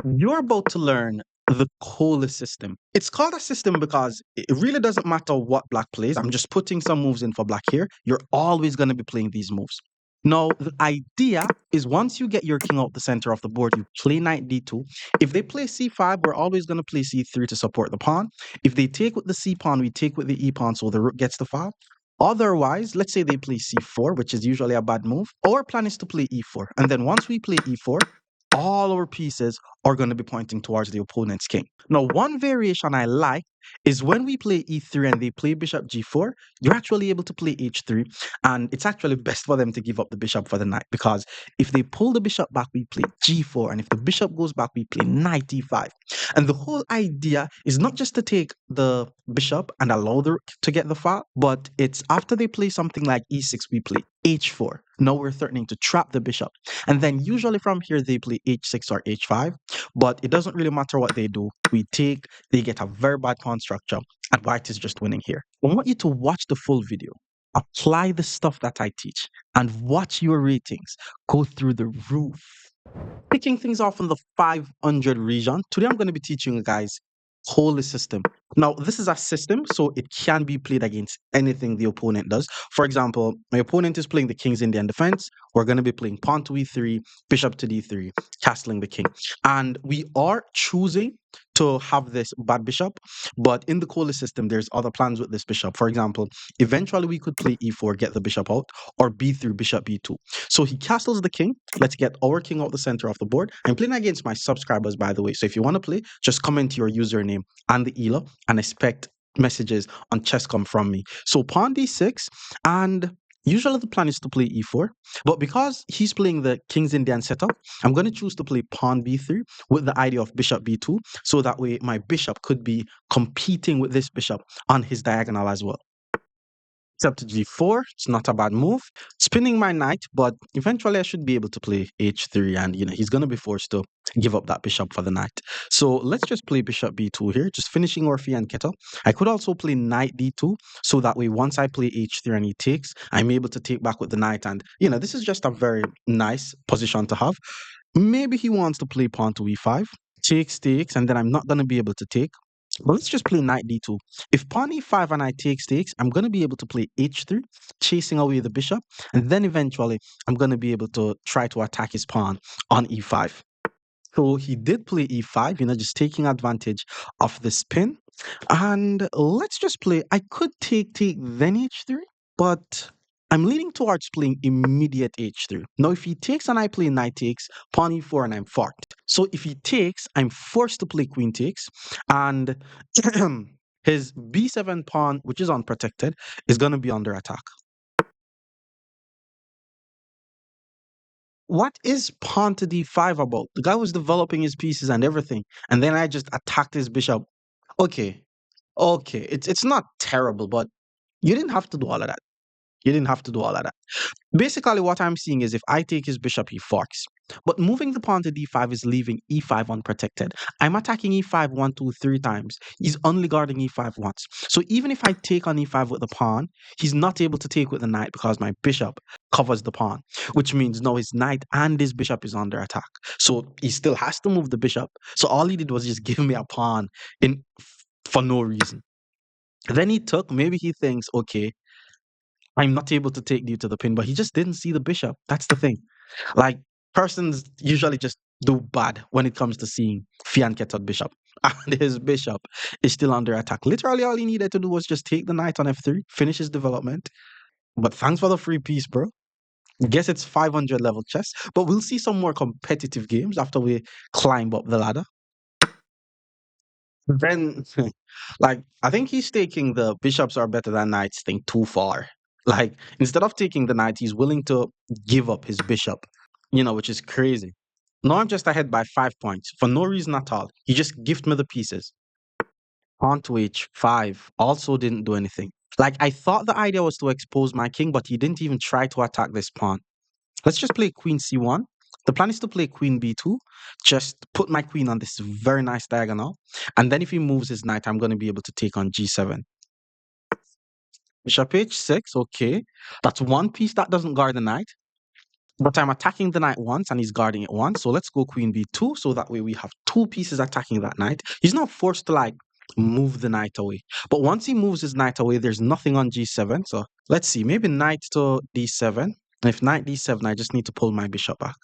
You're about to learn the COLLE system. It's called a system because it really doesn't matter what black plays. I'm just putting some moves in for black here. You're always going to be playing these moves. Now, the idea is once you get your king out the center of the board, you play knight d2. If they play c5, we're always going to play c3 to support the pawn. If they take with the c pawn, we take with the e pawn so the rook gets the file. Otherwise, let's say they play c4, which is usually a bad move. Our plan is to play e4. And then once we play e4, all our pieces are going to be pointing towards the opponent's king. Now, one variation I like is when we play e3 and they play bishop g4, you're actually able to play h3, and it's actually best for them to give up the bishop for the knight, because if they pull the bishop back, we play g4, and if the bishop goes back, we play knight e5. And the whole idea is not just to take the bishop and allow the rook to get the file, but it's after they play something like e6, we play h4. Now we're threatening to trap the bishop. And then usually from here, they play h6 or h5, but it doesn't really matter what they do. We take, they get a very bad pawn structure, and white is just winning here. I want you to watch the full video, apply the stuff that I teach, and watch your ratings go through the roof. Picking things off in the 500 region, today I'm going to be teaching you guys COLLE system. Now, this is a system, so it can be played against anything the opponent does. For example, my opponent is playing the King's Indian defense. We're going to be playing pawn to e3, bishop to d3, castling the king. And we are choosing to have this bad bishop, but in the COLLE system, there's other plans with this bishop. For example, eventually we could play e4, get the bishop out, or b3, bishop b2. So he castles the king. Let's get our king out the center of the board. I'm playing against my subscribers, by the way. So if you want to play, just comment your username and the ELA and expect messages on Chess.com from me. So pawn d6, and usually the plan is to play e4. But because he's playing the King's Indian setup, I'm going to choose to play pawn b3 with the idea of bishop b2. So that way my bishop could be competing with this bishop on his diagonal as well. Up to g4, it's not a bad move. Spinning my knight, but eventually I should be able to play h3, and he's going to be forced to give up that bishop for the knight. So let's just play bishop b2 here, just finishing our fianchetto. I could also play knight d2, so that way once I play h3 and he takes, I'm able to take back with the knight, and this is just a very nice position to have. Maybe he wants to play pawn to e5, takes, and then I'm not going to be able to take. But let's just play knight d2. If pawn e5 and I takes, I'm going to be able to play h3, chasing away the bishop, and then eventually I'm going to be able to try to attack his pawn on e5. So he did play e5, just taking advantage of the spin. And let's just play, I could take, then h3, but I'm leaning towards playing immediate h3. Now, if he takes and I play knight takes, pawn e4, and I'm fucked. So if he takes, I'm forced to play queen takes, and his b7 pawn, which is unprotected, is going to be under attack. What is pawn to d5 about? The guy was developing his pieces and everything, and then I just attacked his bishop. Okay, it's not terrible, but you didn't have to do all of that. You didn't have to do all of that. Basically, what I'm seeing is if I take his bishop, he forks. But moving the pawn to d5 is leaving e5 unprotected. I'm attacking e5 one, two, three times. He's only guarding e5 once. So even if I take on e5 with the pawn, he's not able to take with the knight because my bishop covers the pawn, which means now his knight and his bishop is under attack. So he still has to move the bishop. So all he did was just give me a pawn for no reason. Then he took, maybe he thinks, okay, I'm not able to take you to the pin, but he just didn't see the bishop. That's the thing. Like, persons usually just do bad when it comes to seeing fianchettoed bishop. And his bishop is still under attack. Literally, all he needed to do was just take the knight on f3, finish his development. But thanks for the free piece, bro. Guess it's 500 level chess, but we'll see some more competitive games after we climb up the ladder. Then, like, I think he's taking the bishops are better than knights thing too far. Like, instead of taking the knight, he's willing to give up his bishop, which is crazy. Now I'm just ahead by 5 points for no reason at all. He just gifted me the pieces. Pawn to h5 also didn't do anything. Like, I thought the idea was to expose my king, but he didn't even try to attack this pawn. Let's just play queen c1. The plan is to play queen b2, just put my queen on this very nice diagonal. And then if he moves his knight, I'm going to be able to take on g7. Bishop h6, okay. That's one piece that doesn't guard the knight. But I'm attacking the knight once and he's guarding it once. So let's go queen b2. So that way we have two pieces attacking that knight. He's not forced to like move the knight away. But once he moves his knight away, there's nothing on g7. So let's see, maybe knight to d7. And if knight d7, I just need to pull my bishop back.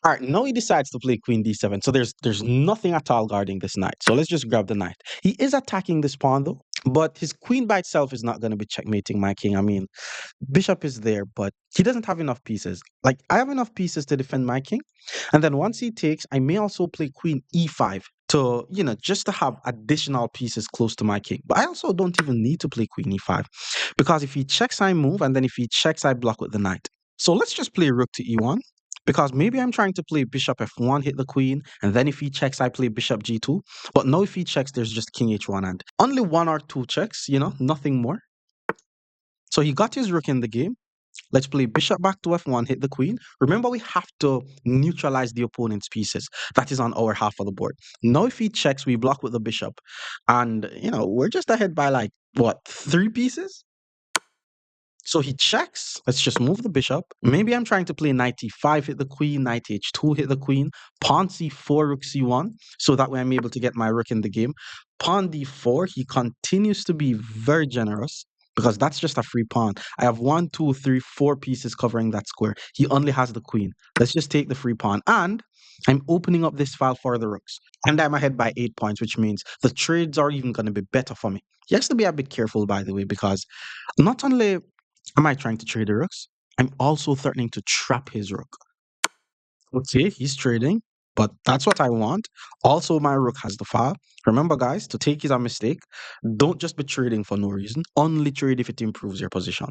All right, now he decides to play queen d7. So there's nothing at all guarding this knight. So let's just grab the knight. He is attacking this pawn though, but his queen by itself is not going to be checkmating my king. I mean, bishop is there, but he doesn't have enough pieces. Like I have enough pieces to defend my king. And then once he takes, I may also play queen e5 to, just to have additional pieces close to my king. But I also don't even need to play queen e5 because if he checks, I move. And then if he checks, I block with the knight. So let's just play rook to e1 because maybe I'm trying to play bishop f1, hit the queen. And then if he checks, I play bishop g2. But now if he checks, there's just king h1 and only one or two checks, nothing more. So he got his rook in the game. Let's play bishop back to f1, hit the queen. Remember, we have to neutralize the opponent's pieces. That is on our half of the board. Now, if he checks, we block with the bishop. And, we're just ahead by like, what, 3 pieces? So he checks. Let's just move the bishop. Maybe I'm trying to play knight e5, hit the queen, knight h2, hit the queen, pawn c4, rook c1. So that way I'm able to get my rook in the game. Pawn d4, he continues to be very generous because that's just a free pawn. I have 1, 2, 3, 4 pieces covering that square. He only has the queen. Let's just take the free pawn. And I'm opening up this file for the rooks. And I'm ahead by 8 points, which means the trades are even going to be better for me. He has to be a bit careful, by the way, because not only am I trying to trade the rooks, I'm also threatening to trap his rook. Okay, he's trading, but that's what I want. Also, my rook has the file. Remember, guys, to take is a mistake. Don't just be trading for no reason. Only trade if it improves your position.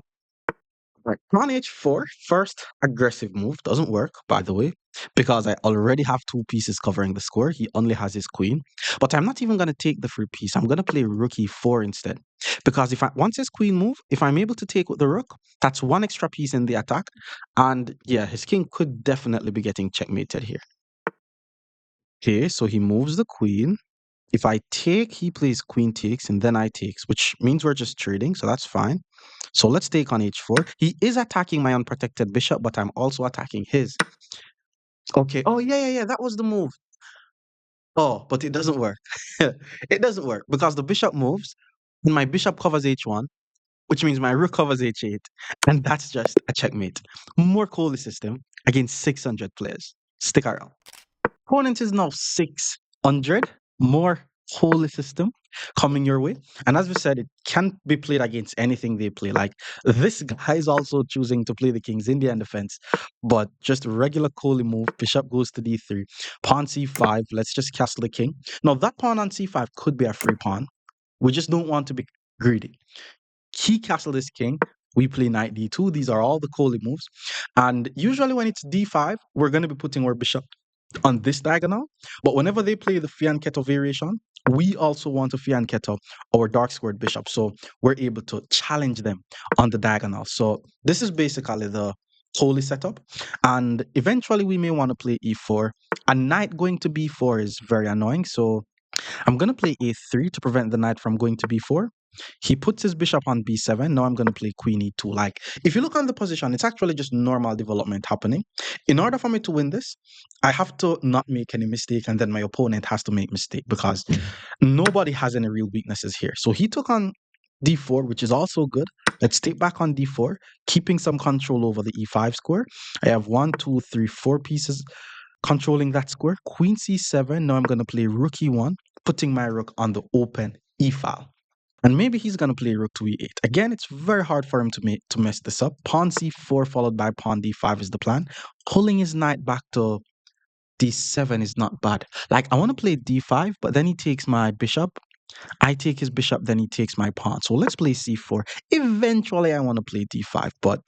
Right. Pawn h4, first aggressive move. Doesn't work, by the way, because I already have 2 pieces covering the square. He only has his queen. But I'm not even going to take the free piece. I'm going to play rook e4 instead. Because once his queen move, if I'm able to take with the rook, that's 1 extra piece in the attack. And yeah, his king could definitely be getting checkmated here. Okay, so he moves the queen. If I take, he plays queen takes, and then I takes, which means we're just trading, so that's fine. So let's take on h4. He is attacking my unprotected bishop, but I'm also attacking his. Okay. Oh, yeah. That was the move. Oh, but it doesn't work. It doesn't work because the bishop moves, and my bishop covers h1, which means my rook covers h8, and that's just a checkmate. More COLLE system against 600 players. Stick around. Opponent is now 600. More holy system coming your way. And as we said, it can be played against anything they play. Like this guy is also choosing to play the King's Indian defense, but just a regular Coley move. Bishop goes to d3, pawn c5. Let's just castle the king. Now that pawn on c5 could be a free pawn. We just don't want to be greedy. He castle this king. We play knight d2. These are all the Coley moves. And usually when it's d5, we're going to be putting our bishop on this diagonal. But whenever they play the fianchetto variation, we also want to fianchetto our dark squared bishop. So we're able to challenge them on the diagonal. So this is basically the holy setup. And eventually we may want to play e4. A knight going to b4 is very annoying. So I'm going to play a3 to prevent the knight from going to b4. He puts his bishop on b7. Now I'm going to play queen e2. Like, if you look on the position, it's actually just normal development happening. In order for me to win this, I have to not make any mistake, and then my opponent has to make mistake because nobody has any real weaknesses here. So he took on d4, which is also good. Let's take back on d4, keeping some control over the e5 square. I have 1, 2, 3, 4 pieces controlling that square. Queen c7. Now I'm going to play rook e1, putting my rook on the open e file. And maybe he's going to play rook to e8. Again, it's very hard for him to mess this up. Pawn c4 followed by pawn d5 is the plan. Pulling his knight back to d7 is not bad. Like, I want to play d5, but then he takes my bishop. I take his bishop, then he takes my pawn. So let's play c4. Eventually, I want to play d5, but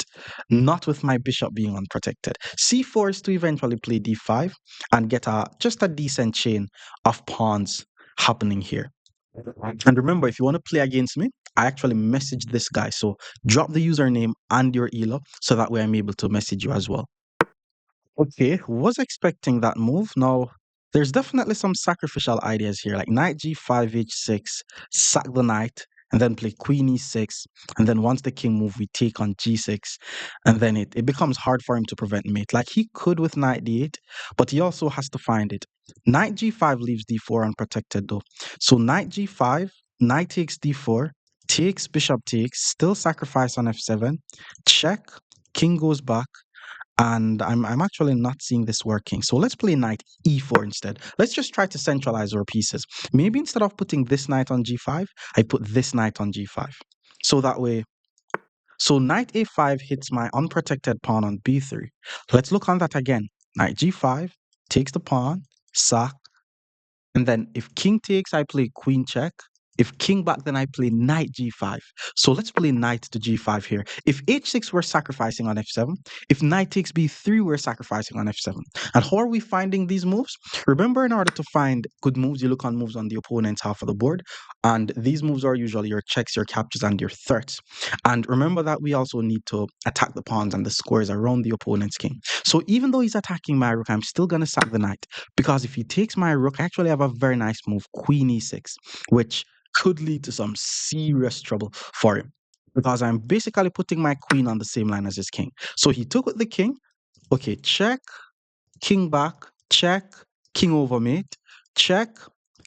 not with my bishop being unprotected. c4 is to eventually play d5 and get just a decent chain of pawns happening here. And remember, if you want to play against me, I actually messaged this guy. So drop the username and your elo so that way I'm able to message you as well. Okay, was expecting that move. Now, there's definitely some sacrificial ideas here, like knight g5, h6, sack the knight, and then play queen e6. And then once the king move, we take on g6. And then it becomes hard for him to prevent mate. Like he could with knight d8, but he also has to find it. Knight g5 leaves d4 unprotected though. So knight g5, knight takes d4, takes, bishop takes, still sacrifice on f7, check, king goes back, and I'm actually not seeing this working. So let's play knight e4 instead. Let's just try to centralize our pieces. Maybe instead of putting this knight on g5, I put this knight on g5. So that way, so knight a5 hits my unprotected pawn on b3. Let's look on that again. Knight g5 takes the pawn, sack, and then if king takes, I play queen check. If king back, then I play knight g5. So let's play knight to g5 here. If h6, we're sacrificing on f7. If knight takes b3, we're sacrificing on f7. And how are we finding these moves? Remember, in order to find good moves, you look on moves on the opponent's half of the board. And these moves are usually your checks, your captures, and your threats. And remember that we also need to attack the pawns and the squares around the opponent's king. So even though he's attacking my rook, I'm still going to sack the knight. Because if he takes my rook, I actually have a very nice move, queen e6, which could lead to some serious trouble for him. Because I'm basically putting my queen on the same line as his king. So he took with the king. Okay, check, king back, check, king over mate, check,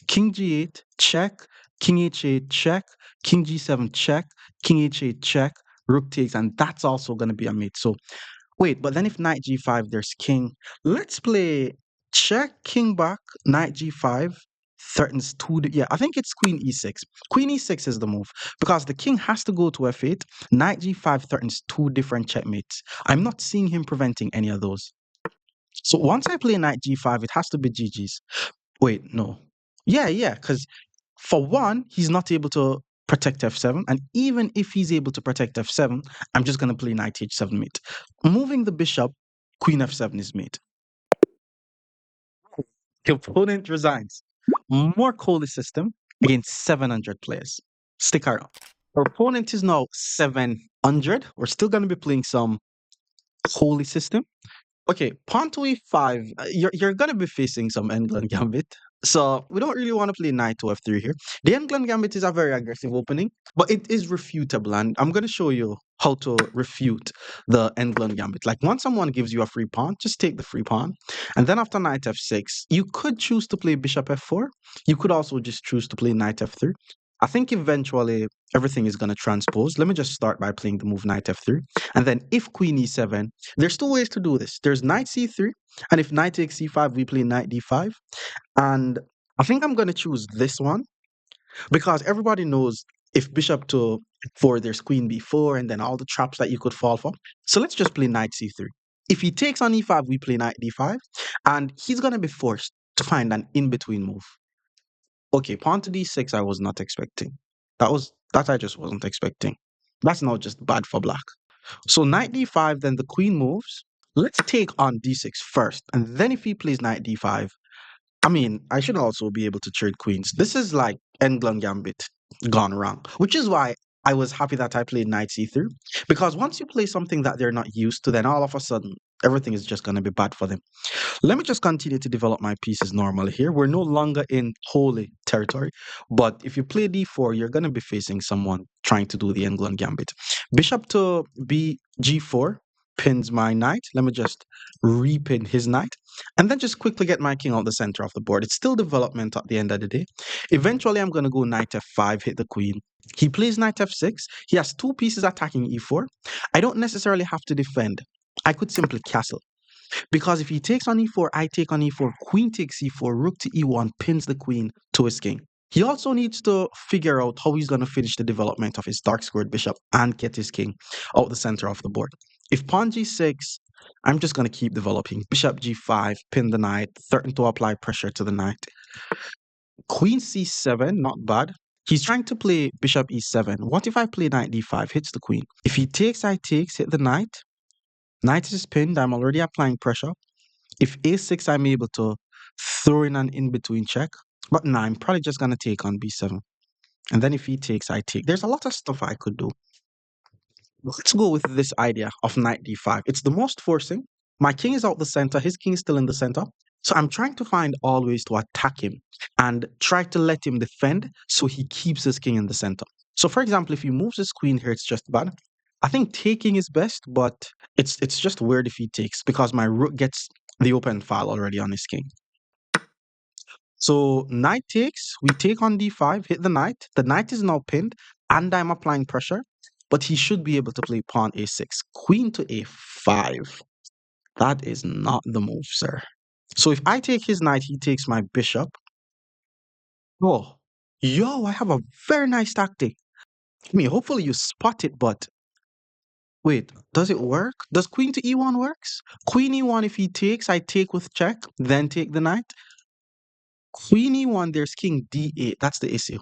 king g8, check, king h8, check, king g7, check, king h8, check, rook takes, and that's also going to be a mate. So wait, but then if knight g5, there's king. Let's play check, king back, knight g5, threatens two. Yeah, I think it's queen e6. Queen e6 is the move because the king has to go to f8. Knight g5 threatens two different checkmates. I'm not seeing him preventing any of those. So once I play knight g5, it has to be GG's. Wait, no. Yeah, because for one, he's not able to protect f7, and even if he's able to protect f7, I'm just going to play knight h7 mate. Moving the bishop, queen f7 is mate. The opponent resigns. More COLLE system against 700 players. Stick around. Our opponent is now 700. We're still going to be playing some COLLE system. Okay, pawn to e5. You're gonna be facing some England gambit, so we don't really want to play knight to f3 here. The England gambit is a very aggressive opening, but it is refutable, and I'm gonna show you how to refute the England gambit. Like once someone gives you a free pawn, just take the free pawn, and then after knight f6, you could choose to play bishop f4. You could also just choose to play knight f3. I think eventually everything is gonna transpose. Let me just start by playing the move knight f3, and then if queen e7. There's two ways to do this. There's knight c3, and if knight takes c5, we play knight d5. And I think I'm going to choose this one because everybody knows if bishop to 4, there's queen b4, and then all the traps that you could fall for. So let's just play knight c3. If he takes on e5, we play knight d5, and he's going to be forced to find an in-between move. Okay, pawn to d6, I was not expecting. That I just wasn't expecting. That's not just bad for black. So knight d5, then the queen moves. Let's take on d6 first, and then if he plays knight d5, I mean, I should also be able to trade queens. This is like England gambit gone wrong, which is why I was happy that I played knight c3, because once you play something that they're not used to, then all of a sudden everything is just going to be bad for them. Let me just continue to develop my pieces normally here. We're no longer in holy territory, but if you play d4, you're going to be facing someone trying to do the England gambit. Bishop to g4 pins my knight. Let me just repin his knight, and then just quickly get my king out the center of the board. It's still development at the end of the day. Eventually, I'm going to go knight f5, hit the queen. He plays knight f6. He has two pieces attacking e4. I don't necessarily have to defend. I could simply castle. Because if he takes on e4, I take on e4, queen takes e4, rook to e1, pins the queen to his king. He also needs to figure out how he's going to finish the development of his dark squared bishop and get his king out the center of the board. If pawn g6, I'm just going to keep developing. Bishop g5, pin the knight, threaten to apply pressure to the knight. Queen c7, not bad. He's trying to play bishop e7. What if I play knight d5, hits the queen? If he takes, I takes, hit the knight. Knight is pinned. I'm already applying pressure. If a6, I'm able to throw in an in-between check. But nah, I'm probably just going to take on b7. And then if he takes, I take. There's a lot of stuff I could do. Let's go with this idea of knight d5. It's the most forcing. My king is out the center. His king is still in the center. So I'm trying to find all ways to attack him and try to let him defend so he keeps his king in the center. So for example, if he moves his queen here, it's just bad. I think taking is best, but it's just weird if he takes because my rook gets the open file already on his king. So knight takes, we take on d5, hit the knight. The knight is now pinned, and I'm applying pressure, but he should be able to play pawn a6, queen to a5. That is not the move, sir. So if I take his knight, he takes my bishop. Oh, yo, I have a very nice tactic. I mean, hopefully you spot it, but wait, does it work? Does queen to e1 works? Queen e1, if he takes, I take with check, then take the knight. Queen e1, there's king d8. That's the issue.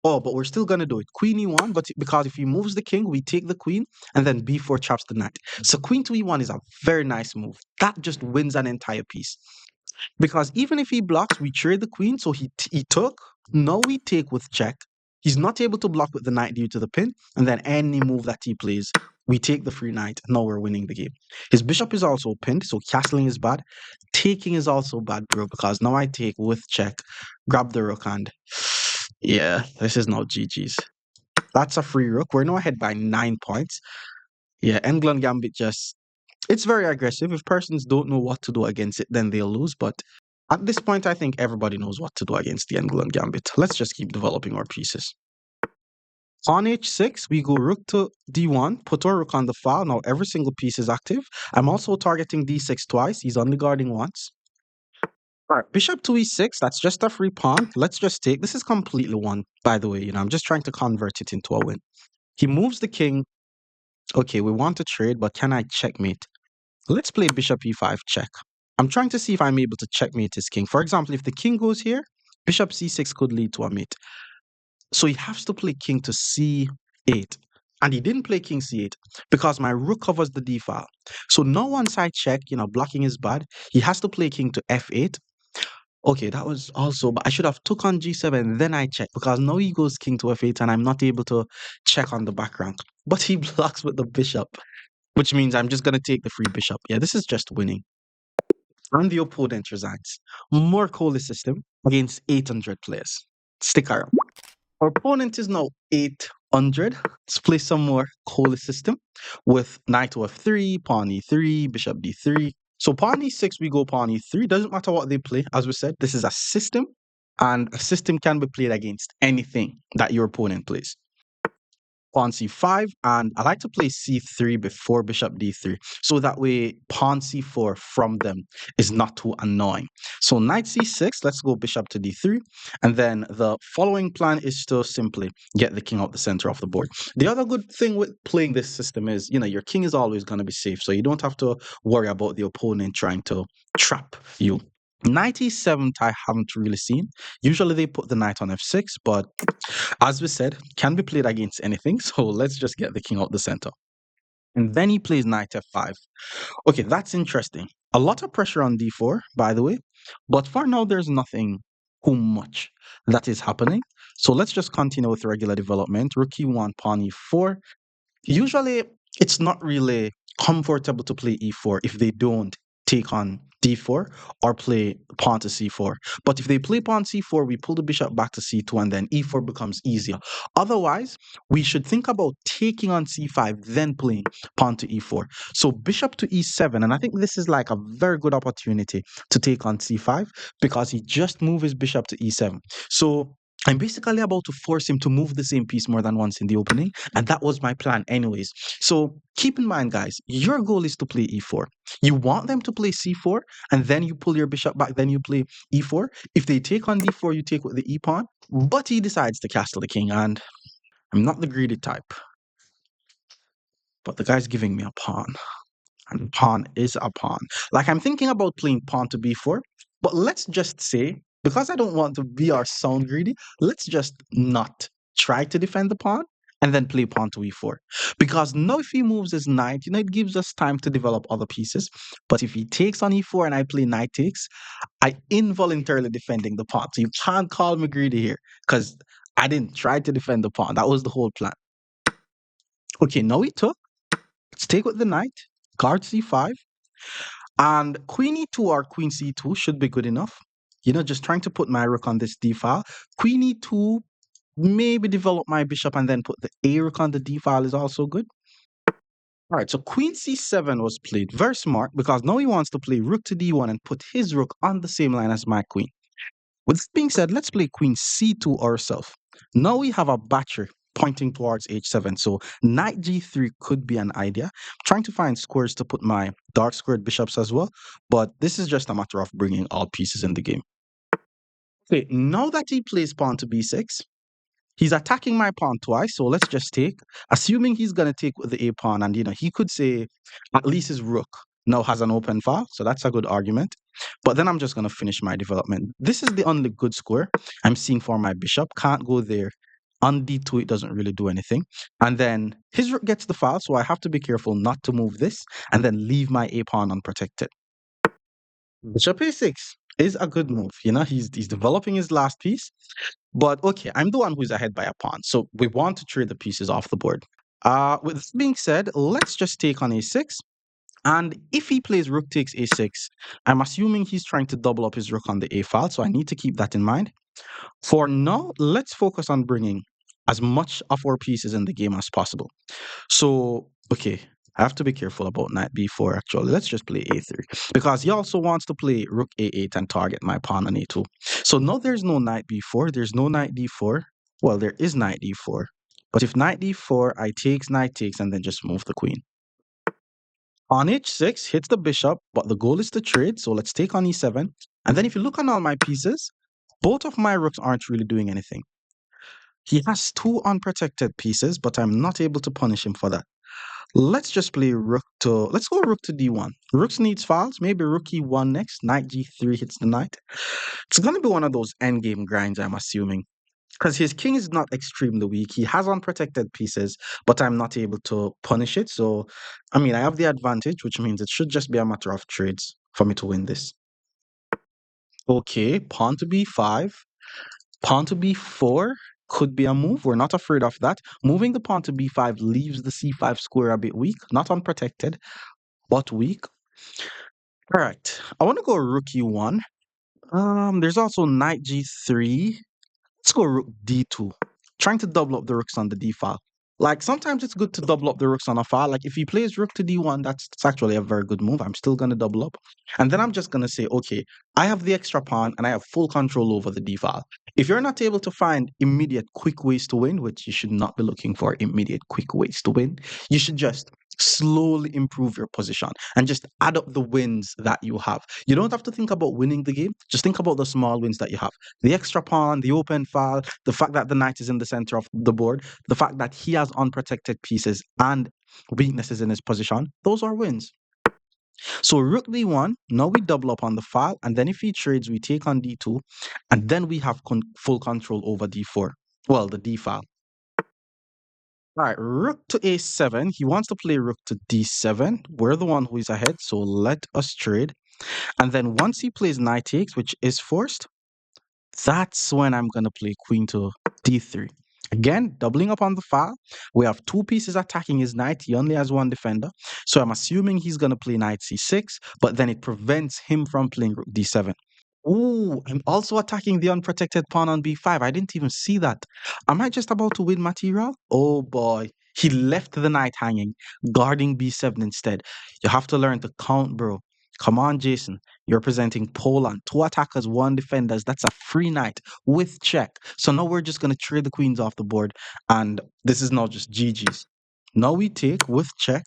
Oh, but we're still gonna do it. Queen e1, but because if he moves the king, we take the queen, and then b4 chops the knight. So queen to e1 is a very nice move. That just wins an entire piece. Because even if he blocks, we trade the queen, so he took. Now we take with check. He's not able to block with the knight due to the pin, and then any move that he plays, we take the free knight. Now we're winning the game. His bishop is also pinned, so castling is bad. Taking is also bad, bro, because now I take with check, grab the rook, and yeah, this is now GG's. That's a free rook. We're now ahead by 9 points. Yeah, England Gambit just it's very aggressive. If persons don't know what to do against it, then they'll lose. But at this point, I think everybody knows what to do against the England Gambit. Let's just keep developing our pieces. On h6, we go rook to d1, put our rook on the file. Now every single piece is active. I'm also targeting d6 twice. He's only guarding once. All right, bishop to e6. That's just a free pawn. Let's just take. This is completely won, by the way. I'm just trying to convert it into a win. He moves the king. Okay, we want to trade, but can I checkmate? Let's play bishop e5 check. I'm trying to see if I'm able to checkmate his king. For example, if the king goes here, bishop c6 could lead to a mate. So he has to play king to c8. And he didn't play king c8 because my rook covers the d file. So now once I check, blocking is bad. He has to play king to f8. Okay, that was also, but I should have took on g7, then I check because now he goes king to f8 and I'm not able to check on the back rank. But he blocks with the bishop, which means I'm just going to take the free bishop. Yeah, this is just winning. And the opponent resigns. More COLLE system against 800 players. Stick around. Our opponent is now 800. Let's play some more COLLE system with knight to f3, pawn e3, bishop d3. So pawn e6, we go pawn e3. Doesn't matter what they play. As we said, this is a system, and a system can be played against anything that your opponent plays. Pawn c5, and I like to play c3 before bishop d3, so that way pawn c4 from them is not too annoying. So knight c6, let's go bishop to d3, and then the following plan is to simply get the king out the center of the board. The other good thing with playing this system is, your king is always going to be safe, so you don't have to worry about the opponent trying to trap you. Knight e7 I haven't really seen. Usually they put the knight on f6, but as we said, can be played against anything. So let's just get the king out the center. And then he plays knight f5. Okay, that's interesting. A lot of pressure on d4, by the way. But for now, there's nothing too much that is happening. So let's just continue with regular development. Rook e1, pawn e4. Usually, it's not really comfortable to play e4 if they don't take on d4 or play pawn to c4. But if they play pawn c4, we pull the bishop back to c2 and then e4 becomes easier. Otherwise, we should think about taking on c5, then playing pawn to e4. So bishop to e7, and I think this is like a very good opportunity to take on c5 because he just moved his bishop to e7. So I'm basically about to force him to move the same piece more than once in the opening, and that was my plan anyways. So keep in mind, guys, your goal is to play e4. You want them to play c4, and then you pull your bishop back, then you play e4. If they take on d4, you take with the e pawn, but he decides to castle the king, and I'm not the greedy type. But the guy's giving me a pawn. And pawn is a pawn. Like I'm thinking about playing pawn to b4, but let's just say, because I don't want to be or sound greedy, let's just not try to defend the pawn and then play pawn to e4. Because now if he moves his knight, it gives us time to develop other pieces. But if he takes on e4 and I play knight takes, I involuntarily defending the pawn. So you can't call me greedy here because I didn't try to defend the pawn. That was the whole plan. Okay, now he took. Let's take with the knight, guard c5, and queen e2 or queen c2 should be good enough. Just trying to put my rook on this d file. Queen e2, maybe develop my bishop and then put the a rook on the d file is also good. All right, so queen c7 was played. Very smart because now he wants to play rook to d1 and put his rook on the same line as my queen. With this being said, let's play queen c2 ourselves. Now we have a battery pointing towards h7, so knight g3 could be an idea. I'm trying to find squares to put my dark squared bishops as well, but this is just a matter of bringing all pieces in the game. Okay, now that he plays pawn to b6, he's attacking my pawn twice, so let's just take, assuming he's going to take with the a pawn, and he could say at least his rook now has an open file, so that's a good argument. But then I'm just going to finish my development. This is the only good square I'm seeing for my bishop. Can't go there. On d2, it doesn't really do anything. And then his rook gets the file, so I have to be careful not to move this and then leave my a pawn unprotected. Bishop a6 is a good move. He's developing his last piece. But okay, I'm the one who's ahead by a pawn, so we want to trade the pieces off the board. With this being said, let's just take on a6. And if he plays rook takes a6, I'm assuming he's trying to double up his rook on the a file, so I need to keep that in mind. For now, let's focus on bringing as much of our pieces in the game as possible. So, okay, I have to be careful about knight b4 actually. Let's just play a3 because he also wants to play rook a8 and target my pawn on a2. So now there's no knight b4, there's no knight d4. Well, there is knight d4. But if knight d4, I takes, knight takes, and then just move the queen. On h6 hits the bishop, but the goal is to trade, so let's take on e7. And then if you look on all my pieces, both of my rooks aren't really doing anything. He has two unprotected pieces, but I'm not able to punish him for that. Let's just play let's go rook to d1. Rooks needs files, maybe rook e1 next, knight g3 hits the knight. It's going to be one of those endgame grinds, I'm assuming. Because his king is not extremely weak. He has unprotected pieces, but I'm not able to punish it. So, I mean, I have the advantage, which means it should just be a matter of trades for me to win this. Okay, pawn to b5. Pawn to b4 could be a move. We're not afraid of that. Moving the pawn to b5 leaves the c5 square a bit weak. Not unprotected, but weak. All right, I want to go rook e1. There's also knight g3. Let's go rook d2. Trying to double up the rooks on the d file. Like sometimes it's good to double up the rooks on a file. Like if he plays rook to d1, that's actually a very good move. I'm still going to double up. And then I'm just going to say, okay, I have the extra pawn and I have full control over the d file. If you're not able to find immediate quick ways to win, which you should not be looking for immediate quick ways to win, you should just slowly improve your position and just add up the wins that you have. You don't have to think about winning the game. Just think about the small wins that you have. The extra pawn, the open file, the fact that the knight is in the center of the board, the fact that he has unprotected pieces and weaknesses in his position, those are wins. So rook d1, now we double up on the file, and then if he trades, we take on d2, and then we have full control over d4. Well, the d file. All right, rook to a7. He wants to play rook to d7. We're the one who is ahead, so let us trade. And then once he plays knight takes, which is forced, that's when I'm going to play queen to d3. Again, doubling up on the file. We have two pieces attacking his knight. He only has one defender. So I'm assuming he's going to play knight c6, but then it prevents him from playing rook d7. Ooh, I'm also attacking the unprotected pawn on b5. I didn't even see that. Am I just about to win material? Oh boy. He left the knight hanging, guarding b7 instead. You have to learn to count, bro. Come on, Jason. You're presenting Poland. Two attackers, one defenders. That's a free knight with check. So now we're just going to trade the queens off the board. And this is not just GG's. Now we take with check.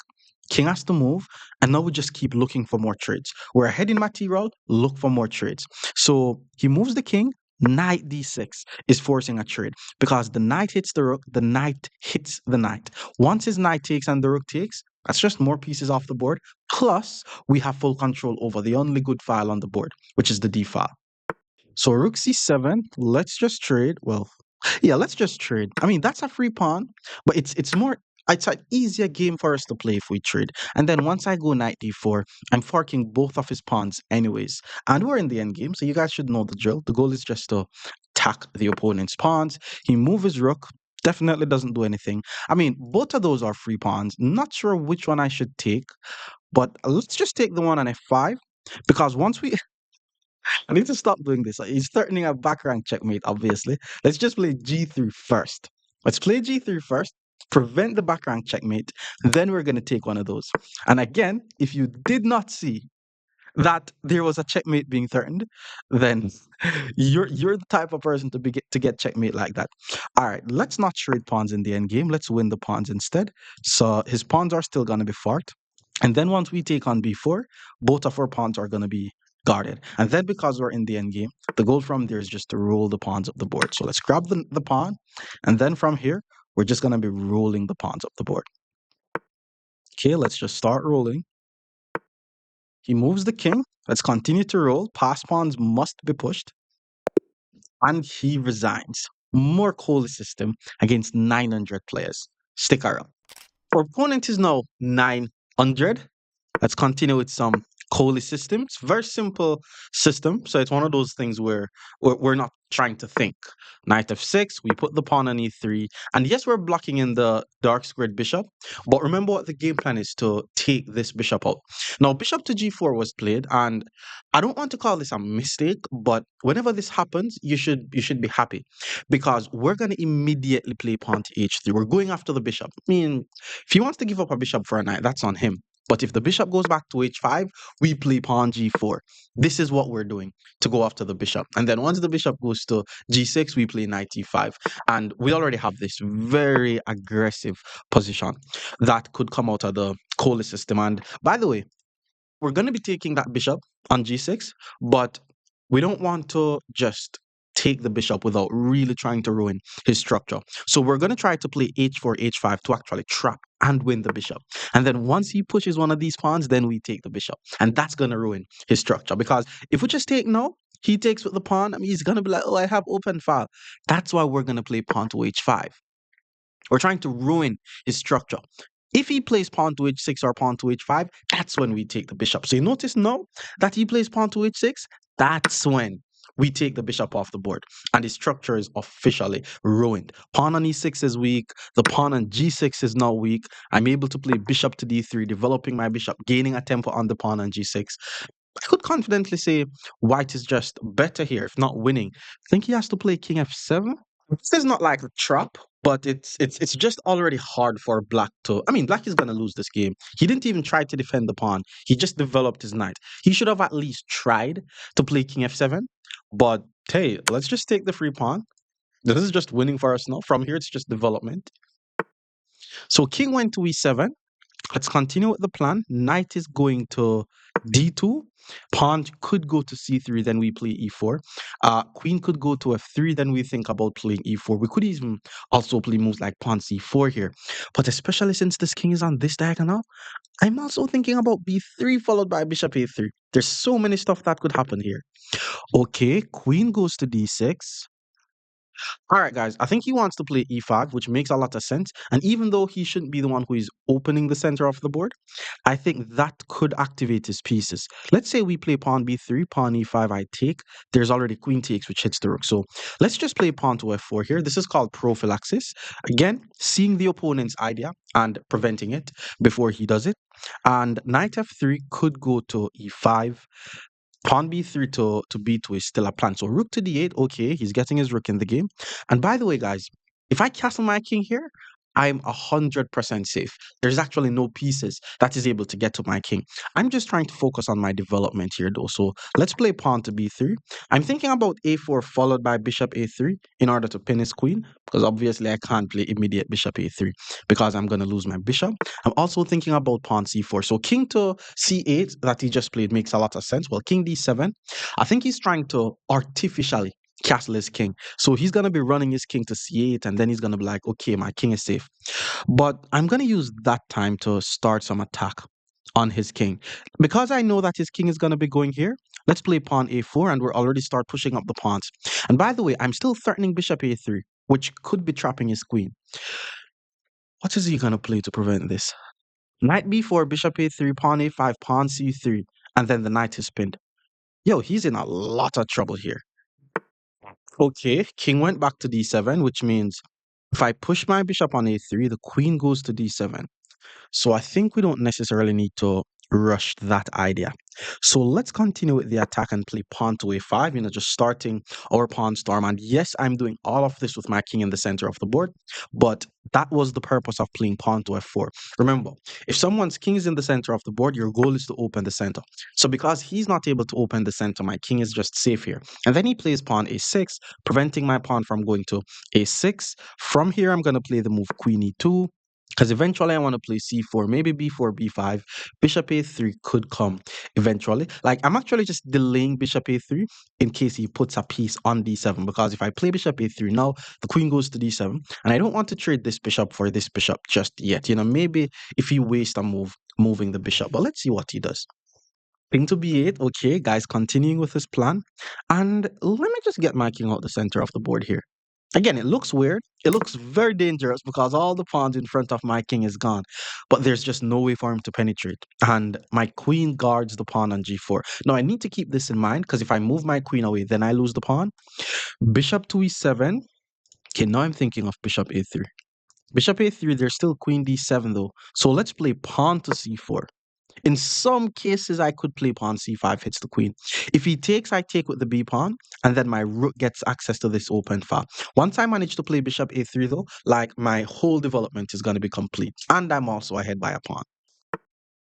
King has to move. And now we just keep looking for more trades. We're ahead in material. Look for more trades. So he moves the king. Knight d6 is forcing a trade because the knight hits the rook, the knight hits the knight. Once his knight takes and the rook takes, that's just more pieces off the board. Plus, we have full control over the only good file on the board, which is the d file. So rook c7, let's just trade. Well, yeah, let's just trade. I mean, that's a free pawn, but it's an easier game for us to play if we trade. And then once I go knight d4, I'm forking both of his pawns anyways. And we're in the end game, so you guys should know the drill. The goal is just to attack the opponent's pawns. He moves his rook, definitely doesn't do anything. I mean, both of those are free pawns. Not sure which one I should take, but let's just take the one on f5 because once we I need to stop doing this. He's threatening a back rank checkmate, obviously. Let's just play G3 first. Let's play G3 first, prevent the back rank checkmate, then we're going to take one of those. And again, if you did not see that there was a checkmate being threatened, then you're the type of person to get checkmate like that. All right, let's not trade pawns in the end game. Let's win the pawns instead. So his pawns are still going to be forked. And then once we take on b4, both of our pawns are going to be guarded. And then because we're in the end game, the goal from there is just to roll the pawns up the board. So let's grab the pawn. And then from here, we're just going to be rolling the pawns up the board. Okay, let's just start rolling. He moves the king. Let's continue to roll. Pass pawns must be pushed. And he resigns. More COLLE system against 900 players. Stick around. Our opponent is now 900. Let's continue with some COLLE systems. Very simple system. So it's one of those things where we're not trying to think. Knight f6, we put the pawn on e3. And yes, we're blocking in the dark squared bishop. But remember what the game plan is to take this bishop out. Now, bishop to g4 was played. And I don't want to call this a mistake, but whenever this happens, you should be happy. Because we're going to immediately play pawn to h3. We're going after the bishop. I mean, if he wants to give up a bishop for a knight, that's on him. But if the bishop goes back to h5, we play pawn g4. This is what we're doing to go after the bishop. And then once the bishop goes to g6, we play knight e5. And we already have this very aggressive position that could come out of the COLLE system. And by the way, we're going to be taking that bishop on g6, but we don't want to just take the bishop without really trying to ruin his structure. So we're going to try to play h4, h5 to actually trap and win the bishop. And then once he pushes one of these pawns, then we take the bishop. And that's going to ruin his structure, because if we just take now, he takes with the pawn, I mean, he's going to be like, oh, I have open file. That's why we're going to play pawn to h5. We're trying to ruin his structure. If he plays pawn to h6 or pawn to h5, that's when we take the bishop. So you notice now that he plays pawn to h6, that's when we take the bishop off the board. And his structure is officially ruined. Pawn on e6 is weak. The pawn on g6 is now weak. I'm able to play bishop to d3, developing my bishop, gaining a tempo on the pawn on g6. I could confidently say white is just better here, if not winning. I think he has to play king f7. This is not like a trap, but it's just already hard for black to. I mean, black is gonna lose this game. He didn't even try to defend the pawn. He just developed his knight. He should have at least tried to play king f7. But hey, let's just take the free pawn. This is just winning for us now. From here, it's just development. So king went to e7. Let's continue with the plan. Knight is going to d2. Pawn could go to c3, then we play e4. Queen could go to f3, then we think about playing e4. We could even also play moves like pawn c4 here. But especially since this king is on this diagonal, I'm also thinking about b3 followed by bishop a3. There's so many stuff that could happen here. Okay, queen goes to d6. All right, guys, I think he wants to play e5, which makes a lot of sense. And even though he shouldn't be the one who is opening the center of the board, I think that could activate his pieces. Let's say we play pawn b3, pawn e5, I take. There's already queen takes, which hits the rook. So let's just play pawn to f4 here. This is called prophylaxis. Again, seeing the opponent's idea and preventing it before he does it. And knight f3 could go to e5. Pawn b3 to b2 is still a plan. So rook to d8, okay, he's getting his rook in the game. And by the way, guys, if I castle my king here, I'm 100% safe. There's actually no pieces that is able to get to my king. I'm just trying to focus on my development here, though. So let's play pawn to b3. I'm thinking about a4 followed by bishop a3 in order to pin his queen, because obviously I can't play immediate bishop a3 because I'm going to lose my bishop. I'm also thinking about pawn c4. So king to c8 that he just played makes a lot of sense. Well, king d7, I think he's trying to artificially castle his king. So he's going to be running his king to c8, and then he's going to be like, okay, my king is safe. But I'm going to use that time to start some attack on his king. Because I know that his king is going to be going here, let's play pawn a4, and we're already start pushing up the pawns. And by the way, I'm still threatening bishop a3, which could be trapping his queen. What is he going to play to prevent this? Knight b4, bishop a3, pawn a5, pawn c3, and then the knight is pinned. Yo, he's in a lot of trouble here. Okay, king went back to d7, which means if I push my bishop on a3, the queen goes to d7. So I think we don't necessarily need to rush that idea. So let's continue with the attack and play pawn to a5, just starting our pawn storm. And yes, I'm doing all of this with my king in the center of the board, but that was the purpose of playing pawn to f4. Remember, if someone's king is in the center of the board, your goal is to open the center. So because he's not able to open the center, my king is just safe here. And then he plays pawn a6, preventing my pawn from going to a6. From here, I'm going to play the move queen e2. Because eventually I want to play c4, maybe b4, b5. Bishop a3 could come eventually. Like, I'm actually just delaying bishop a3 in case he puts a piece on d7, because if I play bishop a3 now, the queen goes to d7, and I don't want to trade this bishop for this bishop just yet. Maybe if he wastes a move moving the bishop, but let's see what he does. King to b8. Okay, guys, continuing with his plan. And let me just get my king out the center of the board here. Again, it looks weird. It looks very dangerous because all the pawns in front of my king is gone. But there's just no way for him to penetrate. And my queen guards the pawn on g4. Now, I need to keep this in mind because if I move my queen away, then I lose the pawn. Bishop to e7. Okay, now I'm thinking of bishop a3. Bishop a3, there's still queen d7 though. So let's play pawn to c4. In some cases, I could play pawn c5 hits the queen. If he takes, I take with the b pawn, and then my rook gets access to this open file. Once I manage to play bishop a3 though, like, my whole development is going to be complete. And I'm also ahead by a pawn.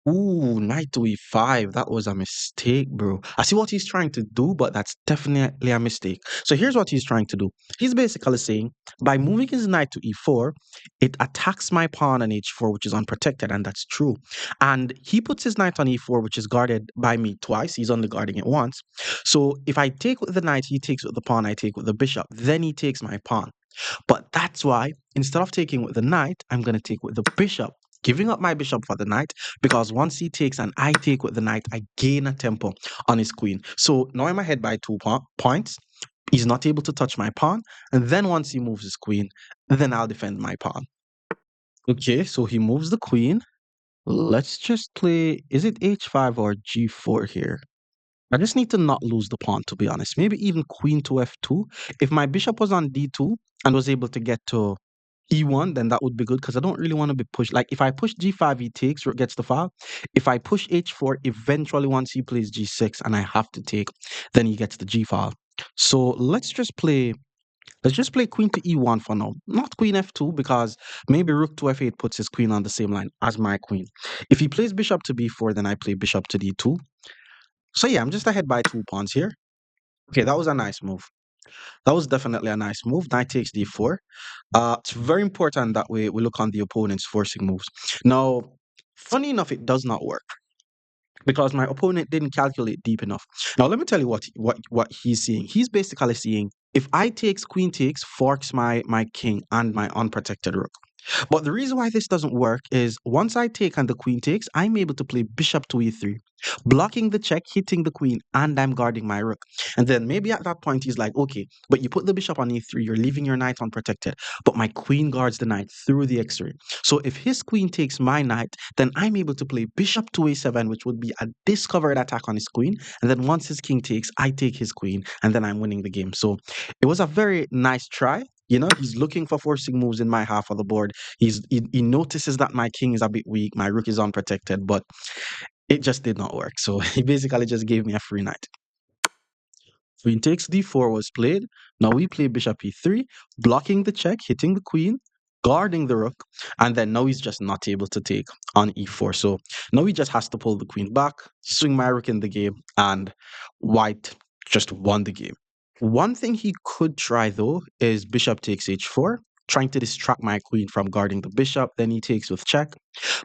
Ooh, knight to e5. That was a mistake, bro. I see what he's trying to do, but that's definitely a mistake. So here's what he's trying to do. He's basically saying, by moving his knight to e4, it attacks my pawn on h4, which is unprotected, and that's true. And he puts his knight on e4, which is guarded by me twice. He's only guarding it once. So if I take with the knight, he takes with the pawn, I take with the bishop. Then he takes my pawn. But that's why, instead of taking with the knight, I'm going to take with the bishop, giving up my bishop for the knight, because once he takes and I take with the knight, I gain a tempo on his queen. So now I'm ahead by 2 points. He's not able to touch my pawn. And then once he moves his queen, then I'll defend my pawn. Okay, so he moves the queen. Let's just play, is it h5 or g4 here? I just need to not lose the pawn, to be honest. Maybe even queen to f2. If my bishop was on d2 and was able to get to e1, then that would be good because I don't really want to be pushed. Like, if I push g5, he takes, rook gets the file. If I push h4, eventually once he plays g6 and I have to take, then he gets the g file. So let's just play queen to e1 for now. Not queen f2, because maybe rook to f8 puts his queen on the same line as my queen. If he plays bishop to b4, then I play bishop to d2. So yeah, I'm just ahead by 2 pawns here. Okay, that was a nice move. That was definitely a nice move. Knight takes d4. It's very important that we look on the opponent's forcing moves. Now, funny enough, it does not work because my opponent didn't calculate deep enough. Now, let me tell you what he's seeing. He's basically seeing, if I takes, queen takes, forks my king and my unprotected rook. But the reason why this doesn't work is once I take and the queen takes, I'm able to play bishop to e3, blocking the check, hitting the queen, and I'm guarding my rook. And then maybe at that point he's like, okay, but you put the bishop on e3, you're leaving your knight unprotected, but my queen guards the knight through the x-ray. So if his queen takes my knight, then I'm able to play bishop to a7, which would be a discovered attack on his queen. And then once his king takes, I take his queen, and then I'm winning the game. So it was a very nice try. He's looking for forcing moves in my half of the board. He notices that my king is a bit weak, my rook is unprotected, but it just did not work. So he basically just gave me a free knight. Queen takes d4 was played. Now we play bishop e3, blocking the check, hitting the queen, guarding the rook, and then now he's just not able to take on e4. So now he just has to pull the queen back, swing my rook in the game, and white just won the game. One thing he could try though is bishop takes h4, trying to distract my queen from guarding the bishop. Then he takes with check.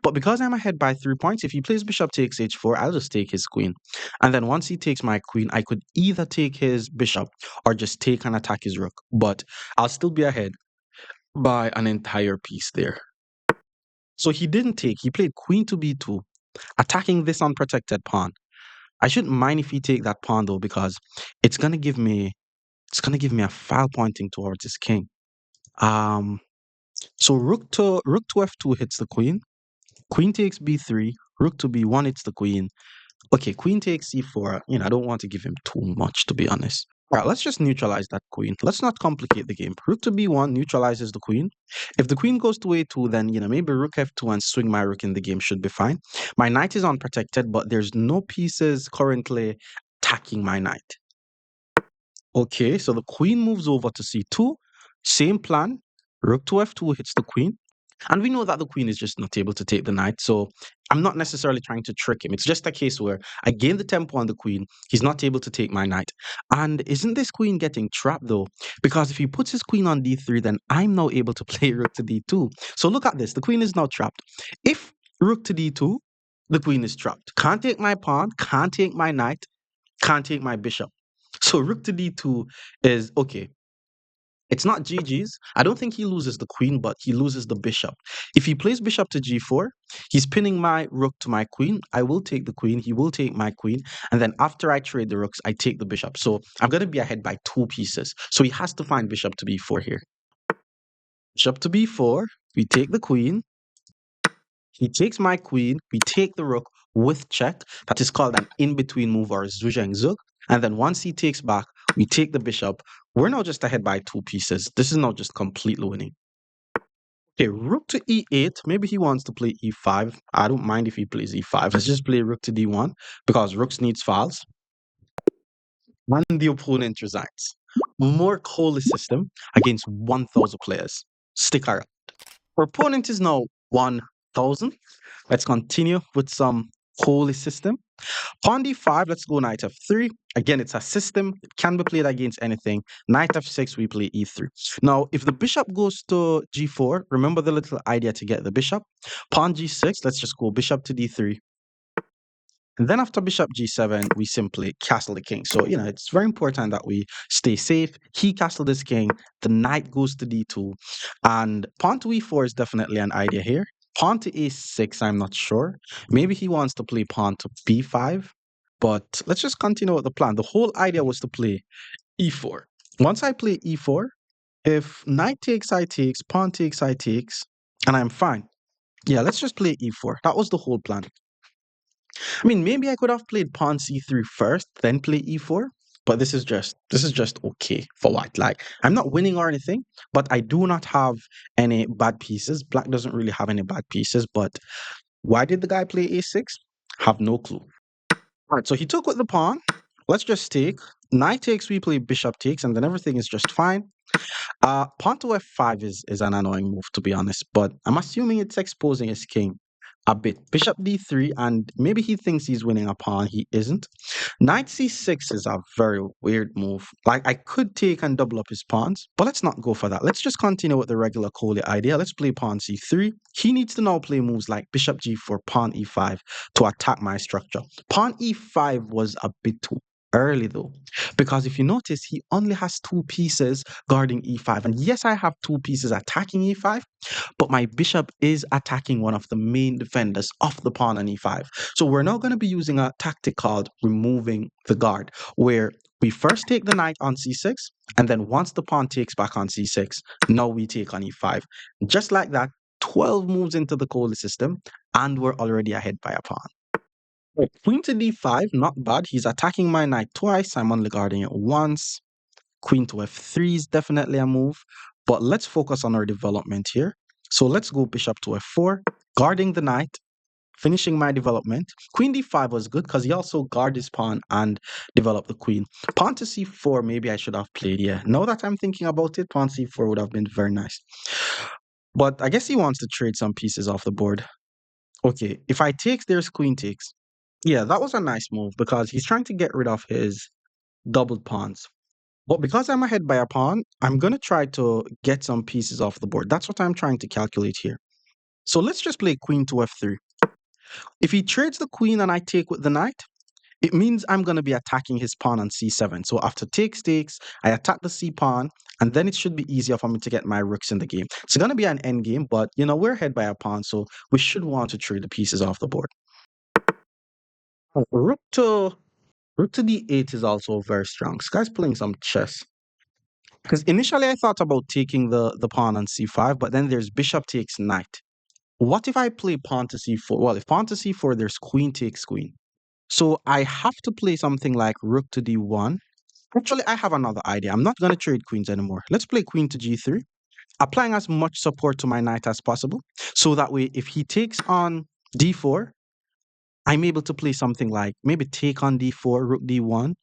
But because I'm ahead by 3 points, if he plays bishop takes h4, I'll just take his queen. And then once he takes my queen, I could either take his bishop or just take and attack his rook. But I'll still be ahead by an entire piece there. So he didn't take. He played queen to b2, attacking this unprotected pawn. I shouldn't mind if he take that pawn though, because it's gonna give me a file pointing towards his king. So rook to f2 hits the queen. Queen takes b3. Rook to b1 hits the queen. Okay, queen takes c4. I don't want to give him too much, to be honest. All right, let's just neutralize that queen. Let's not complicate the game. Rook to b1 neutralizes the queen. If the queen goes to a2, then maybe rook f2 and swing my rook in the game should be fine. My knight is unprotected, but there's no pieces currently attacking my knight. Okay, so the queen moves over to c2. Same plan. Rook to f2 hits the queen. And we know that the queen is just not able to take the knight. So I'm not necessarily trying to trick him. It's just a case where I gain the tempo on the queen. He's not able to take my knight. And isn't this queen getting trapped though? Because if he puts his queen on d3, then I'm now able to play rook to d2. So look at this. The queen is now trapped. If rook to d2, the queen is trapped. Can't take my pawn, can't take my knight, can't take my bishop. So rook to d2 is okay. It's not GG's. I don't think he loses the queen, but he loses the bishop. If he plays bishop to g4, he's pinning my rook to my queen. I will take the queen. He will take my queen. And then after I trade the rooks, I take the bishop. So I'm going to be ahead by 2 pieces. So he has to find bishop to b4 here. Bishop to b4. We take the queen. He takes my queen. We take the rook with check. That is called an in-between move or zhuzheng zug. And then once he takes back, we take the bishop. We're now just ahead by 2 pieces. This is not just completely winning. Okay, rook to e8. Maybe he wants to play e5. I don't mind if he plays e5. Let's just play rook to d1 because rooks needs files. And the opponent resigns. More COLLE system against 1,000 players. Stick around. Our opponent is now 1,000. Let's continue with some COLLE system. Pawn d5, let's go knight f3. Again, it's a system. It can be played against anything. Knight f6, we play e3. Now, if the bishop goes to g4, remember the little idea to get the bishop. Pawn g6, let's just go bishop to d3. And then after bishop g7, we simply castle the king. So, it's very important that we stay safe. He castled his king. The knight goes to d2. And pawn to e4 is definitely an idea here. Pawn to a6, I'm not sure. Maybe he wants to play pawn to b5. But let's just continue with the plan. The whole idea was to play e4. Once I play e4, if knight takes, I takes, pawn takes, I takes, and I'm fine. Yeah, let's just play e4. That was the whole plan. I mean, maybe I could have played pawn c3 first, then play e4. But this is just okay for white. Like, I'm not winning or anything, but I do not have any bad pieces. Black doesn't really have any bad pieces. But why did the guy play a6? Have no clue. All right, so he took with the pawn. Let's just take. Knight takes, we play bishop takes, and then everything is just fine. Pawn to f5 is an annoying move, to be honest, but I'm assuming it's exposing his king a bit. Bishop d3, and maybe he thinks he's winning a pawn. He isn't. Knight c6 is a very weird move. Like, I could take and double up his pawns, but let's not go for that. Let's just continue with the regular COLLE idea. Let's play pawn c3. He needs to now play moves like bishop g4, pawn e5 to attack my structure. Pawn e5 was a bit too early though, because if you notice, he only has 2 pieces guarding e5, and yes, I have 2 pieces attacking e5, but my bishop is attacking one of the main defenders of the pawn on e5. So we're now going to be using a tactic called removing the guard, where we first take the knight on c6, and then once the pawn takes back on c6, now we take on e5. Just like that, 12 moves into the COLLE system, and we're already ahead by a pawn. Right, queen to d5, not bad. He's attacking my knight twice. I'm only guarding it once. Queen to f3 is definitely a move. But let's focus on our development here. So let's go bishop to f4, guarding the knight, finishing my development. Queen d5 was good because he also guarded his pawn and developed the queen. Pawn to c4, maybe I should have played. Yeah, now that I'm thinking about it, pawn c4 would have been very nice. But I guess he wants to trade some pieces off the board. Okay, if I takes, there's queen takes. Yeah, that was a nice move because he's trying to get rid of his doubled pawns. But because I'm ahead by a pawn, I'm going to try to get some pieces off the board. That's what I'm trying to calculate here. So let's just play queen to f3. If he trades the queen and I take with the knight, it means I'm going to be attacking his pawn on c7. So after takes, I attack the c pawn, and then it should be easier for me to get my rooks in the game. It's going to be an end game, but we're ahead by a pawn, so we should want to trade the pieces off the board. Rook to d8 is also very strong. This guy's playing some chess. Because initially I thought about taking the pawn on c5, but then there's bishop takes knight. What if I play pawn to c4? Well, if pawn to c4, there's queen takes queen. So I have to play something like rook to d1. Actually, I have another idea. I'm not going to trade queens anymore. Let's play queen to g3, applying as much support to my knight as possible. So that way, if he takes on d4, I'm able to play something like maybe take on d4, rook d1,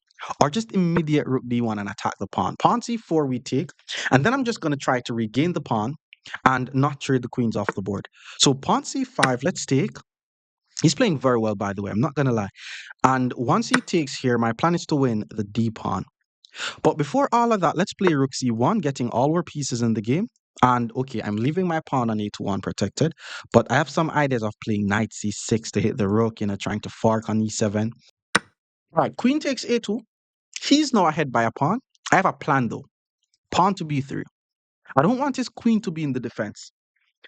or just immediate rook d1 and attack the pawn. Pawn c4 we take, and then I'm just going to try to regain the pawn and not trade the queens off the board. So pawn c5, let's take. He's playing very well, by the way, I'm not going to lie. And once he takes here, my plan is to win the d pawn. But before all of that, let's play rook c1, getting all our pieces in the game. And okay, I'm leaving my pawn on a2 unprotected, but I have some ideas of playing knight c6 to hit the rook, trying to fork on e7. All right, queen takes a2. He's now ahead by a pawn. I have a plan though. Pawn to b3. I don't want his queen to be in the defense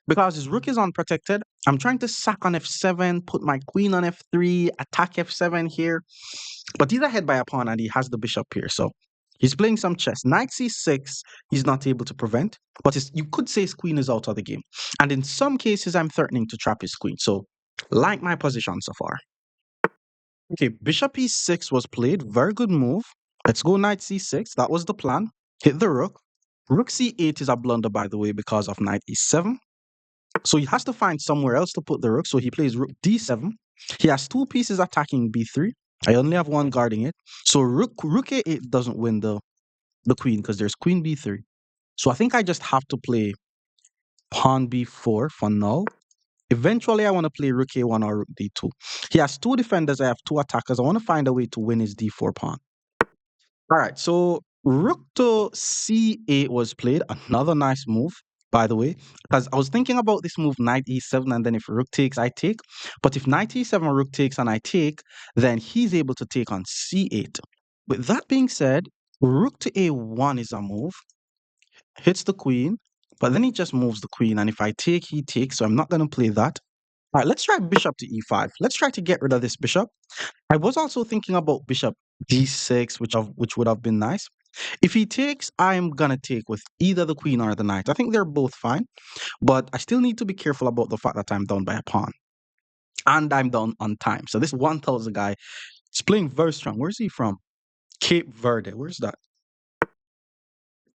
because his rook is unprotected. I'm trying to sack on f7, put my queen on f3, attack f7 here. But he's ahead by a pawn and he has the bishop here. So he's playing some chess. Knight c6, he's not able to prevent. But you could say his queen is out of the game. And in some cases, I'm threatening to trap his queen. So like my position so far. Okay, bishop e6 was played. Very good move. Let's go knight c6. That was the plan. Hit the rook. Rook c8 is a blunder, by the way, because of knight e7. So he has to find somewhere else to put the rook. So he plays rook d7. He has two pieces attacking b3. I only have one guarding it. So rook a8 doesn't win the queen because there's queen b3. So I think I just have to play pawn b4 for now. Eventually, I want to play rook a1 or rook d2. He has two defenders. I have two attackers. I want to find a way to win his d4 pawn. All right, so rook to c8 was played. Another nice move, by the way, because I was thinking about this move, knight e7, and then if rook takes, I take. But if knight e7, rook takes, and I take, then he's able to take on c8. With that being said, rook to a1 is a move. Hits the queen, but then he just moves the queen, and if I take, he takes, so I'm not going to play that. All right, let's try bishop to e5. Let's try to get rid of this bishop. I was also thinking about bishop d6, which would have been nice. If he takes, I'm gonna take with either the queen or the knight. I think they're both fine, but I still need to be careful about the fact that I'm down by a pawn. And I'm down on time. So this 1000 guy is playing very strong. Where's he from? Cape Verde. Where's that?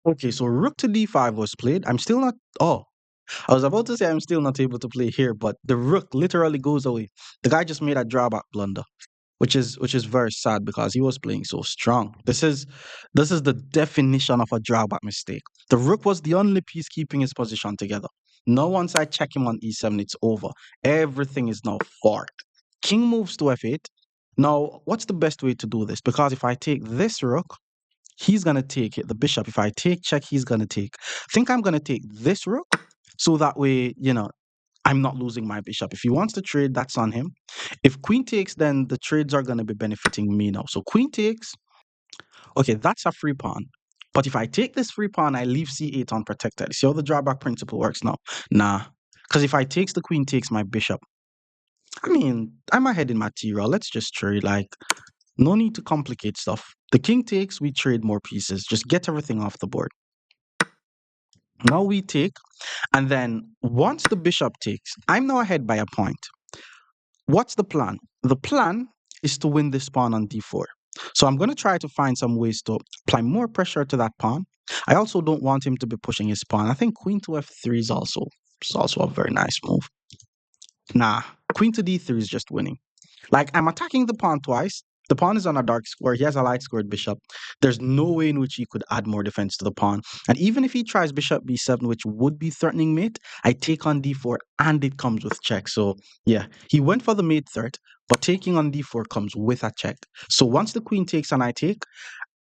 Okay, so rook to d5 was played. I'm still not. Oh, I was about to say I'm still not able to play here, but the rook literally goes away. The guy just made a drawback blunder, which is very sad because he was playing so strong. This is the definition of a drawback mistake. The rook was the only piece keeping his position together. Now once I check him on e7, it's over. Everything is now forked. King moves to f8. Now, what's the best way to do this? Because if I take this rook, he's gonna take it. The bishop. If I take check, he's gonna take. I think I'm gonna take this rook so that way, I'm not losing my bishop. If he wants to trade, that's on him. If queen takes, then the trades are going to be benefiting me now. So queen takes. Okay, that's a free pawn. But if I take this free pawn, I leave c8 unprotected. See how the drawback principle works now? Nah. Because if I takes, the queen takes my bishop. I mean, I'm ahead in material. Let's just trade. Like, no need to complicate stuff. The king takes, we trade more pieces. Just get everything off the board. Now we take. And then once the bishop takes, I'm now ahead by a point. What's the plan? The plan is to win this pawn on d4. So I'm going to try to find some ways to apply more pressure to that pawn. I also don't want him to be pushing his pawn. I think queen to f3 is also a very nice move. Nah, queen to d3 is just winning. Like, I'm attacking the pawn twice. The pawn is on a dark square. He has a light squared bishop. There's no way in which he could add more defense to the pawn. And even if he tries bishop b7, which would be threatening mate, I take on d4 and it comes with check. So yeah, he went for the mate threat, but taking on d4 comes with a check. So once the queen takes and I take,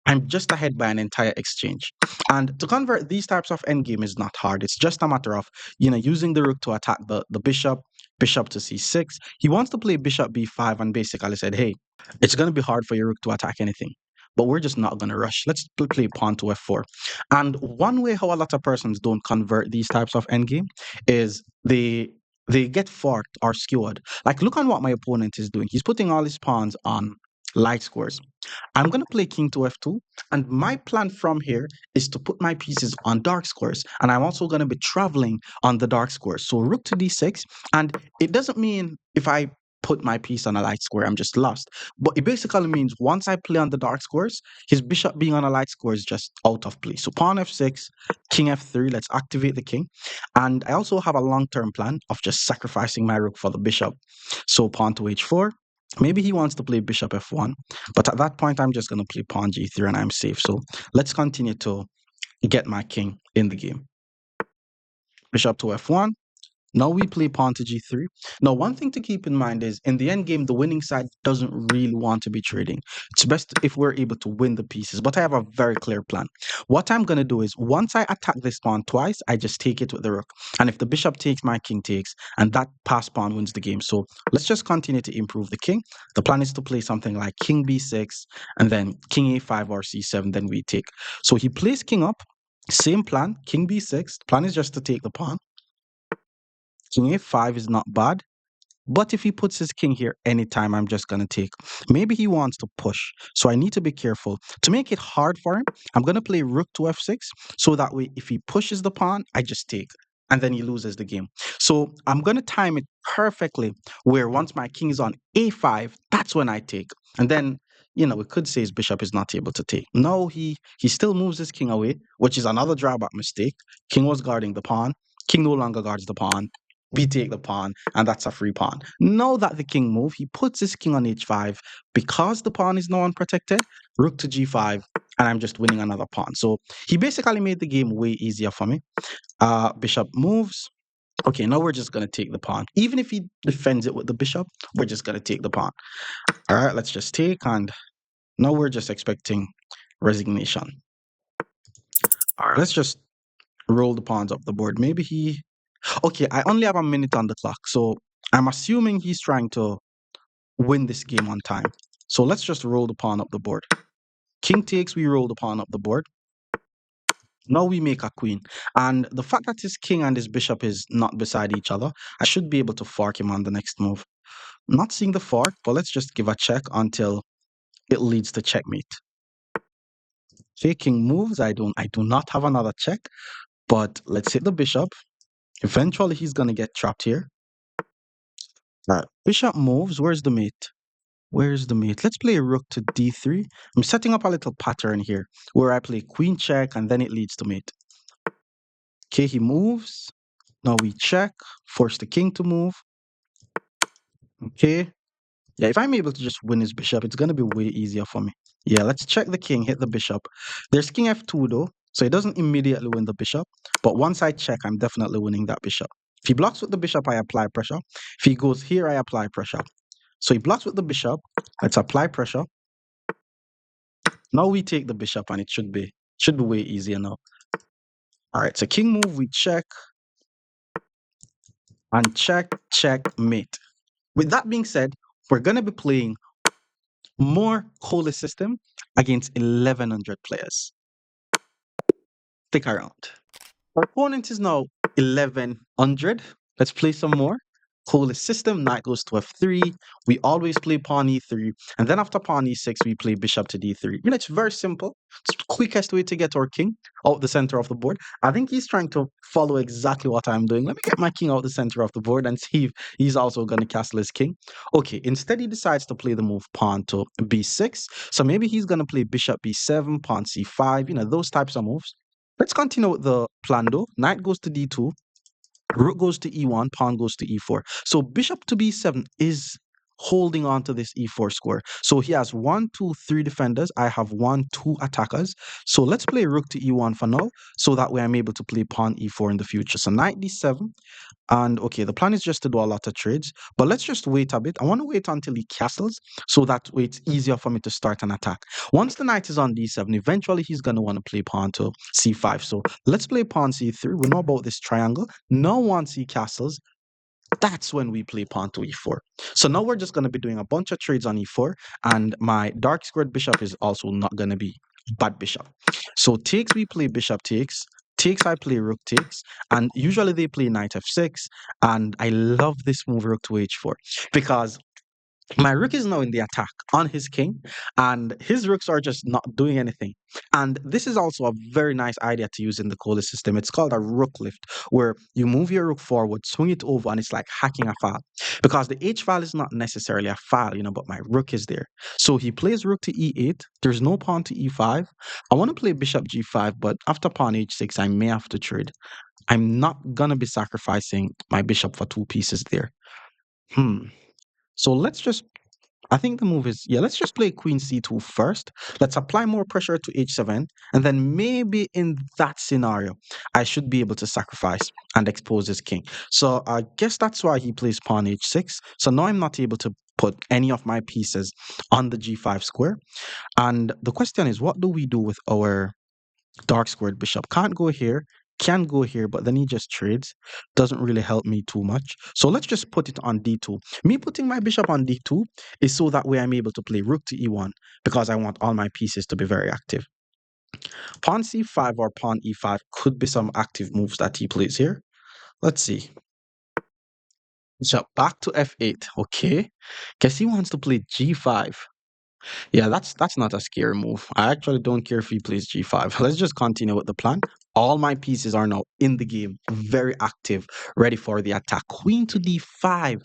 I'm just ahead by an entire exchange. And to convert these types of endgame is not hard. It's just a matter of, using the rook to attack the bishop, bishop to c6. He wants to play bishop b5 and basically said, hey, it's going to be hard for your rook to attack anything. But we're just not going to rush. Let's play pawn to f4. And one way how a lot of persons don't convert these types of endgame is they get forked or skewered. Like, look on what my opponent is doing. He's putting all his pawns on light squares. I'm going to play king to f2, and my plan from here is to put my pieces on dark squares, and I'm also going to be traveling on the dark squares. So rook to d6, and it doesn't mean if I put my piece on a light square, I'm just lost. But it basically means once I play on the dark squares, his bishop being on a light square is just out of place. So pawn f6, king f3, let's activate the king. And I also have a long-term plan of just sacrificing my rook for the bishop. So pawn to h4. Maybe he wants to play bishop f1, but at that point, I'm just going to play pawn g3 and I'm safe. So let's continue to get my king in the game. Bishop to f1. Now we play pawn to g3. Now, one thing to keep in mind is in the end game, the winning side doesn't really want to be trading. It's best if we're able to win the pieces, but I have a very clear plan. What I'm going to do is once I attack this pawn twice, I just take it with the rook. And if the bishop takes, my king takes, and that passed pawn wins the game. So let's just continue to improve the king. The plan is to play something like king b6, and then king a5 or c7, then we take. So he plays king up, same plan, king b6. The plan is just to take the pawn. King a5 is not bad. But if he puts his king here anytime, I'm just going to take. Maybe he wants to push. So I need to be careful. To make it hard for him, I'm going to play rook to f6. So that way, if he pushes the pawn, I just take. And then he loses the game. So I'm going to time it perfectly where once my king is on a5, that's when I take. And then, we could say his bishop is not able to take. No, he still moves his king away, which is another drawback mistake. King was guarding the pawn. King no longer guards the pawn. We take the pawn, and that's a free pawn. Now that the king moved, he puts his king on h5. Because the pawn is now unprotected, rook to g5, and I'm just winning another pawn. So he basically made the game way easier for me. Bishop moves. Okay, now we're just going to take the pawn. Even if he defends it with the bishop, we're just going to take the pawn. All right, let's just take, and now we're just expecting resignation. All right, let's just roll the pawns up the board. Maybe he... Okay, I only have a minute on the clock, so I'm assuming he's trying to win this game on time. So let's just roll the pawn up the board. King takes, we roll the pawn up the board. Now we make a queen. And the fact that his king and his bishop is not beside each other, I should be able to fork him on the next move. Not seeing the fork, but let's just give a check until it leads to checkmate. Okay, king moves. I do not have another check, but let's hit the bishop. Eventually, he's going to get trapped here. All right, bishop moves. Where's the mate? Where's the mate? Let's play rook to d3. I'm setting up a little pattern here where I play queen check and then it leads to mate. Okay, he moves. Now we check, force the king to move. Okay. Yeah, if I'm able to just win his bishop, it's going to be way easier for me. Yeah, let's check the king, hit the bishop. There's king f2 though, so he doesn't immediately win the bishop. But once I check, I'm definitely winning that bishop. If he blocks with the bishop, I apply pressure. If he goes here, I apply pressure. So he blocks with the bishop. Let's apply pressure. Now we take the bishop and it should be way easier now. All right, so king move, we check. And check, checkmate. With that being said, we're going to be playing more COLLE system against 1100 players. Stick around. Our opponent is now 1100. Let's play some more. COLLE system, knight goes to f3. We always play pawn e3. And then after pawn e6, we play bishop to d3. It's very simple. It's the quickest way to get our king out the center of the board. I think he's trying to follow exactly what I'm doing. Let me get my king out the center of the board and see if he's also going to castle his king. Okay, instead he decides to play the move pawn to b6. So maybe he's going to play bishop b7, pawn c5, those types of moves. Let's continue with the plan though. Knight goes to d2. Rook goes to e1, pawn goes to e4. So bishop to b7 is holding on to this e4 square. So he has 1, 2, 3 defenders. I have 1, 2 attackers. So let's play rook to e1 for now. So that way I'm able to play pawn e4 in the future. So knight d7. And okay, the plan is just to do a lot of trades. But let's just wait a bit. I want to wait until he castles. So that way it's easier for me to start an attack. Once the knight is on d7, eventually he's going to want to play pawn to c5. So let's play pawn c3. We know about this triangle. Now once he castles, that's when we play pawn to e4. So now we're just going to be doing a bunch of trades on e4. And my dark squared bishop is also not going to be bad bishop. So takes, we play bishop takes. Takes, I play rook takes. And usually they play knight f6. And I love this move rook to h4. Because My rook is now in the attack on his king, and his rooks are just not doing anything. And this is also a very nice idea to use in the COLLE system. It's called a rook lift, where you move your rook forward, swing it over, and it's like hacking a file. Because the H file is not necessarily a file, but my rook is there. So he plays rook to E8. There's no pawn to E5. I want to play bishop G5, but after pawn H6, I may have to trade. I'm not going to be sacrificing my bishop for two pieces there. So I think the move is, yeah, let's just play queen c2 first. Let's apply more pressure to h7. And then maybe in that scenario, I should be able to sacrifice and expose his king. So I guess that's why he plays pawn h6. So now I'm not able to put any of my pieces on the g5 square. And the question is, what do we do with our dark squared bishop? Can't go here, can go here, but then he just trades. Doesn't really help me too much. So let's just put it on d2. Me putting my bishop on d2 is so that way I'm able to play rook to e1 because I want all my pieces to be very active. Pawn c5 or pawn e5 could be some active moves that he plays here. Let's see. Bishop back to f8. Okay. Guess he wants to play g5. Yeah, that's not a scary move. I actually don't care if he plays g5. Let's just continue with the plan. All my pieces are now in the game, very active, ready for the attack. Queen to d5.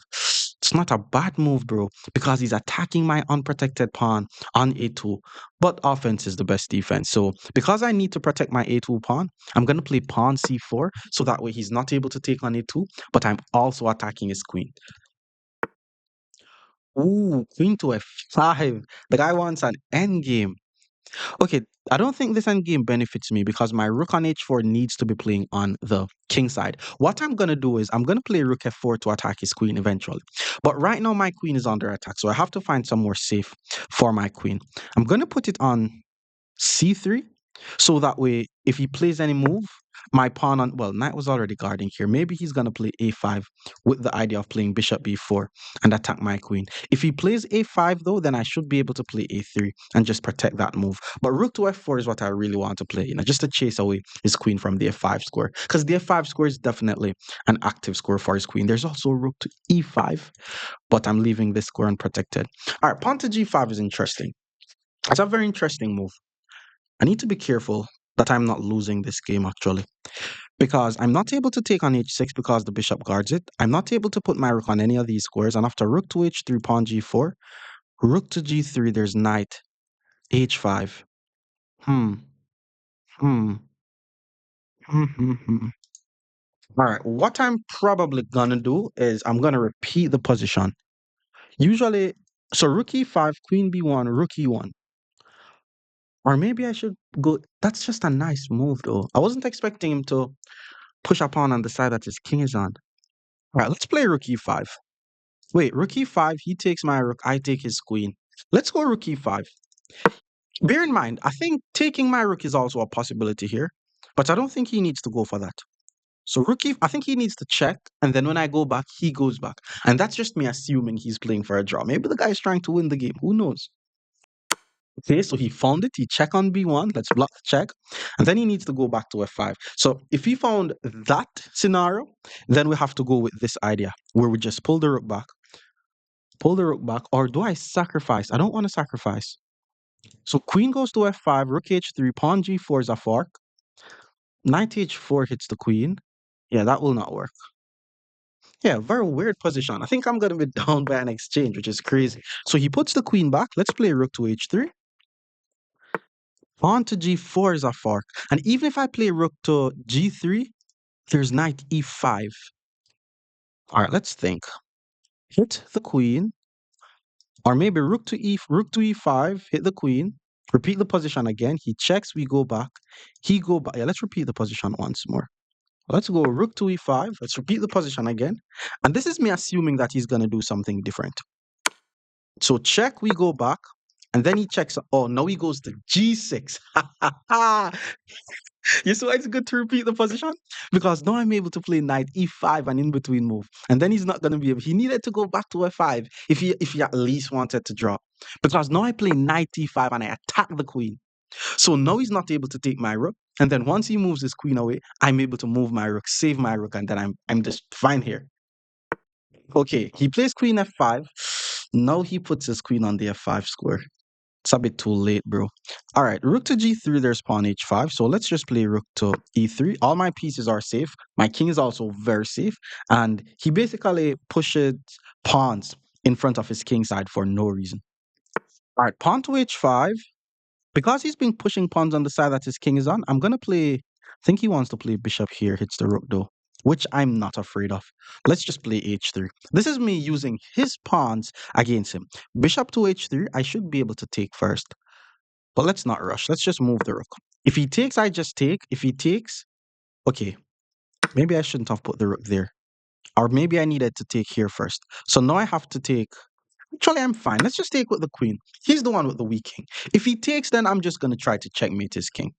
It's not a bad move, bro, because he's attacking my unprotected pawn on a2. But offense is the best defense. So because I need to protect my a2 pawn, I'm going to play pawn c4, so that way he's not able to take on a2, but I'm also attacking his queen. Ooh, queen to f5. The guy wants an endgame. Okay, I don't think this endgame benefits me because my rook on h4 needs to be playing on the king side. What I'm going to do is I'm going to play rook f4 to attack his queen eventually. But right now my queen is under attack, so I have to find somewhere safe for my queen. I'm going to put it on c3, so that way if he plays any move, my pawn on, well, knight was already guarding here, maybe he's going to play a5 with the idea of playing bishop b4 and attack my queen. If he plays a5 though, then I should be able to play a3 and just protect that move. But rook to f4 is what I really want to play, just to chase away his queen from the f5 square, because the f5 square is definitely an active square for his queen. There's also rook to e5, but I'm leaving this square unprotected. All right, pawn to g5 is interesting. It's a very interesting move. I need to be careful that I'm not losing this game actually, because I'm not able to take on h6 because the bishop guards it. I'm not able to put my rook on any of these squares, and after rook to h3, pawn g4, rook to g3, there's knight h5. Hmm. Hmm. Hmm. Hmm. Hmm. All right, what I'm probably gonna do is I'm gonna repeat the position. Usually, so rook e5, queen b1, rook e1. Or maybe I should go. That's just a nice move though. I wasn't expecting him to push a pawn on the side that his king is on. All right, let's play rook e5. Wait, rook e5, he takes my rook, I take his queen. Let's go rook e5. Bear in mind, I think taking my rook is also a possibility here, but I don't think he needs to go for that. So rook e, I think he needs to check, and then when I go back, he goes back. And that's just me assuming he's playing for a draw. Maybe the guy's trying to win the game. Who knows? Okay, so he found it. He check on b1. Let's block the check. And then he needs to go back to f5. So if he found that scenario, then we have to go with this idea where we just pull the rook back. Pull the rook back. Or do I sacrifice? I don't want to sacrifice. So queen goes to f5, rook h3, pawn g4 is a fork. Knight h4 hits the queen. Yeah, that will not work. Yeah, very weird position. I think I'm going to be down by an exchange, which is crazy. So he puts the queen back. Let's play rook to h3. Pawn to g4 is a fork. And even if I play rook to g3, there's knight e5. All right, let's think. Hit the queen. Or maybe rook to e5, hit the queen. Repeat the position again. He checks, we go back. He go back. Yeah, let's repeat the position once more. Let's go rook to e5. Let's repeat the position again. And this is me assuming that he's going to do something different. So check, we go back. And then he checks. Oh, now he goes to g6. You see why it's good to repeat the position? Because now I'm able to play knight e5 and in between move. And then he's not going to be able. He needed to go back to f5 if he at least wanted to draw. Because now I play knight e5 and I attack the queen. So now he's not able to take my rook. And then once he moves his queen away, I'm able to move my rook, save my rook, and then I'm just fine here. Okay, he plays queen f5. Now he puts his queen on the f5 square. It's a bit too late, bro. All right, rook to g3, there's pawn h5. So let's just play rook to e3. All my pieces are safe. My king is also very safe. And he basically pushes pawns in front of his king side for no reason. All right, pawn to h5. Because he's been pushing pawns on the side that his king is on, I'm going to play, I think he wants to play bishop here, hits the rook though, which I'm not afraid of. Let's just play h3. This is me using his pawns against him. Bishop to h3, I should be able to take first. But let's not rush. Let's just move the rook. If he takes, I just take. If he takes, okay, maybe I shouldn't have put the rook there. Or maybe I needed to take here first. So now I have to take. Actually, I'm fine. Let's just take with the queen. He's the one with the weak king. If he takes, then I'm just going to try to checkmate his king.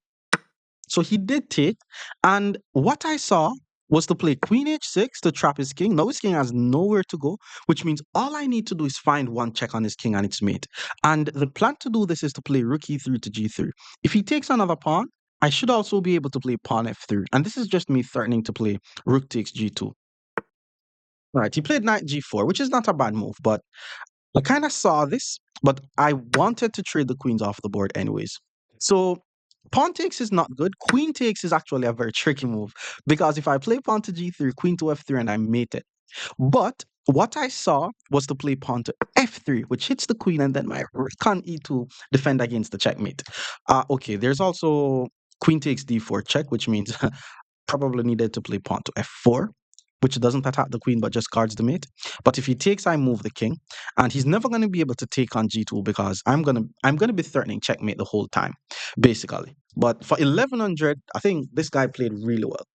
So he did take. And what I saw was to play queen h6 to trap his king. Now his king has nowhere to go, which means all I need to do is find one check on his king and its mate. And the plan to do this is to play rook e3 to g3. If he takes another pawn, I should also be able to play pawn f3. And this is just me threatening to play rook takes g2. All right, he played knight g4, which is not a bad move, but I kind of saw this, but I wanted to trade the queens off the board anyways. So pawn takes is not good. Queen takes is actually a very tricky move because if I play pawn to g3, queen to f3, and I mate it. But what I saw was to play pawn to f3, which hits the queen, and then my rook on e2 defend against the checkmate. Okay, there's also queen takes d4 check, which means probably needed to play pawn to f4, which doesn't attack the queen but just guards the mate. But if he takes, I move the king, and he's never going to be able to take on g2 because I'm gonna be threatening checkmate the whole time, basically. But for 1100, I think this guy played really well.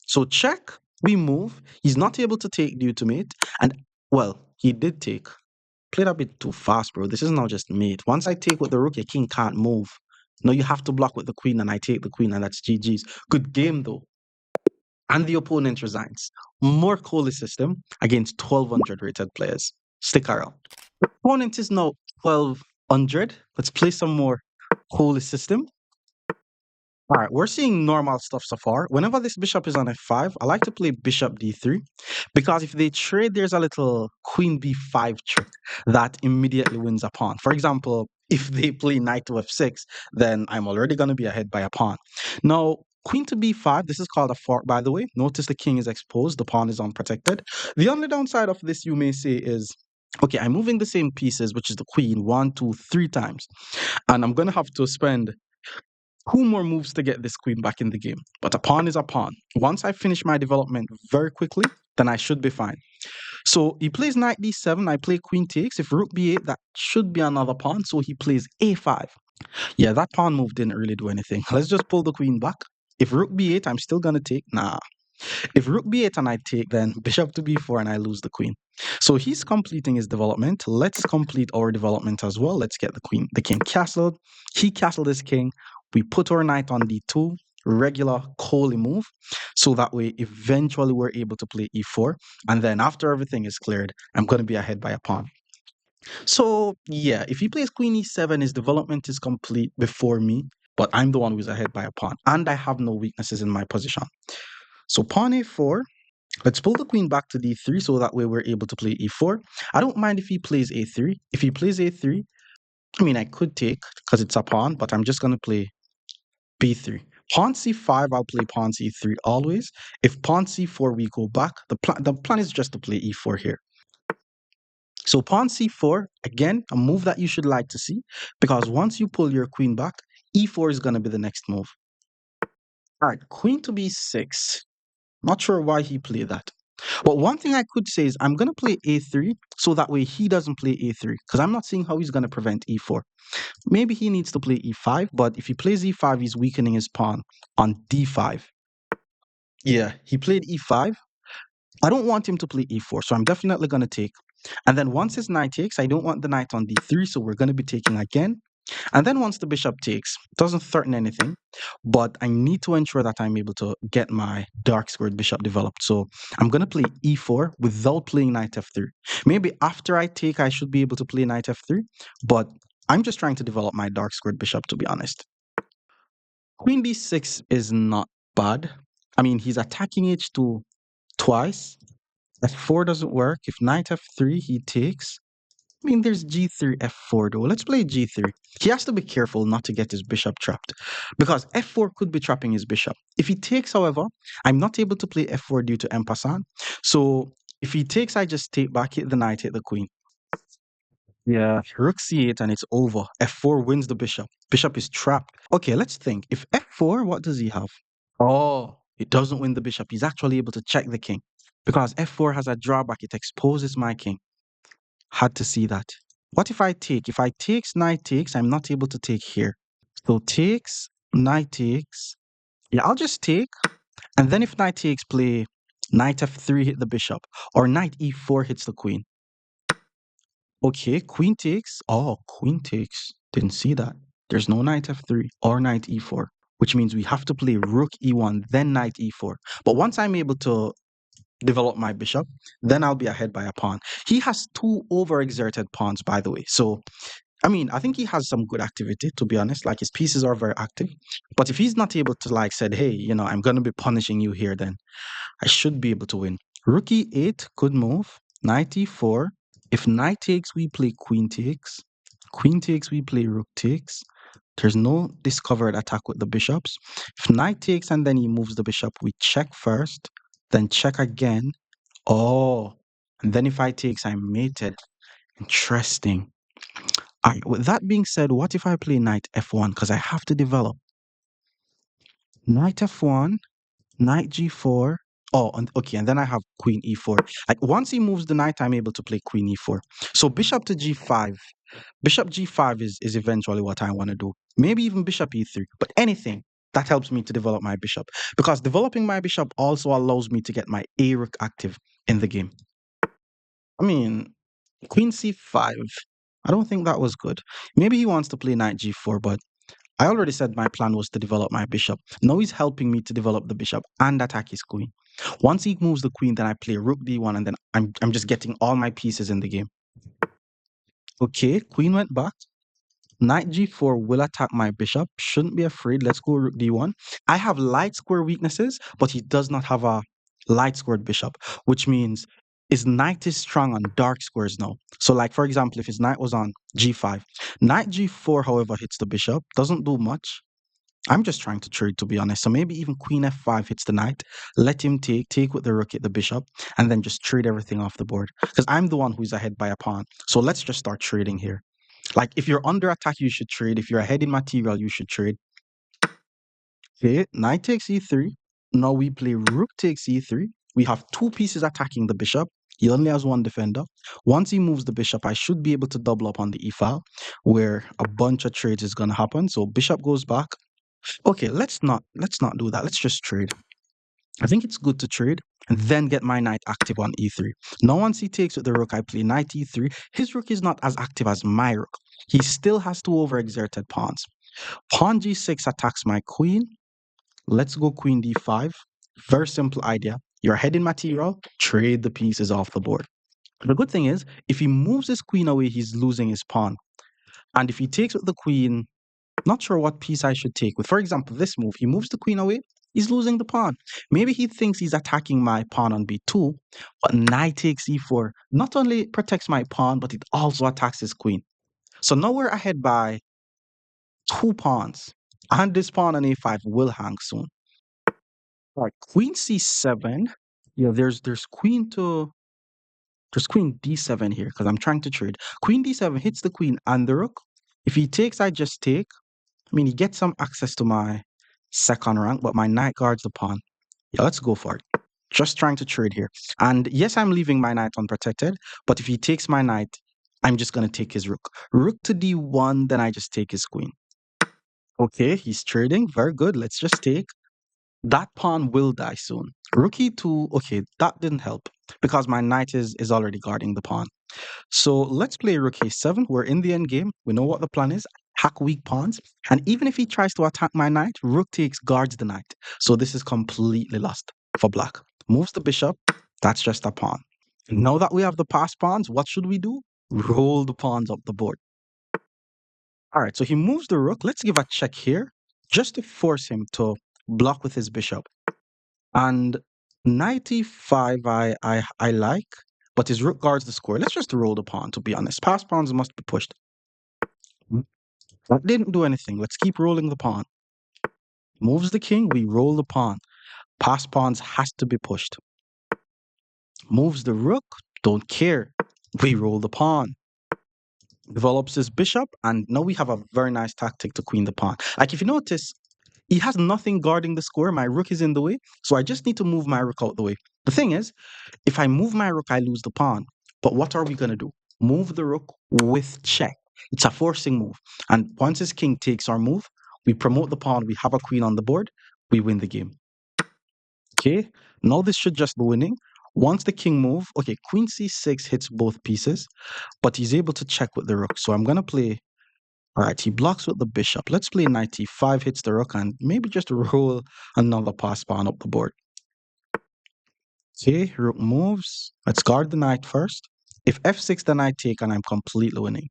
So check, we move. He's not able to take due to mate, and well, he did take. Played a bit too fast, bro. This is not just mate. Once I take with the rook, your king can't move. No, you have to block with the queen, and I take the queen, and that's GG's. Good game though. And the opponent resigns. More COLLE system against 1200 rated players. Stick around. Opponent is now 1200. Let's play some more COLLE system. All right, we're seeing normal stuff so far. Whenever this bishop is on f5, I like to play bishop d3 because if they trade, there's a little queen b5 trick that immediately wins a pawn. For example, if they play knight to f6, then I'm already going to be ahead by a pawn. Now, queen to b5, this is called a fork, by the way. Notice the king is exposed, the pawn is unprotected. The only downside of this, you may say, is okay, I'm moving the same pieces, which is the queen, 1, 2, 3 times. And I'm going to have to spend two more moves to get this queen back in the game. But a pawn is a pawn. Once I finish my development very quickly, then I should be fine. So he plays knight d7, I play queen takes. If rook b8, that should be another pawn. So he plays a5. Yeah, that pawn move didn't really do anything. Let's just pull the queen back. If rook b8, I'm still going to take. Nah. If rook b8 and I take, then bishop to b4 and I lose the queen. So he's completing his development. Let's complete our development as well. Let's get the king castled. He castled his king. We put our knight on d2, regular COLLE move. So that way, eventually we're able to play e4. And then after everything is cleared, I'm going to be ahead by a pawn. So yeah, if he plays queen e7, his development is complete before me, but I'm the one who's ahead by a pawn. And I have no weaknesses in my position. So pawn a4. Let's pull the queen back to d3 so that way we're able to play e4. I don't mind if he plays a3. If he plays a3, I mean, I could take because it's a pawn, but I'm just going to play b3. Pawn c5, I'll play pawn c3 always. If pawn c4, we go back. The plan is just to play e4 here. So pawn c4, again, a move that you should like to see because once you pull your queen back, e4 is going to be the next move. All right, queen to b6. Not sure why he played that. But one thing I could say is I'm going to play a3 so that way he doesn't play a3 because I'm not seeing how he's going to prevent e4. Maybe he needs to play e5, but if he plays e5, he's weakening his pawn on d5. Yeah, he played e5. I don't want him to play e4, so I'm definitely going to take. And then once his knight takes, I don't want the knight on d3, so we're going to be taking again. And then once the bishop takes, it doesn't threaten anything, but I need to ensure that I'm able to get my dark squared bishop developed. So I'm going to play e4 without playing knight f3. Maybe after I take, I should be able to play knight f3, but I'm just trying to develop my dark squared bishop, to be honest. Queen d6 is not bad. I mean, he's attacking h2 twice. F4 doesn't work. If knight f3, he takes. I mean, there's G3, F4 though. Let's play G3. He has to be careful not to get his bishop trapped because F4 could be trapping his bishop. If he takes, however, I'm not able to play F4 due to en passant. So if he takes, I just take back, hit the knight, hit the queen. Yeah, rook c8 and it's over. F4 wins the bishop. Bishop is trapped. Okay, let's think. If F4, what does he have? Oh, it doesn't win the bishop. He's actually able to check the king because F4 has a drawback. It exposes my king. Had to see that. What if I take? If I takes, knight takes, I'm not able to take here. So takes, knight takes. Yeah, I'll just take. And then if knight takes, play knight f3 hit the bishop. Or knight e4 hits the queen. Okay, queen takes. Oh, queen takes. Didn't see that. There's no knight f3 or knight e4, which means we have to play rook e1, then knight e4. But once I'm able to develop my bishop, then I'll be ahead by a pawn. He has two overexerted pawns, by the way. So, I mean, I think he has some good activity, to be honest. Like his pieces are very active. But if he's not able to, like, said, hey, I'm going to be punishing you here, then I should be able to win. Rook e8, good move. Knight e4. If knight takes, we play queen takes. Queen takes, we play rook takes. There's no discovered attack with the bishops. If knight takes and then he moves the bishop, we check first, then check again. Oh, and then if I takes, I'm mated. Interesting. All right, with that being said, what if I play knight f1? Because I have to develop. Knight f1, knight g4. Oh, and okay, and then I have queen e4. Like once he moves the knight, I'm able to play queen e4. So bishop to g5. Bishop g5 is eventually what I want to do. Maybe even bishop e3, but anything that helps me to develop my bishop. Because developing my bishop also allows me to get my a rook active in the game. I mean, queen c5. I don't think that was good. Maybe he wants to play knight g4, but I already said my plan was to develop my bishop. Now he's helping me to develop the bishop and attack his queen. Once he moves the queen, then I play rook d1, and then I'm just getting all my pieces in the game. Okay, queen went back. Knight g4 will attack my bishop. Shouldn't be afraid. Let's go rook d1. I have light square weaknesses, but he does not have a light squared bishop, which means his knight is strong on dark squares now. So like, for example, if his knight was on g5, knight g4, however, hits the bishop. Doesn't do much. I'm just trying to trade, to be honest. So maybe even queen f5 hits the knight. Let him take with the rook, hit the bishop, and then just trade everything off the board. Because I'm the one who's ahead by a pawn. So let's just start trading here. Like if you're under attack, you should trade. If you're ahead in material, you should trade. Okay, knight takes e3. Now we play rook takes e3. We have two pieces attacking the bishop. He only has one defender. Once he moves the bishop, I should be able to double up on the e file, where a bunch of trades is gonna happen. So bishop goes back. Okay, let's not do that. Let's just trade. I think it's good to trade and then get my knight active on e3. Now once he takes with the rook, I play knight e3. His rook is not as active as my rook. He still has two overexerted pawns. Pawn g6 attacks my queen. Let's go queen d5. Very simple idea. You're ahead in material, trade the pieces off the board. The good thing is, if he moves his queen away, he's losing his pawn. And if he takes with the queen, not sure what piece I should take with. For example, this move, he moves the queen away, he's losing the pawn. Maybe he thinks he's attacking my pawn on b2, but knight takes e4 not only protects my pawn, but it also attacks his queen. So now we're ahead by two pawns, and this pawn on a5 will hang soon. All right, queen c7. Yeah, there's queen d7 here because I'm trying to trade. Queen d7 hits the queen and the rook. If he takes, I just take. I mean, he gets some access to my second rank, but my knight guards the pawn. Yeah, let's go for it. Just trying to trade here. And yes, I'm leaving my knight unprotected, but if he takes my knight, I'm just going to take his rook. Rook to d1, then I just take his queen. Okay, he's trading. Very good. Let's just take. That pawn will die soon. Rook e2, okay, that didn't help because my knight is already guarding the pawn. So let's play rook a7. We're in the end game. We know what the plan is. Hack weak pawns. And even if he tries to attack my knight, rook takes guards the knight. So this is completely lost for black. Moves the bishop. That's just a pawn. Now that we have the passed pawns, what should we do? Roll the pawns up the board. All right, so he moves the rook. Let's give a check here just to force him to block with his bishop. And knight e5 I like. but his rook guards the square. Let's just roll the pawn, to be honest. Pass pawns must be pushed. That didn't do anything. Let's keep rolling the pawn. Moves the king, we roll the pawn. Pass pawns has to be pushed. Moves the rook, don't care. We roll the pawn. Develops his bishop, and now we have a very nice tactic to queen the pawn. Like if you notice, he has nothing guarding the square. My rook is in the way, so I just need to move my rook out the way. The thing is, if I move my rook, I lose the pawn. But what are we going to do? Move the rook with check. It's a forcing move. And once his king takes our move, we promote the pawn, we have a queen on the board, we win the game. Okay, now this should just be winning. Once the king move, okay, queen c6 hits both pieces, but he's able to check with the rook. So I'm going to play, all right, he blocks with the bishop. Let's play knight e5, hits the rook, and maybe just roll another pass pawn up the board. Okay, rook moves. Let's guard the knight first. If f6, then I take, and I'm completely winning.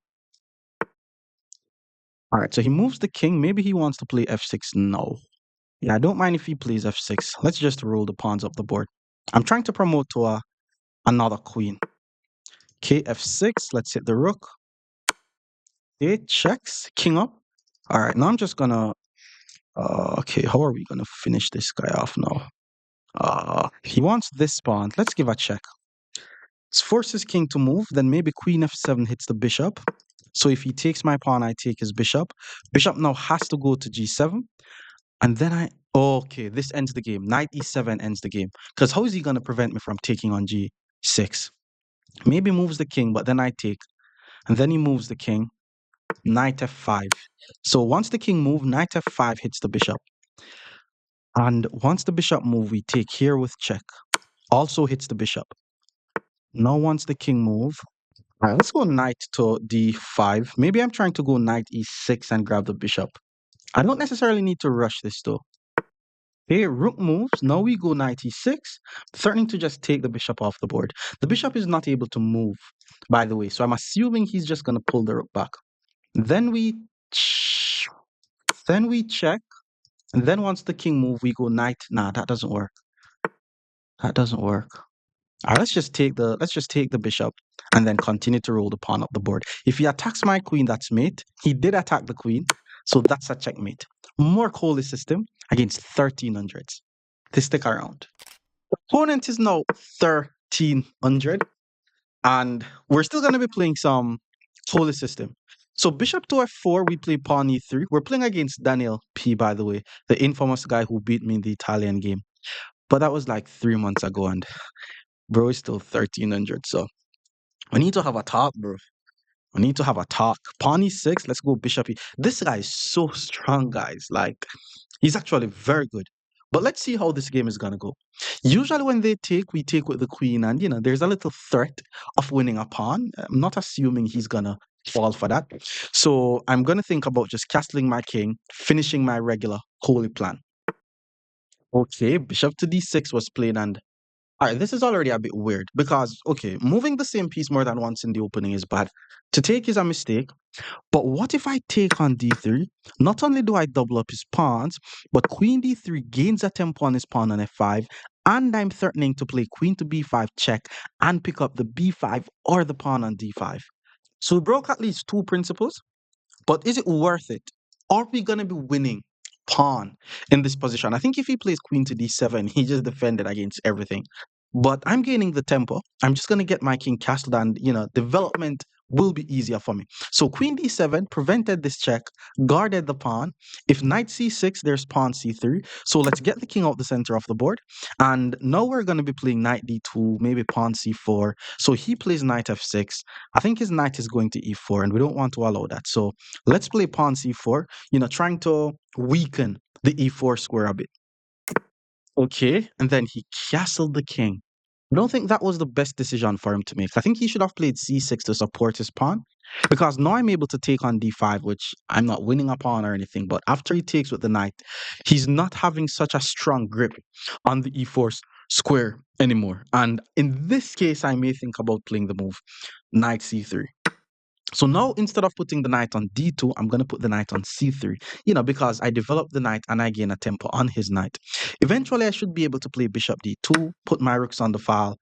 All right, so he moves the king. Maybe he wants to play f6. No. Yeah, I don't mind if he plays f6. Let's just roll the pawns up the board. I'm trying to promote to another queen. Okay, f6. Let's hit the rook. Okay, checks. King up. All right, now I'm just gonna... okay, how are we gonna finish this guy off now? He wants this pawn. Let's give a check. Let's force his king to move. Then maybe queen f7 hits the bishop. So if he takes my pawn, I take his bishop. Bishop now has to go to g7. And then I... Okay, this ends the game. Knight e7 ends the game. Because how is he going to prevent me from taking on g6? Maybe moves the king, but then I take. And then he moves the king. Knight f5. So once the king moves, knight f5 hits the bishop. And once the bishop move, we take here with check. Also hits the bishop. Now once the king move, all right, let's go knight to d5. Maybe I'm trying to go knight e6 and grab the bishop. I don't necessarily need to rush this though. Okay, rook moves. Now we go knight e6, threatening to just take the bishop off the board. The bishop is not able to move, by the way, so I'm assuming he's just going to pull the rook back. Then we check, and then once the king move, we go knight. Nah, that doesn't work. That doesn't work. All right, let's just take the bishop and then continue to roll the pawn up the board. If he attacks my queen, that's mate. He did attack the queen, so that's a checkmate. More COLLE system against 1300s. They stick around. Opponent is now 1300, and we're still going to be playing some COLLE system. So bishop to f4, we play pawn e3. We're playing against Daniel P, by the way, the infamous guy who beat me in the Italian game. But that was like 3 months ago, and bro is still 1300. So we need to have a talk, bro. We need to have a talk. Pawn e6, let's go bishop e. This guy is so strong, guys. Like, he's actually very good. But let's see how this game is going to go. Usually when they take, we take with the queen. And, there's a little threat of winning a pawn. I'm not assuming he's going to fall for that. So I'm going to think about just castling my king, finishing my regular COLLE plan. Okay, bishop to d6 was played, and all right, this is already a bit weird because, okay, moving the same piece more than once in the opening is bad. To take is a mistake. But what if I take on d3? Not only do I double up his pawns, but queen d3 gains a tempo on his pawn on f5, and I'm threatening to play queen to b5 check and pick up the b5 or the pawn on d5. So we broke at least 2 principles, but is it worth it? Are we going to be winning pawn in this position? I think if he plays queen to d7, he just defended against everything. But I'm gaining the tempo. I'm just going to get my king castled, and, development will be easier for me. So queen d7 prevented this check, guarded the pawn. If knight c6, there's pawn c3. So let's get the king out the center of the board. And now we're going to be playing knight d2, maybe pawn c4. So he plays knight f6. I think his knight is going to e4, and we don't want to allow that. So let's play pawn c4, trying to weaken the e4 square a bit. Okay, and then he castled the king. I don't think that was the best decision for him to make. I think he should have played c6 to support his pawn, because now I'm able to take on d5, which I'm not winning a pawn or anything, but after he takes with the knight, he's not having such a strong grip on the e4 square anymore. And in this case, I may think about playing the move knight c3. So now, instead of putting the knight on d2, I'm going to put the knight on c3, because I developed the knight and I gain a tempo on his knight. Eventually, I should be able to play bishop d2, put my rooks on the file,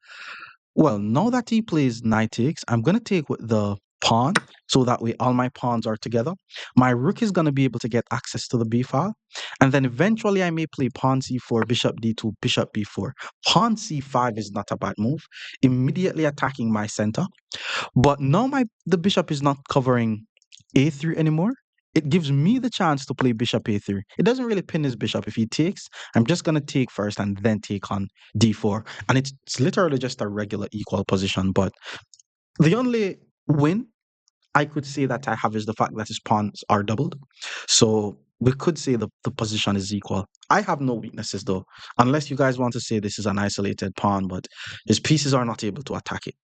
Well, now that he plays knight takes, I'm going to take with the pawn so that way all my pawns are together. My rook is going to be able to get access to the b file. And then eventually I may play pawn c4, bishop d2, bishop b4. Pawn c5 is not a bad move, immediately attacking my center. But now the bishop is not covering a3 anymore. It gives me the chance to play bishop a3. It doesn't really pin his bishop. If he takes, I'm just going to take first and then take on d4. And it's literally just a regular equal position. But the only win I could say that I have is the fact that his pawns are doubled. So we could say the position is equal. I have no weaknesses though, unless you guys want to say this is an isolated pawn, but his pieces are not able to attack it.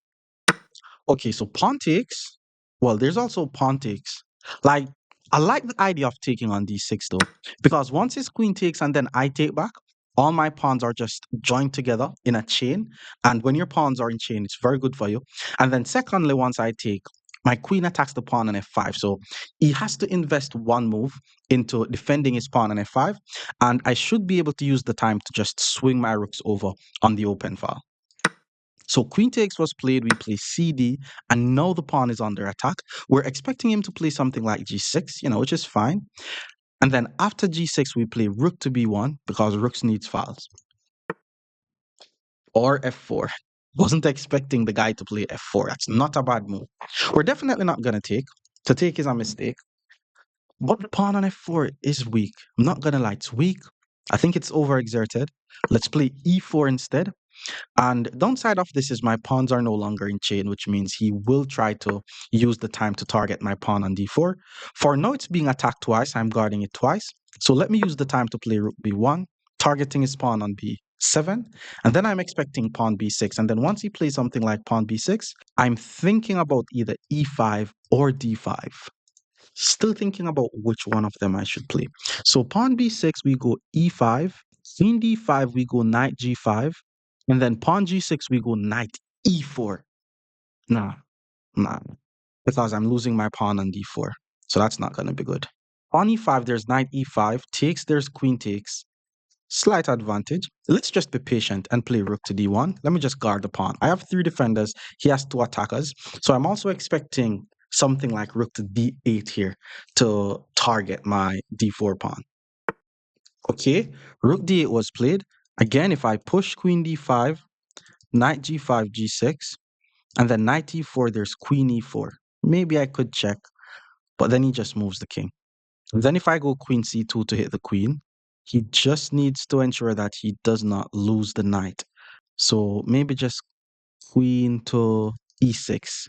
Okay, so pawn takes. Well, there's also pawn takes. Like, I like the idea of taking on d6 though, because once his queen takes and then I take back, all my pawns are just joined together in a chain. And when your pawns are in chain, it's very good for you. And then secondly, once I take, my queen attacks the pawn on f5. So he has to invest one move into defending his pawn on f5. And I should be able to use the time to just swing my rooks over on the open file. So queen takes was played, we play cd, and now the pawn is under attack. We're expecting him to play something like g6, which is fine. And then after g6, we play rook to b1 because rooks needs files. Or f4. Wasn't expecting the guy to play f4. That's not a bad move. We're definitely not going to take. To take is a mistake. But the pawn on f4 is weak. I'm not going to lie, it's weak. I think it's overexerted. Let's play e4 instead. And downside of this is my pawns are no longer in chain, which means he will try to use the time to target my pawn on d4. For now, it's being attacked twice. I'm guarding it twice. So let me use the time to play rook b1, targeting his pawn on b7. And then I'm expecting pawn b6. And then once he plays something like pawn b6, I'm thinking about either e5 or d5. Still thinking about which one of them I should play. So pawn b6, we go e5. Queen d5, we go knight g5. And then pawn g6, we go knight e4. Nah, nah. Because I'm losing my pawn on d4. So that's not going to be good. Pawn e5, there's knight e5. Takes, there's queen takes. Slight advantage. Let's just be patient and play rook to d1. Let me just guard the pawn. I have 3 defenders. He has 2 attackers. So I'm also expecting something like rook to d8 here to target my d4 pawn. Okay, rook d8 was played. Again, if I push queen d5, knight g5, g6, and then knight e4, there's queen e4. Maybe I could check, but then he just moves the king. And then if I go queen c2 to hit the queen, he just needs to ensure that he does not lose the knight. So maybe just queen to e6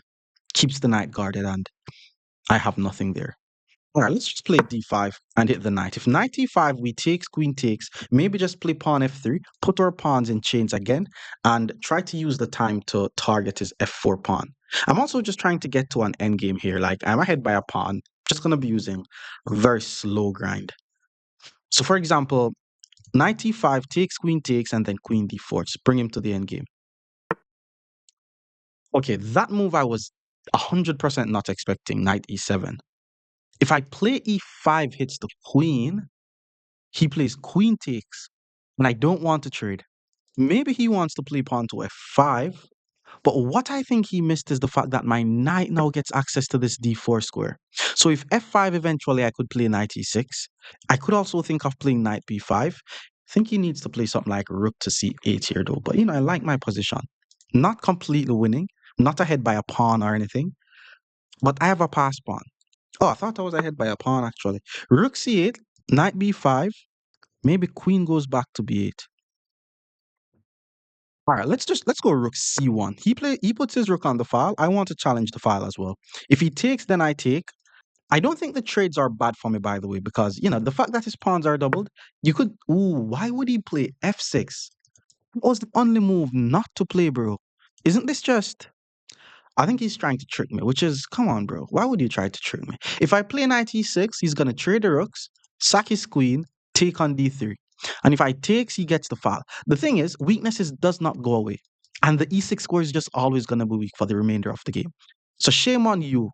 keeps the knight guarded and I have nothing there. All right, let's just play d5 and hit the knight. If knight e5, we takes, queen takes, maybe just play pawn f3, put our pawns in chains again, and try to use the time to target his f4 pawn. I'm also just trying to get to an endgame here. Like, I'm ahead by a pawn. Just going to be using a very slow grind. So, for example, knight e5 takes, queen takes, and then queen d4. Just bring him to the endgame. Okay, that move I was 100% not expecting, knight e7. If I play e5 hits the queen, he plays queen takes, and I don't want to trade. Maybe he wants to play pawn to f5, but what I think he missed is the fact that my knight now gets access to this d4 square. So if f5 eventually I could play knight e6. I could also think of playing knight b5. I think he needs to play something like rook to c8 here though. But I like my position. Not completely winning, not ahead by a pawn or anything, but I have a pass pawn. Oh, I thought I was ahead by a pawn actually. Rook c8, knight b5, maybe queen goes back to b8. All right, let's go rook c1. He puts his rook on the file. I want to challenge the file as well. If he takes, then I take. I don't think the trades are bad for me, by the way, because the fact that his pawns are doubled, you could. Ooh, why would he play f6? That was the only move not to play, bro. Isn't this just? I think he's trying to trick me, which is, come on, bro. Why would you try to trick me? If I play knight e6, he's gonna trade the rooks, sack his queen, take on d3. And if I takes, he gets the file. The thing is, weaknesses does not go away. And the e6 score is just always gonna be weak for the remainder of the game. So shame on you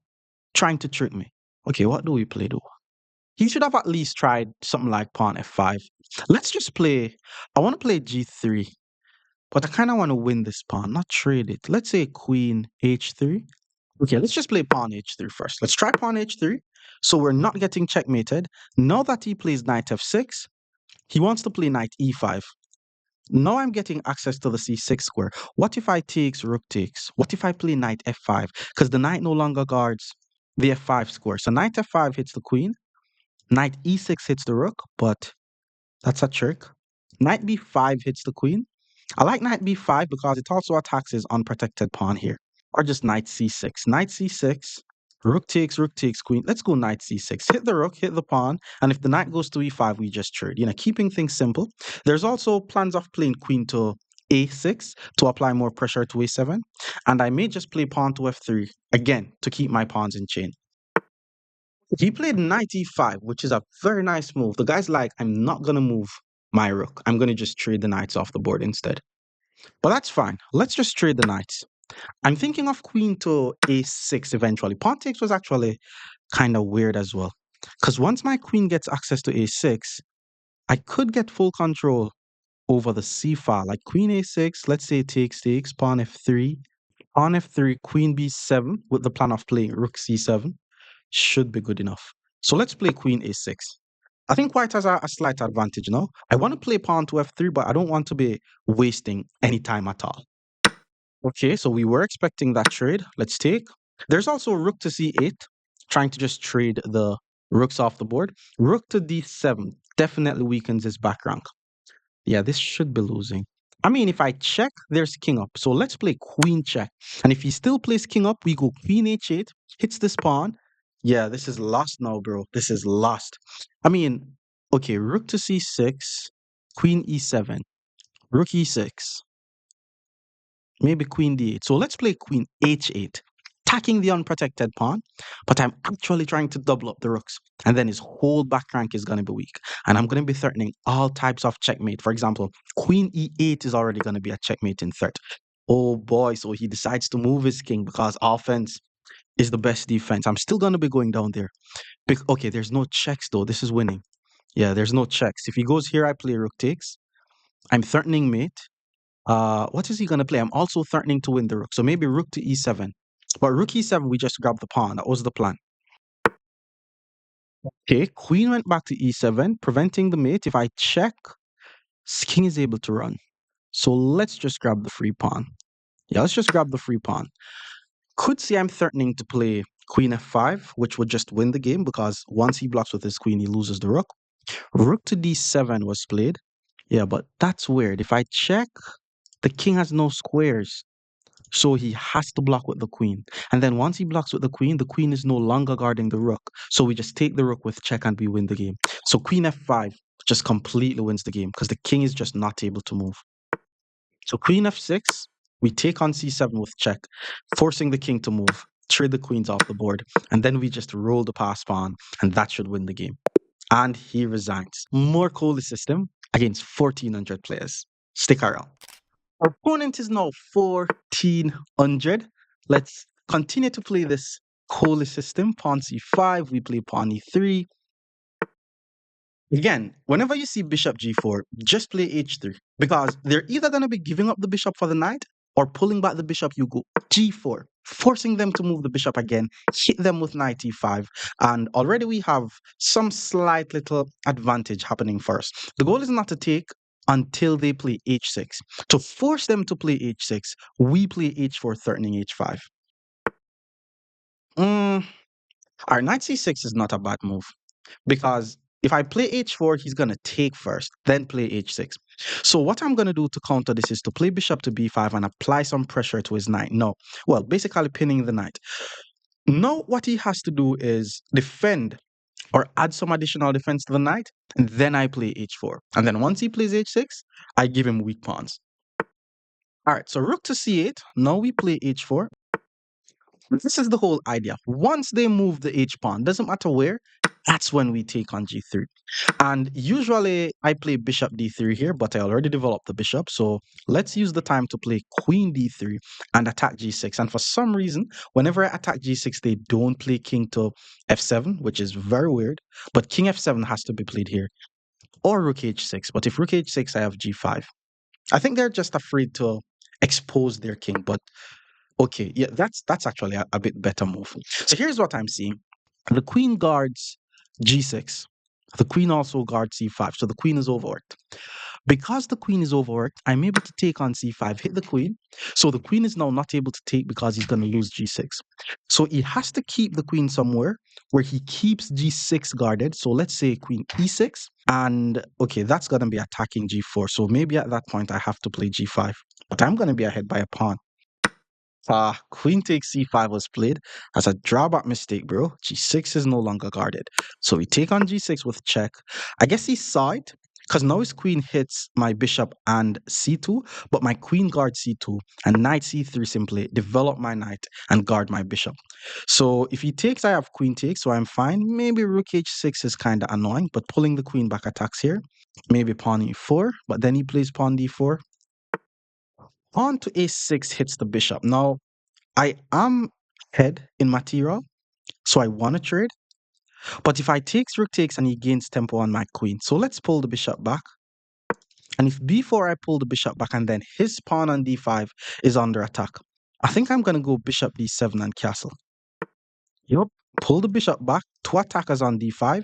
trying to trick me. Okay, what do we play though? He should have at least tried something like pawn f5. Let's just play. I want to play g3. but I kind of want to win this pawn, not trade it. Let's say queen h3. Okay, let's just play pawn h3 first. Let's try pawn h3. So we're not getting checkmated. Now that he plays knight f6, he wants to play knight e5. Now I'm getting access to the c6 square. What if I takes, rook takes? What if I play knight f5? Because the knight no longer guards the f5 square. So knight f5 hits the queen. Knight e6 hits the rook, but that's a trick. Knight b5 hits the queen. I like knight b5 because it also attacks his unprotected pawn here. Or just knight c6. Knight c6, rook takes queen. Let's go knight c6. Hit the rook, hit the pawn, and if the knight goes to e5, we just trade. Keeping things simple. There's also plans of playing queen to a6 to apply more pressure to a7, and I may just play pawn to f3 again to keep my pawns in chain. He played knight e5, which is a very nice move. The guy's like, I'm not going to move my rook. I'm going to just trade the knights off the board instead. But that's fine. Let's just trade the knights. I'm thinking of queen to a6 eventually. Pawn takes was actually kind of weird as well. Because once my queen gets access to a6, I could get full control over the c file. Like queen a6, let's say takes, pawn f3, queen b7 with the plan of playing rook c7 should be good enough. So let's play queen a6. I think white has a slight advantage now. I want to play pawn to f3, but I don't want to be wasting any time at all. Okay, so we were expecting that trade. Let's take. There's also rook to c8, trying to just trade the rooks off the board. Rook to d7 definitely weakens his back rank. Yeah, this should be losing. I mean, if I check, there's king up. So let's play queen check. And if he still plays king up, we go queen h8, hits this pawn. Yeah, this is lost now, bro. This is lost. I mean, okay, rook to c6, queen e7, rook e6, maybe queen d8. So let's play queen h8, attacking the unprotected pawn, but I'm actually trying to double up the rooks. And then his whole back rank is going to be weak. And I'm going to be threatening all types of checkmate. For example, queen e8 is already going to be a checkmate in threat. Oh boy, so he decides to move his king because offense is the best defense. I'm still going to be going down there. Okay, there's no checks though. This is winning. Yeah, there's no checks. If he goes here, I play rook takes. I'm threatening mate. What is he going to play? I'm also threatening to win the rook. So maybe rook to e7. But rook e7, we just grab the pawn. That was the plan. Okay, queen went back to e7, preventing the mate. If I check, king is able to run. So let's just grab the free pawn. Yeah, let's just grab the free pawn. Could see I'm threatening to play queen f5, which would just win the game because once he blocks with his queen, he loses the rook. Rook to d7 was played. Yeah, but that's weird. If I check, the king has no squares. So he has to block with the queen. And then once he blocks with the queen is no longer guarding the rook. So we just take the rook with check and we win the game. So queen f5 just completely wins the game because the king is just not able to move. So queen f6, we take on c7 with check, forcing the king to move, trade the queens off the board, and then we just roll the pass pawn, and that should win the game. And he resigns. More COLLE system against 1,400 players. Stick around. Our opponent is now 1,400. Let's continue to play this COLLE system. Pawn c5, we play pawn e3. Again, whenever you see bishop g4, just play h3 because they're either going to be giving up the bishop for the knight or pulling back the bishop, you go g4, forcing them to move the bishop again, hit them with knight e5, and already we have some slight little advantage happening for us. The goal is not to take until they play h6. To force them to play h6, we play h4, threatening h5. Our knight c6 is not a bad move because if I play h4, he's going to take first, then play h6. So what I'm going to do to counter this is to play bishop to b5 and apply some pressure to his knight. No, well, basically pinning the knight. Now what he has to do is defend or add some additional defense to the knight, and then I play h4. And then once he plays h6, I give him weak pawns. All right, so rook to c8. Now we play h4. This is the whole idea. Once they move the h pawn, doesn't matter where, that's when we take on g3. And usually I play bishop d3 here, but I already developed the bishop. So let's use the time to play queen d3 and attack g6. And for some reason, whenever I attack g6, they don't play king to f7, which is very weird. But king f7 has to be played here. Or rook h6. But if rook h6, I have g5. I think they're just afraid to expose their king. But okay, yeah, that's actually a bit better move. So here's what I'm seeing. The queen guards g6. The queen also guards c5. So the queen is overworked. Because the queen is overworked, I'm able to take on c5, hit the queen. So the queen is now not able to take because he's going to lose g6. So he has to keep the queen somewhere where he keeps g6 guarded. So let's say queen e6. And okay, that's going to be attacking g4. So maybe at that point I have to play g5. But I'm going to be ahead by a pawn. Queen takes c5 was played as a drawback mistake, bro. G6 is no longer guarded. So we take on g6 with check. I guess he saw it because now his queen hits my bishop and c2, but my queen guards c2 and knight c3 simply develop my knight and guard my bishop. So if he takes, I have queen takes, so I'm fine. Maybe rook h6 is kind of annoying, but pulling the queen back attacks here. Maybe pawn e4, but then he plays pawn d4. Pawn to a6 hits the bishop. Now, I am head in material, so I want to trade. But if I takes rook takes and he gains tempo on my queen, so let's pull the bishop back. And if before I pull the bishop back and then his pawn on d5 is under attack, I think I'm going to go bishop d7 and castle. Yup. Pull the bishop back, two attackers on d5,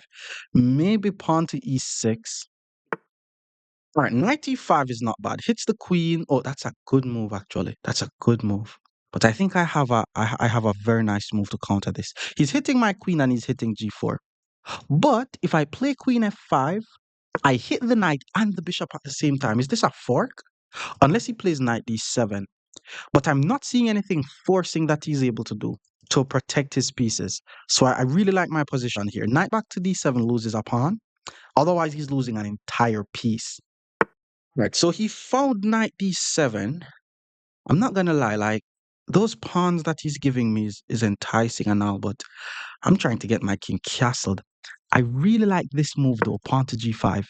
maybe pawn to e6. All right, knight e5 is not bad. Hits the queen. Oh, that's a good move, actually. That's a good move. But I think I have a very nice move to counter this. He's hitting my queen and he's hitting g4. But if I play queen f5, I hit the knight and the bishop at the same time. Is this a fork? Unless he plays knight d7. But I'm not seeing anything forcing that he's able to do to protect his pieces. So I really like my position here. Knight back to d7 loses a pawn. Otherwise, he's losing an entire piece. Right. So he found knight d7. I'm not gonna lie, like those pawns that he's giving me is enticing and all, but I'm trying to get my king castled. I really like this move though, pawn to g5,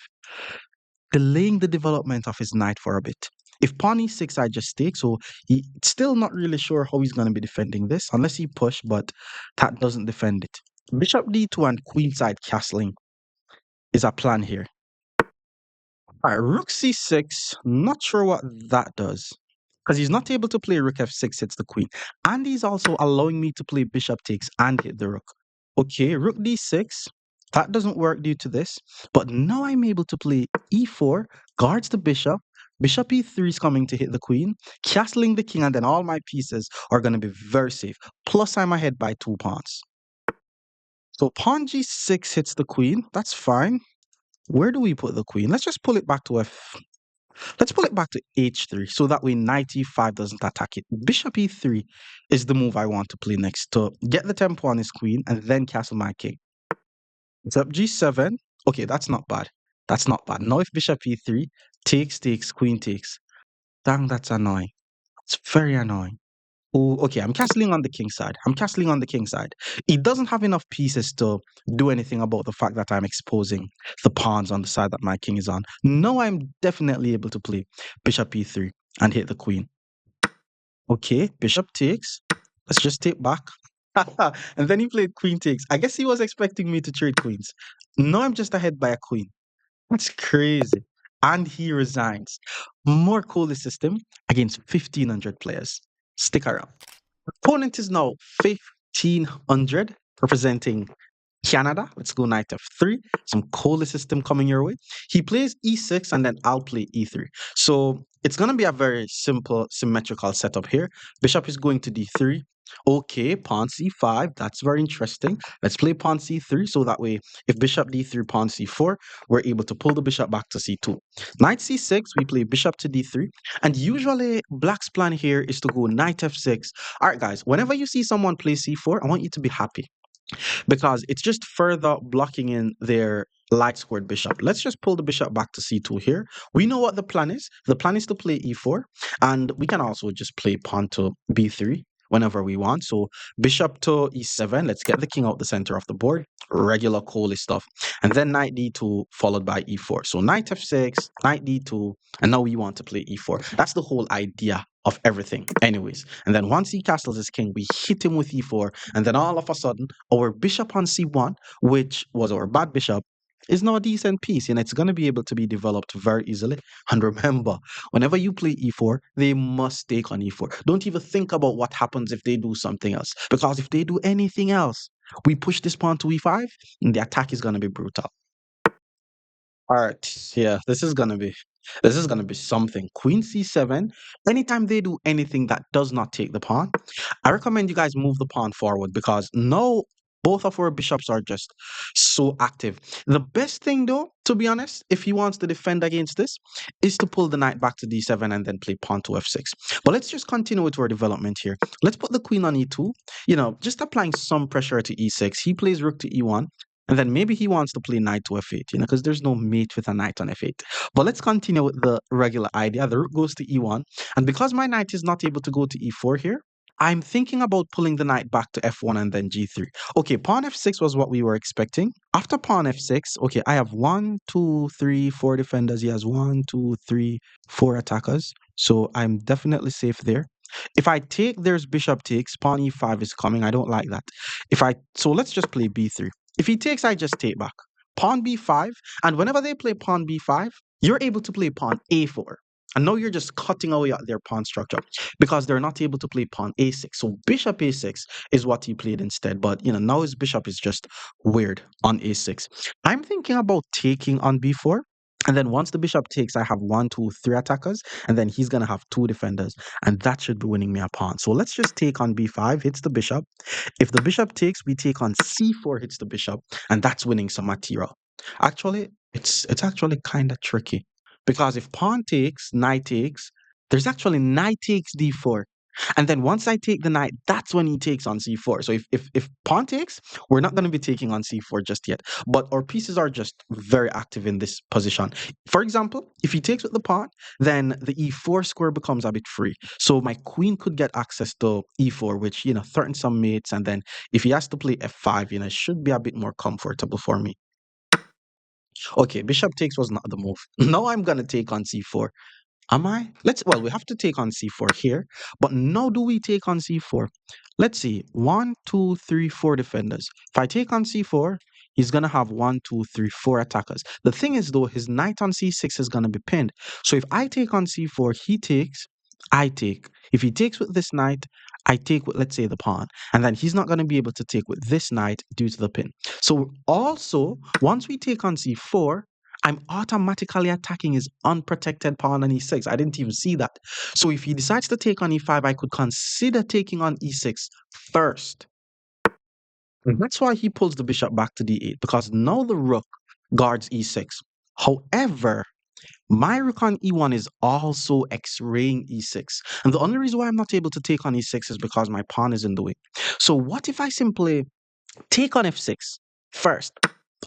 delaying the development of his knight for a bit. If pawn e6, I just take, so he's still not really sure how he's gonna be defending this, unless he push, but that doesn't defend it. Bishop d2 and queenside castling is a plan here. All right, rook c6, not sure what that does. Because he's not able to play rook f6 hits the queen. And he's also allowing me to play bishop takes and hit the rook. Okay, rook d6. That doesn't work due to this. But now I'm able to play e4, guards the bishop. Bishop e3 is coming to hit the queen, castling the king, and then all my pieces are going to be very safe. Plus, I'm ahead by 2 pawns. So pawn g6 hits the queen. That's fine. Where do we put the queen? Let's just pull it back to let's pull it back to h3 so that way knight e5 doesn't attack it. Bishop e3 is the move I want to play next to get the tempo on his queen and then castle my king. It's up g7. Okay, that's not bad. That's not bad. Now if bishop e3 takes, queen takes. Dang, that's annoying. It's very annoying. Oh, okay, I'm castling on the king side. I'm castling on the king side. He doesn't have enough pieces to do anything about the fact that I'm exposing the pawns on the side that my king is on. Now I'm definitely able to play bishop e3 and hit the queen. Okay, bishop takes. Let's just take back. And then he played queen takes. I guess he was expecting me to trade queens. Now I'm just ahead by a queen. That's crazy. And he resigns. More COLLE system against 1,500 players. Stick around. Opponent is now 1,500, representing Canada. Let's go knight f3. Some COLLE system coming your way. He plays e6 and then I'll play e3. So it's going to be a very simple symmetrical setup here. Bishop is going to d3. Okay, pawn c5. That's very interesting. Let's play pawn c3 so that way if bishop d3, pawn c4, we're able to pull the bishop back to c2. Knight c6, we play bishop to d3. And usually black's plan here is to go knight f6. All right, guys, whenever you see someone play c4, I want you to be happy because it's just further blocking in their light squared bishop. Let's just pull the bishop back to c2 here. We know what the plan is. The plan is to play e4, and we can also just play pawn to b3 whenever we want. So bishop to e7. Let's get the king out the center of the board. Regular COLLE stuff. And then knight d2 followed by e4. So knight f6, knight d2, and now we want to play e4. That's the whole idea of everything anyways. And then once he castles his king, we hit him with e4, and then all of a sudden our bishop on c1, which was our bad bishop, is now a decent piece, and it's going to be able to be developed very easily. And remember, whenever you play e4, they must take on e4. Don't even think about what happens if they do something else, because if they do anything else, we push this pawn to e5, and the attack is going to be brutal. All right, yeah, this is gonna be something. Queen c7. Anytime they do anything that does not take the pawn, I recommend you guys move the pawn forward because no, both of our bishops are just so active. The best thing, though, to be honest, if he wants to defend against this, is to pull the knight back to d7 and then play pawn to f6. But let's just continue with our development here. Let's put the queen on e2. Just applying some pressure to e6. He plays rook to e1. And then maybe he wants to play knight to f8, because there's no mate with a knight on f8. But let's continue with the regular idea. The rook goes to e1. And because my knight is not able to go to e4 here, I'm thinking about pulling the knight back to f1 and then g3. Okay, pawn f6 was what we were expecting. After pawn f6, okay, I have one, two, three, four defenders. He has one, two, three, four attackers. So I'm definitely safe there. If I take, there's bishop takes, pawn e5 is coming. I don't like that. So let's just play b3. If he takes, I just take back. Pawn b5, and whenever they play pawn b5, you're able to play pawn a4. And now you're just cutting away at their pawn structure because they're not able to play pawn a6. So bishop a6 is what he played instead. But now his bishop is just weird on a6. I'm thinking about taking on b4. And then once the bishop takes, I have one, two, three attackers, and then he's gonna have two defenders, and that should be winning me a pawn. So let's just take on b5, hits the bishop. If the bishop takes, we take on c4, hits the bishop, and that's winning some material. Actually, it's actually kind of tricky because if pawn takes, knight takes, there's actually knight takes d4. And then once I take the knight, that's when he takes on c4. So if pawn takes, we're not going to be taking on c4 just yet. But our pieces are just very active in this position. For example, if he takes with the pawn, then the e4 square becomes a bit free. So my queen could get access to e4, which, threatens some mates. And then if he has to play f5, it should be a bit more comfortable for me. Okay, bishop takes was not the move. Now I'm going to take on c4. Am I? Well, we have to take on c4 here, but now do we take on c4? Let's see, one, two, three, four defenders. If I take on c4, he's going to have one, two, three, four attackers. The thing is, though, his knight on c6 is going to be pinned. So if I take on c4, he takes, I take. If he takes with this knight, I take with, let's say, the pawn. And then he's not going to be able to take with this knight due to the pin. So also, once we take on c4, I'm automatically attacking his unprotected pawn on e6. I didn't even see that. So if he decides to take on e5, I could consider taking on e6 first. And that's why he pulls the bishop back to d8, because now the rook guards e6. However, my rook on e1 is also x-raying e6. And the only reason why I'm not able to take on e6 is because my pawn is in the way. So what if I simply take on f6 first?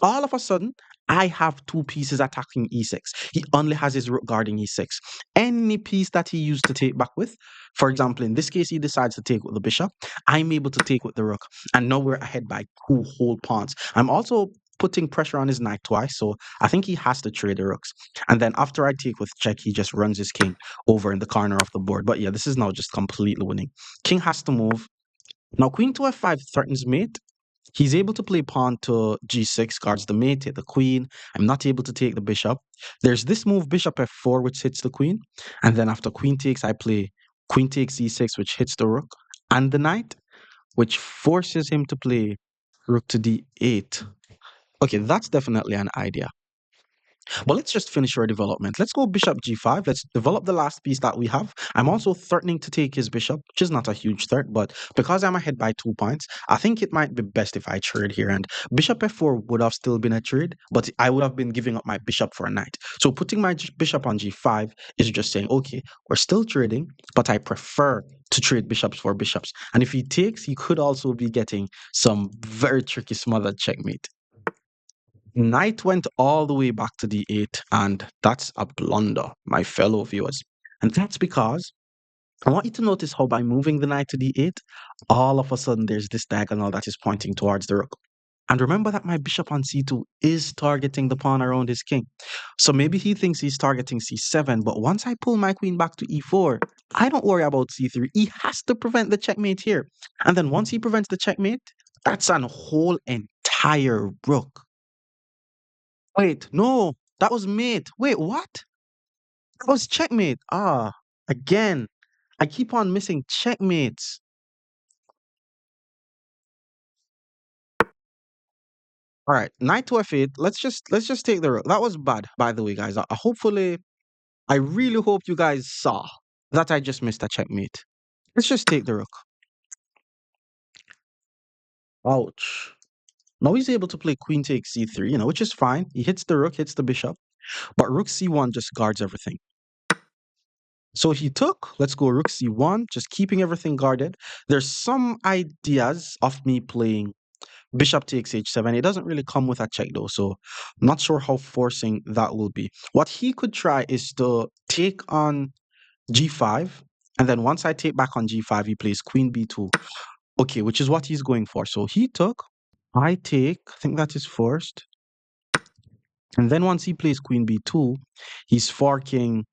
All of a sudden, I have two pieces attacking e6. He only has his rook guarding e6. Any piece that he used to take back with, for example, in this case, he decides to take with the bishop, I'm able to take with the rook. And now we're ahead by two whole pawns. I'm also putting pressure on his knight twice, so I think he has to trade the rooks. And then after I take with check, he just runs his king over in the corner of the board. But yeah, this is now just completely winning. King has to move. Now, queen to f5 threatens mate. He's able to play pawn to g6, guards the mate, hit the queen. I'm not able to take the bishop. There's this move, bishop f4, which hits the queen. And then after queen takes, I play queen takes e6, which hits the rook and the knight, which forces him to play rook to d8. Okay, that's definitely an idea. But let's just finish our development. Let's go bishop g5. Let's develop the last piece that we have. I'm also threatening to take his bishop, which is not a huge threat, but because I'm ahead by 2 points, I think it might be best if I trade here. And bishop f4 would have still been a trade, but I would have been giving up my bishop for a knight. So putting my bishop on g5 is just saying, okay, we're still trading, but I prefer to trade bishops for bishops. And if he takes, he could also be getting some very tricky smothered checkmate. Knight went all the way back to d8, and that's a blunder, my fellow viewers. And that's because I want you to notice how by moving the knight to d8, all of a sudden there's this diagonal that is pointing towards the rook. And remember that my bishop on c2 is targeting the pawn around his king. So maybe he thinks he's targeting c7, but once I pull my queen back to e4, I don't worry about c3. He has to prevent the checkmate here. And then once he prevents the checkmate, that's an whole entire rook. Wait, no, that was mate. Wait, what? That was checkmate. Ah, again. I keep on missing checkmates. All right, knight to f8. Let's just take the rook. That was bad, by the way, guys. Hopefully, I really hope you guys saw that I just missed a checkmate. Let's just take the rook. Ouch. Now he's able to play queen takes c3, which is fine. He hits the rook, hits the bishop, but rook c1 just guards everything. So he took, let's go rook c1, just keeping everything guarded. There's some ideas of me playing bishop takes h7. It doesn't really come with a check though, so I'm not sure how forcing that will be. What he could try is to take on g5, and then once I take back on g5, he plays queen b2. Okay, which is what he's going for. So he took, I take, I think that is forced. And then once he plays queen b2, he's forking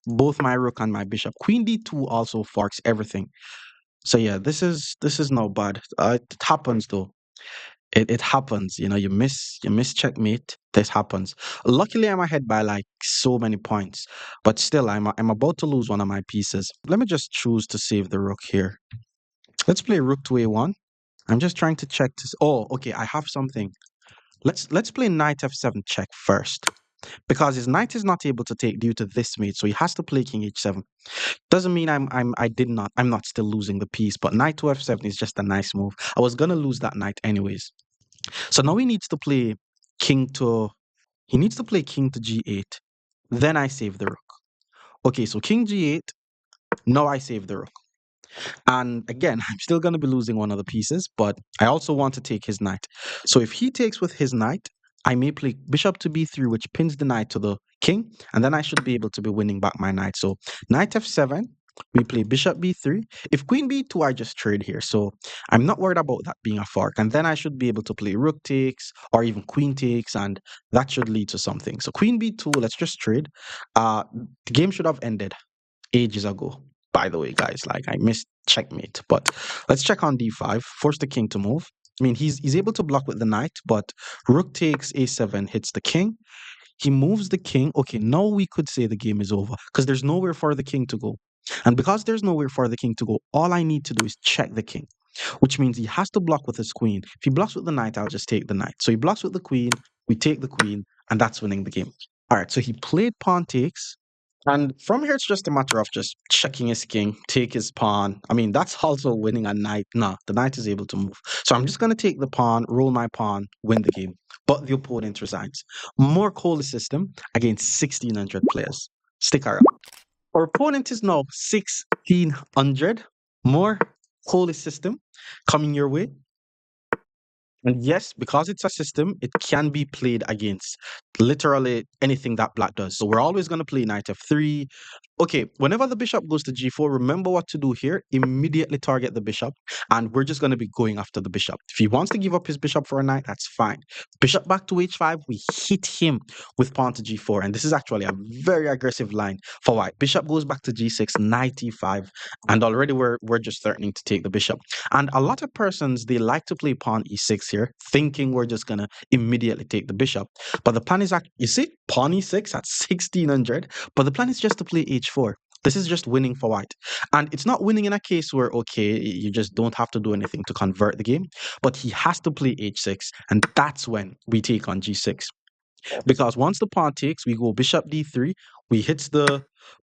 both my rook and my bishop. Queen d2 also forks everything. So yeah, this is not bad. It happens though. It happens. You miss checkmate. This happens. Luckily, I'm ahead by like so many points, but still, I'm about to lose one of my pieces. Let me just choose to save the rook here. Let's play rook to a1. I'm just trying to check this. Oh, okay. I have something. Let's play knight f7 check first because his knight is not able to take due to this mate, so he has to play king h7. Doesn't mean I'm not still losing the piece, but knight to f7 is just a nice move. I was gonna lose that knight anyways. So now king to he needs to play king to g8. Then I save the rook. Okay, so king g8. Now I save the rook. And again, I'm still going to be losing one of the pieces, but I also want to take his knight. So if he takes with his knight, I may play bishop to b3, which pins the knight to the king, and then I should be able to be winning back my knight. So knight f7, we play bishop b3. If queen b2, I just trade here. So I'm not worried about that being a fork. And then I should be able to play rook takes or even queen takes, and that should lead to something. So queen b2, let's just trade. The game should have ended ages ago. By the way, guys, like I missed checkmate, but let's check on d5. Force the king to move. I mean, he's able to block with the knight, but rook takes a7 hits the king. He moves the king. Okay, now we could say the game is over because there's nowhere for the king to go. And because there's nowhere for the king to go, all I need to do is check the king, which means he has to block with his queen. If he blocks with the knight, I'll just take the knight. So he blocks with the queen, we take the queen, and that's winning the game. All right, so he played pawn takes. And from here, it's just a matter of just checking his king, take his pawn. I mean, that's also winning a knight. Nah, the knight is able to move. So I'm just going to take the pawn, roll my pawn, win the game. But the opponent resigns. More COLLE system against 1,600 players. Stick around. Our opponent is now 1,600. More COLLE system coming your way. And yes, because it's a system, it can be played against literally anything that black does. So we're always going to play knight f3. Okay, whenever the bishop goes to g4, remember what to do here. Immediately target the bishop, and we're just going to be going after the bishop. If he wants to give up his bishop for a knight, that's fine. Bishop back to h5, we hit him with pawn to g4, and this is actually a very aggressive line for white. Bishop goes back to g6, knight e5, and already we're just threatening to take the bishop. And a lot of persons, they like to play pawn e6 here, thinking we're just going to immediately take the bishop. But the plan is, you see, pawn e6 at 1,600, but the plan is just to play h4. This is just winning for white. And it's not winning in a case where, okay, you just don't have to do anything to convert the game, but he has to play h6, and that's when we take on g6. Because once the pawn takes, we go bishop d3, we hit the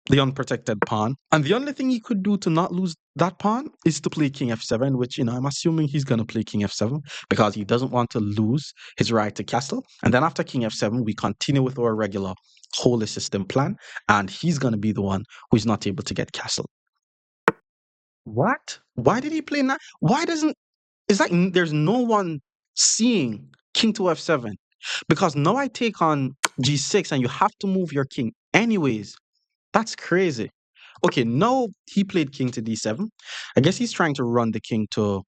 unprotected pawn. And the only thing he could do to not lose that pawn is to play king f7, which, I'm assuming he's going to play king f7 because he doesn't want to lose his right to castle. And then after king f7, we continue with our regular COLLE system plan, and he's going to be the one who's not able to get castle. What? Why did he play that? Why doesn't... It's like there's no one seeing king to f7 because now I take on g6 and you have to move your king anyways. That's crazy. Okay, now he played king to d7. I guess he's trying to run the king to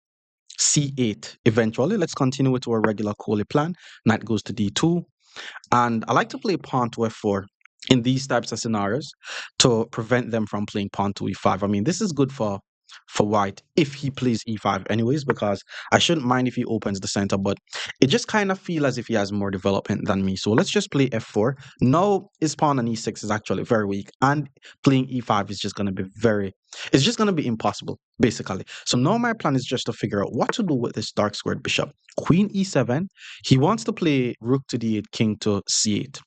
c8 eventually. Let's continue with our regular COLLE plan. Knight goes to d2. And I like to play pawn to f4 in these types of scenarios to prevent them from playing pawn to e5. I mean, this is good for for white if he plays e5 anyways, because I shouldn't mind if he opens the center, but it just kind of feel as if he has more development than me. So let's just play f4. Now his pawn on e6 is actually very weak, and playing e5 is just going to be it's just going to be impossible, basically. So now my plan is just to figure out what to do with this dark squared bishop. Queen e7. He wants to play rook to d8, king to c8,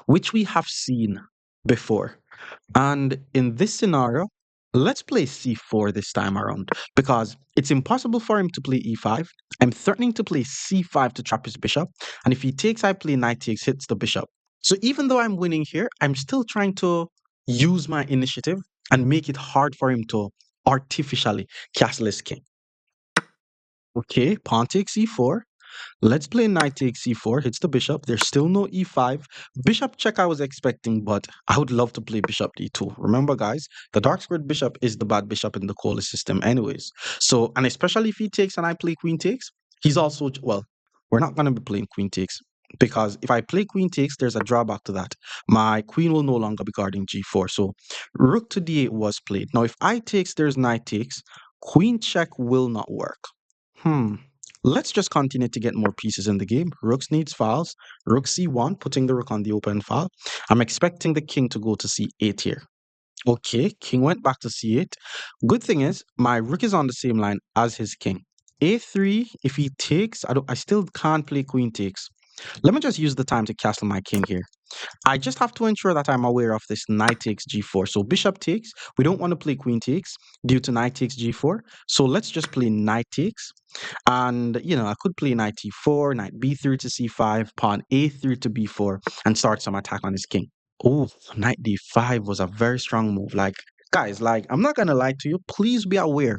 which we have seen before. And in this scenario, let's play c4 this time around, because it's impossible for him to play e5. I'm threatening to play c5 to trap his bishop. And if he takes, I play knight takes, hits the bishop. So even though I'm winning here, I'm still trying to use my initiative and make it hard for him to artificially castle his king. Okay, pawn takes e4. Let's play knight takes e4, hits the bishop. There's still no e5. Bishop check I was expecting, but I would love to play bishop d2. Remember, guys, the dark squared bishop is the bad bishop in the COLLE system anyways. So, and especially if he takes and I play queen takes, he's also, well, we're not going to be playing queen takes, because if I play queen takes, there's a drawback to that. My queen will no longer be guarding g4. So rook to d8 was played. Now, if I takes, there's knight takes. Queen check will not work. Let's just continue to get more pieces in the game. Rooks needs files. Rook c1, putting the rook on the open file. I'm expecting the king to go to c8 here. Okay, king went back to c8. Good thing is, my rook is on the same line as his king. a3, if he takes, I still can't play queen takes. Let me just use the time to castle my king here. I just have to ensure that I'm aware of this knight takes g4. So bishop takes. We don't want to play queen takes due to knight takes g4. So let's just play knight takes. And, I could play knight e4, knight b3 to c5, pawn a3 to b4, and start some attack on his king. Oh, knight d5 was a very strong move. Like, guys, I'm not going to lie to you. Please be aware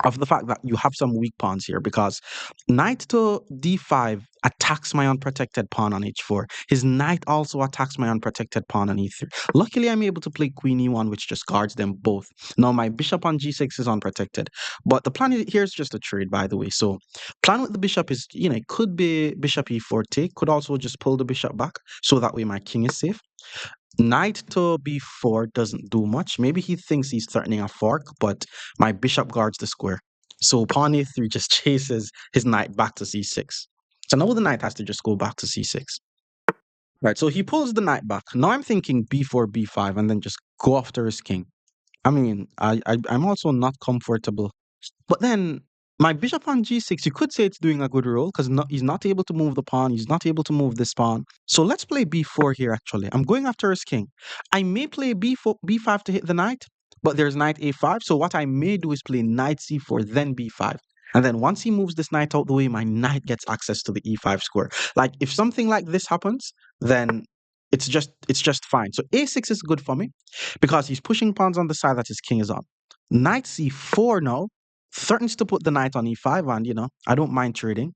of the fact that you have some weak pawns here, because knight to d5 attacks my unprotected pawn on h4. His knight also attacks my unprotected pawn on e3. Luckily, I'm able to play queen e1, which just guards them both. Now, my bishop on g6 is unprotected, but the plan here is just a trade, by the way. So plan with the bishop is, it could be bishop e4 take, could also just pull the bishop back, so that way my king is safe. Knight to b4 doesn't do much. Maybe he thinks he's threatening a fork, but my bishop guards the square. So pawn a3 just chases his knight back to c6. So now the knight has to just go back to c6. Right, so he pulls the knight back. Now I'm thinking b4, b5, and then just go after his king. I mean, I'm also not comfortable. But then my bishop on g6, you could say it's doing a good role, because he's not able to move the pawn. He's not able to move this pawn. So let's play b4 here, actually. I'm going after his king. I may play b4, b5 to hit the knight, but there's knight a5. So what I may do is play knight c4, then b5. And then once he moves this knight out the way, my knight gets access to the e5 square. Like, if something like this happens, then it's just fine. So a6 is good for me, because he's pushing pawns on the side that his king is on. Knight c4 now threatens to put the knight on e5, and I don't mind trading.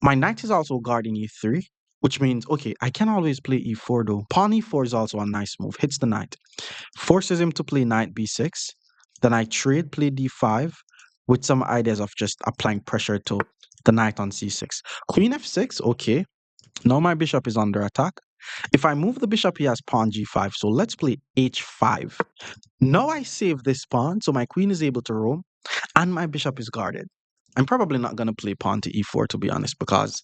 My knight is also guarding e3, which means, okay, I can always play e4 though. Pawn e4 is also a nice move. Hits the knight. Forces him to play knight b6. Then I trade, play d5, with some ideas of just applying pressure to the knight on c6. Queen f6, okay. Now my bishop is under attack. If I move the bishop, he has pawn g5. So let's play h5. Now I save this pawn, so my queen is able to roam, and my bishop is guarded. I'm probably not going to play pawn to e4, to be honest, because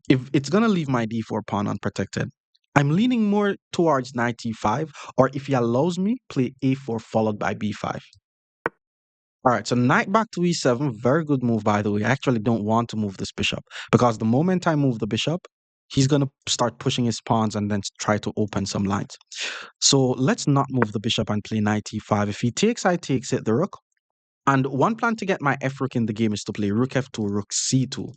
if it's going to leave my d4 pawn unprotected. I'm leaning more towards knight e5, or if he allows me, play a4 followed by b5. All right, so knight back to e7, very good move, by the way. I actually don't want to move this bishop, because the moment I move the bishop, he's going to start pushing his pawns and then try to open some lines. So let's not move the bishop and play knight e5. If he takes, I takes, hit the rook. And one plan to get my f rook in the game is to play rook f2, rook c2.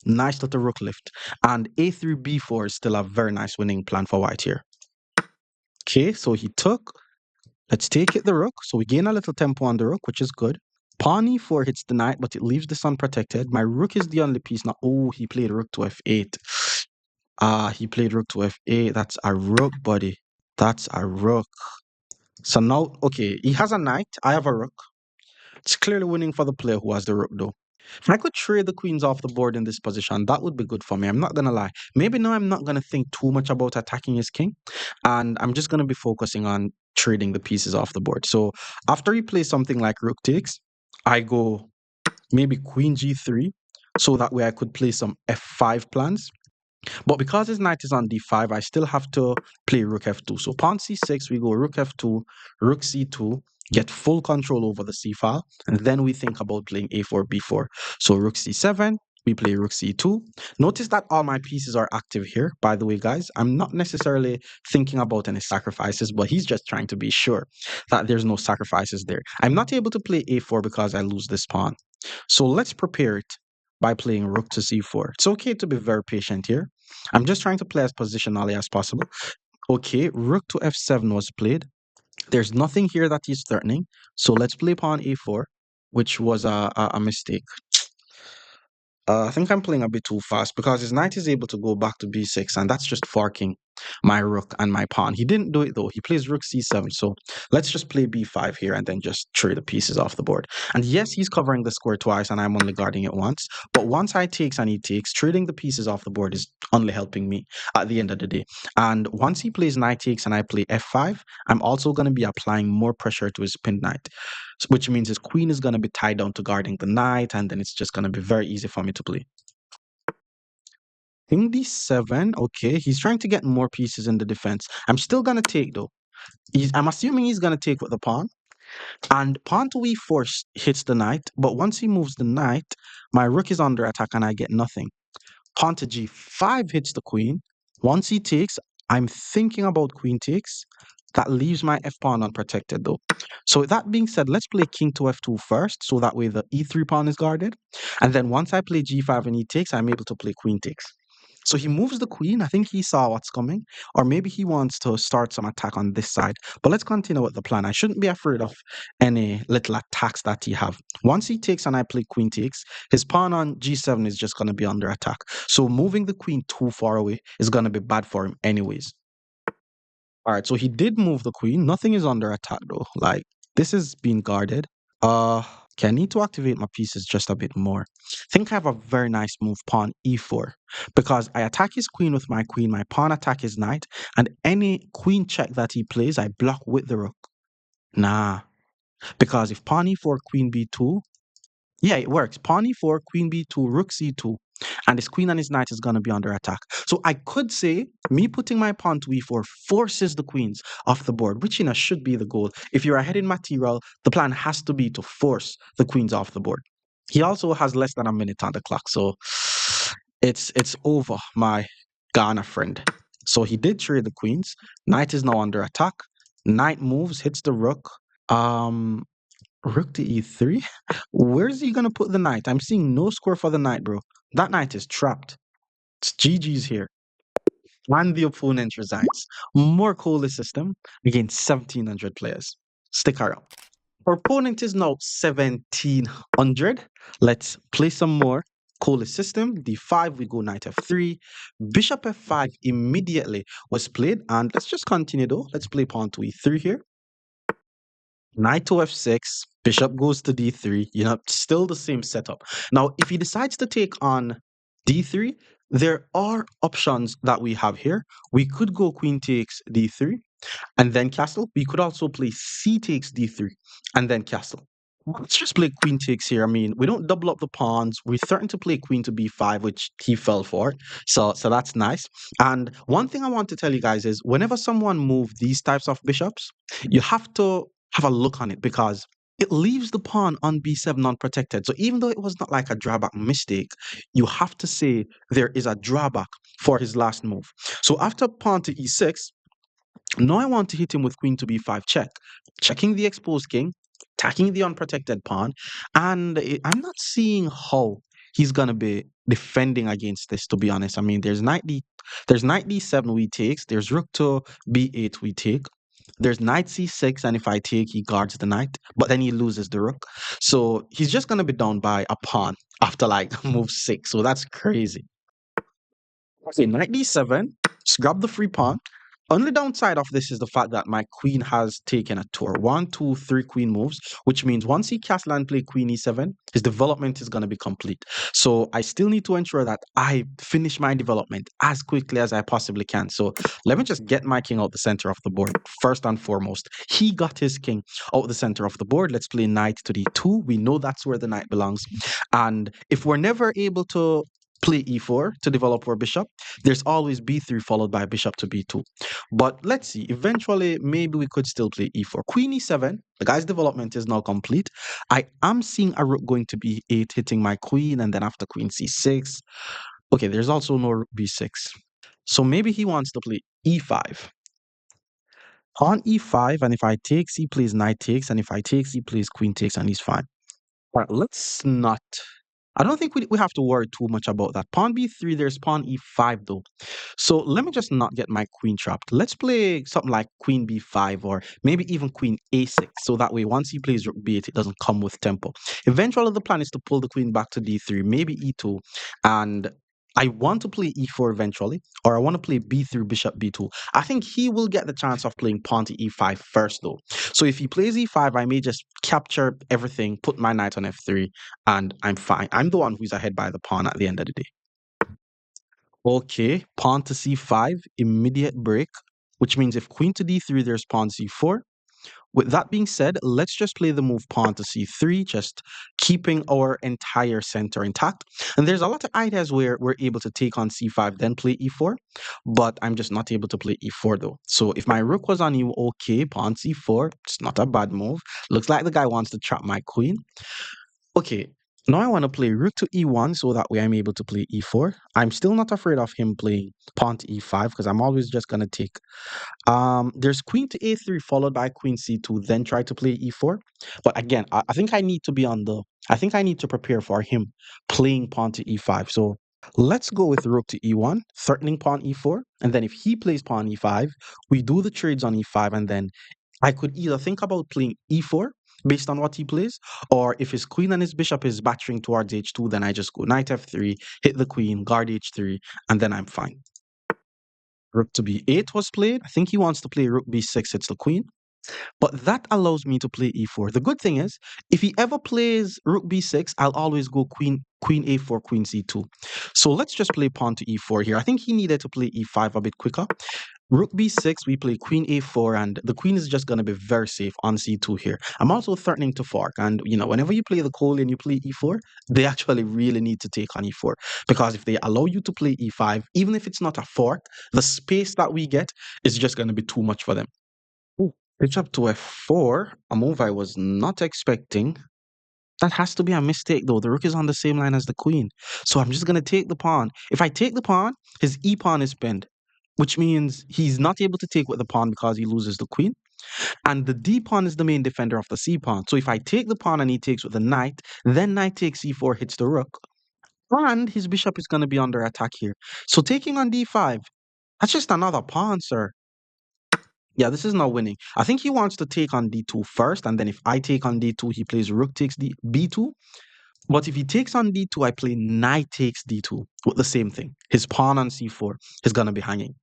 Nice little rook lift. And a3, b4 is still a very nice winning plan for white here. Okay, so he took. Let's take it the rook. So we gain a little tempo on the rook, which is good. Pawn e4 hits the knight, but it leaves this unprotected. My rook is the only piece now. Oh, he played rook to f8. He played rook to f8. That's a rook, buddy. That's a rook. So now, okay, he has a knight. I have a rook. It's clearly winning for the player who has the rook, though. If I could trade the queens off the board in this position, that would be good for me. I'm not going to lie. Maybe now I'm not going to think too much about attacking his king. And I'm just going to be focusing on trading the pieces off the board. So after he plays something like rook takes, I go maybe queen g3, so that way I could play some f5 plans. But because his knight is on d5, I still have to play rook f2. So pawn c6, we go rook f2, rook c2, get full control over the c file, and then we think about playing a4, b4. So rook c7, we play rook c2. Notice that all my pieces are active here, by the way, guys. I'm not necessarily thinking about any sacrifices, but he's just trying to be sure that there's no sacrifices there. I'm not able to play a4 because I lose this pawn. So let's prepare it by playing rook to c4. It's okay to be very patient here. I'm just trying to play as positionally as possible. Okay, rook to f7 was played. There's nothing here that he's threatening. So let's play pawn a4, which was a mistake. I think I'm playing a bit too fast because his knight is able to go back to b6, and that's just forking my rook and my pawn. He didn't do it though. He plays rook c7. So let's just play b5 here and then just trade the pieces off the board. And yes, he's covering the square twice and I'm only guarding it once. But once I takes and he takes, trading the pieces off the board is only helping me at the end of the day. And once he plays knight takes and I play f5, I'm also going to be applying more pressure to his pinned knight, which means his queen is going to be tied down to guarding the knight, and then it's just going to be very easy for me to play. King d7, okay, he's trying to get more pieces in the defense. I'm still going to take though. I'm assuming he's going to take with the pawn, and pawn to e4 hits the knight, but once he moves the knight, my rook is under attack and I get nothing. Pawn to g5 hits the queen. Once he takes, I'm thinking about queen takes. That leaves my f-pawn unprotected though. So that being said, let's play king to f2 first, so that way the e3 pawn is guarded. And then once I play g5 and he takes, I'm able to play queen takes. So he moves the queen. I think he saw what's coming, or maybe he wants to start some attack on this side. But let's continue with the plan. I shouldn't be afraid of any little attacks that he have. Once he takes and I play queen takes, his pawn on g7 is just going to be under attack. So moving the queen too far away is going to be bad for him anyways. All right, so he did move the queen. Nothing is under attack though. Like, this is being guarded. Uh, okay, I need to activate my pieces just a bit more. I think I have a very nice move, pawn e4, because I attack his queen with my queen, my pawn attack his knight, and any queen check that he plays, I block with the rook. Nah, because if pawn e4, queen b2, yeah, it works. Pawn e4, queen b2, rook c2. And his queen and his knight is going to be under attack. So I could say me putting my pawn to e4 forces the queens off the board, which should be the goal. If you're ahead in material, the plan has to be to force the queens off the board. He also has less than a minute on the clock, so it's over, my Ghana friend. So he did trade the queens. Knight is now under attack. Knight moves, hits the rook. Rook to e3? Where's he gonna put the knight? I'm seeing no square for the knight, bro. That knight is trapped. It's GG's here. And the opponent resigns. More COLLE system against 1,700 players. Stick around. Our opponent is now 1,700. Let's play some more. COLLE system. D5, we go knight f3. Bishop f5 immediately was played. And let's just continue though. Let's play pawn to e3 here. Knight to f6, bishop goes to d3, still the same setup. Now, if he decides to take on d3, there are options that we have here. We could go queen takes d3 and then castle. We could also play c takes d3 and then castle. Let's just play queen takes here. I mean, we don't double up the pawns. We threatened to play queen to b5, which he fell for. So that's nice. And one thing I want to tell you guys is whenever someone moves these types of bishops, you have to have a look on it because it leaves the pawn on b7 unprotected. So even though it was not like a drawback mistake, you have to say there is a drawback for his last move. So after pawn to e6, now I want to hit him with queen to b5 check, checking the exposed king, attacking the unprotected pawn, and I'm not seeing how he's gonna be defending against this. To be honest, I mean, there's knight d7 we takes, there's rook to b8 we take, there's knight c6, and if I take, he guards the knight, but then he loses the rook, so he's just gonna be down by a pawn after like move 6. So that's crazy. Okay, knight d7, just grab the free pawn. Only downside of this is the fact that my queen has taken a tour. One, two, three queen moves, which means once he cast land play queen e7, his development is going to be complete. So I still need to ensure that I finish my development as quickly as I possibly can. So let me just get my king out the center of the board first and foremost. He got his king out the center of the board. Let's play knight to d2. We know that's where the knight belongs. And if we're never able to play e4 to develop our bishop, there's always b3 followed by bishop to b2. But let's see, eventually, maybe we could still play e4. Queen e7, the guy's development is now complete. I am seeing a rook going to b8, hitting my queen, and then after queen c6. Okay, there's also no rook b6. So maybe he wants to play e5. On e5, and if I take, he plays knight takes, and if I take, he plays queen takes, and he's fine. All right, let's not. I don't think we have to worry too much about that. Pawn b3, there's pawn e5 though. So let me just not get my queen trapped. Let's play something like queen b5 or maybe even queen a6. So that way, once he plays rook b8, it doesn't come with tempo. Eventually, the plan is to pull the queen back to d3, maybe e2. And I want to play e4 eventually, or I want to play b3, bishop b2. I think he will get the chance of playing pawn to e5 first though. So if he plays e5, I may just capture everything, put my knight on f3, and I'm fine. I'm the one who's ahead by the pawn at the end of the day. Okay, pawn to c5, immediate break, which means if queen to d3, there's pawn c4. With that being said, let's just play the move pawn to c3, just keeping our entire center intact. And there's a lot of ideas where we're able to take on c5, then play e4, but I'm just not able to play e4 though. So if my rook was on you, okay, pawn c4, it's not a bad move. Looks like the guy wants to trap my queen. Okay, now I want to play rook to e1 so that way I'm able to play e4. I'm still not afraid of him playing pawn to e5 because I'm always just going to take. There's queen to a3 followed by queen c2, then try to play e4. But again, I think I need to be on the. I think I need to prepare for him playing pawn to e5. So let's go with rook to e1, threatening pawn e4. And then if he plays pawn e5, we do the trades on e5, and then I could either think about playing e4 based on what he plays, or if his queen and his bishop is battering towards h2, then I just go knight f3, hit the queen, guard h3, and then I'm fine. Rook to b8 was played. I think he wants to play rook b6, hits the queen. But that allows me to play e4. The good thing is, if he ever plays rook b6, I'll always go queen a4, queen c2. So let's just play pawn to e4 here. I think he needed to play e5 a bit quicker. Rook b6, we play queen a4, and the queen is just going to be very safe on c2 here. I'm also threatening to fork, and whenever you play the COLLE and you play e4, they actually really need to take on e4, because if they allow you to play e5, even if it's not a fork, the space that we get is just going to be too much for them. Ooh, bishop to f4, a move I was not expecting. That has to be a mistake though. The rook is on the same line as the queen. So I'm just going to take the pawn. If I take the pawn, his e-pawn is pinned, which means he's not able to take with the pawn because he loses the queen. And the d-pawn is the main defender of the c-pawn. So if I take the pawn and he takes with the knight, then knight takes c4 hits the rook. And his bishop is going to be under attack here. So taking on d5, that's just another pawn, sir. Yeah, this is not winning. I think he wants to take on d2 first, and then if I take on d2, he plays rook takes b2. But if he takes on d2, I play knight takes d2 with the same thing. His pawn on c4 is going to be hanging.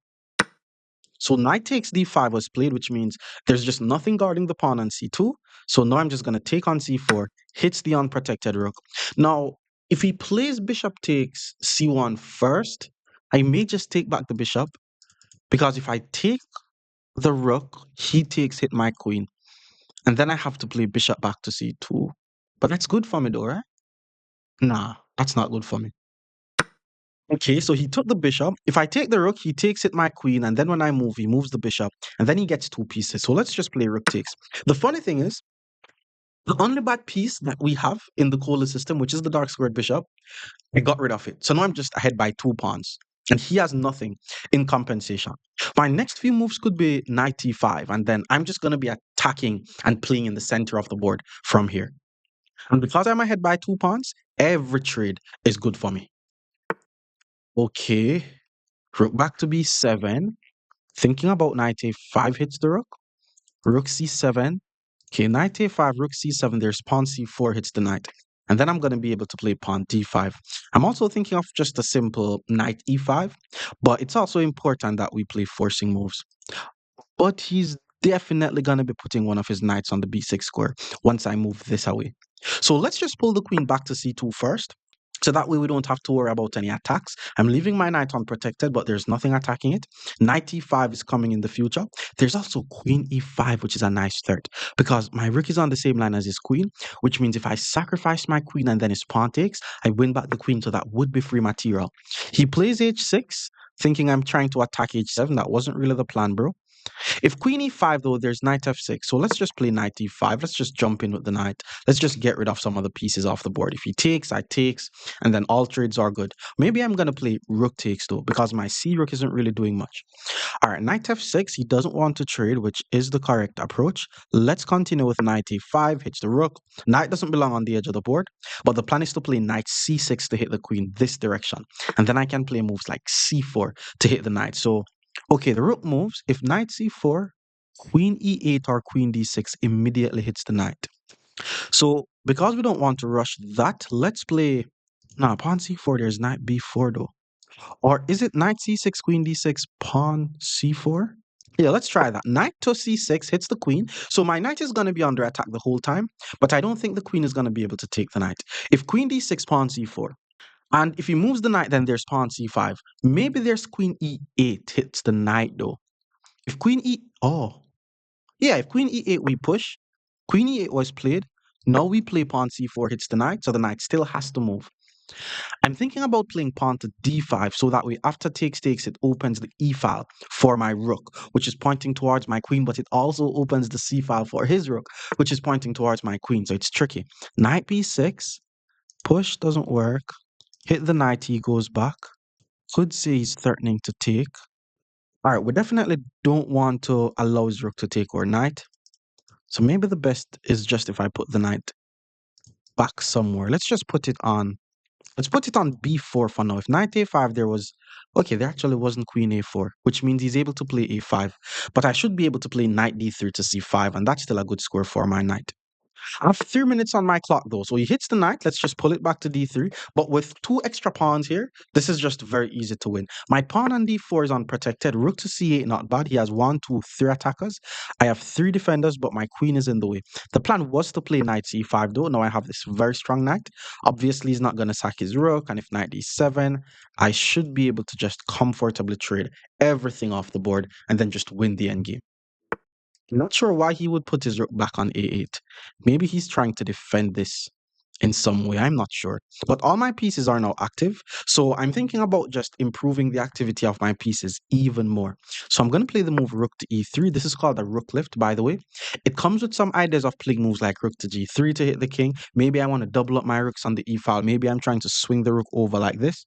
So knight takes d5 was played, which means there's just nothing guarding the pawn on c2. So now I'm just going to take on c4, hits the unprotected rook. Now, if he plays bishop takes c1 first, I may just take back the bishop, because if I take the rook, he takes hit my queen. And then I have to play bishop back to c2. But that's good for me though, right? Nah, that's not good for me. Okay, so he took the bishop. If I take the rook, he takes it my queen, and then when I move, he moves the bishop, and then he gets two pieces. So let's just play rook takes. The funny thing is, the only bad piece that we have in the COLLE system, which is the dark squared bishop, I got rid of it. So now I'm just ahead by 2 pawns, and he has nothing in compensation. My next few moves could be knight e5, and then I'm just going to be attacking and playing in the center of the board from here. And because I'm ahead by 2 pawns, every trade is good for me. Okay, rook back to b7. Thinking about knight a5 hits the rook. Rook c7. Okay, knight a5, rook c7. There's pawn c4 hits the knight. And then I'm going to be able to play pawn d5. I'm also thinking of just a simple knight e5, but it's also important that we play forcing moves. But he's definitely going to be putting one of his knights on the b6 square once I move this away. So let's just pull the queen back to c2 first. So that way we don't have to worry about any attacks. I'm leaving my knight unprotected, but there's nothing attacking it. Knight e5 is coming in the future. There's also queen e5, which is a nice threat because my rook is on the same line as his queen, which means if I sacrifice my queen and then his pawn takes, I win back the queen, so that would be free material. He plays h6, thinking I'm trying to attack h7. That wasn't really the plan, bro. If queen e5, though, there's knight f6. So let's just play knight e5. Let's just jump in with the knight. Let's just get rid of some of the pieces off the board. If he takes, I takes, and then all trades are good. Maybe I'm going to play rook takes, though, because my c rook isn't really doing much. All right, knight f6. He doesn't want to trade, which is the correct approach. Let's continue with knight e5. Hits the rook. Knight doesn't belong on the edge of the board, but the plan is to play knight c6 to hit the queen this direction. And then I can play moves like c4 to hit the knight. So okay, the rook moves. If knight c4, queen e8 or queen d6 immediately hits the knight. So because we don't want to rush that, let's play. Nah, pawn c4. There's knight b4 though. Or is it knight c6, queen d6, pawn c4? Yeah, let's try that. Knight to c6 hits the queen. So my knight is going to be under attack the whole time, but I don't think the queen is going to be able to take the knight. If queen d6, pawn c4, and if he moves the knight, then there's pawn c5. Maybe there's queen e8 hits the knight though. If queen yeah, if queen e8 we push, queen e8 was played. Now we play pawn c4 hits the knight, so the knight still has to move. I'm thinking about playing pawn to d5 so that way after takes takes it opens the e file for my rook, which is pointing towards my queen, but it also opens the c file for his rook, which is pointing towards my queen. So it's tricky. Knight b6, push doesn't work. Hit the knight, he goes back. Could say he's threatening to take. All right, we definitely don't want to allow his rook to take our knight. So maybe the best is just if I put the knight back somewhere. Let's just put it on. Let's put it on b4 for now. If knight a5, there was. Okay, there actually wasn't queen a4, which means he's able to play a5. But I should be able to play knight d3 to c5, and that's still a good score for my knight. I have 3 minutes on my clock though, so he hits the knight. Let's just pull it back to d3. But with two extra pawns here, this is just very easy to win. My pawn on d4 is unprotected. Rook to c8, not bad. He has 1, 2, 3 attackers. I have 3 defenders, but my queen is in the way. The plan was to play knight c5 though. Now I have this very strong knight. Obviously, he's not going to sack his rook. And if knight d7, I should be able to just comfortably trade everything off the board and then just win the endgame. I'm not sure why he would put his rook back on a8. Maybe he's trying to defend this in some way. I'm not sure. But all my pieces are now active. So I'm thinking about just improving the activity of my pieces even more. So I'm going to play the move rook to e3. This is called a rook lift, by the way. It comes with some ideas of playing moves like rook to g3 to hit the king. Maybe I want to double up my rooks on the e file. Maybe I'm trying to swing the rook over like this.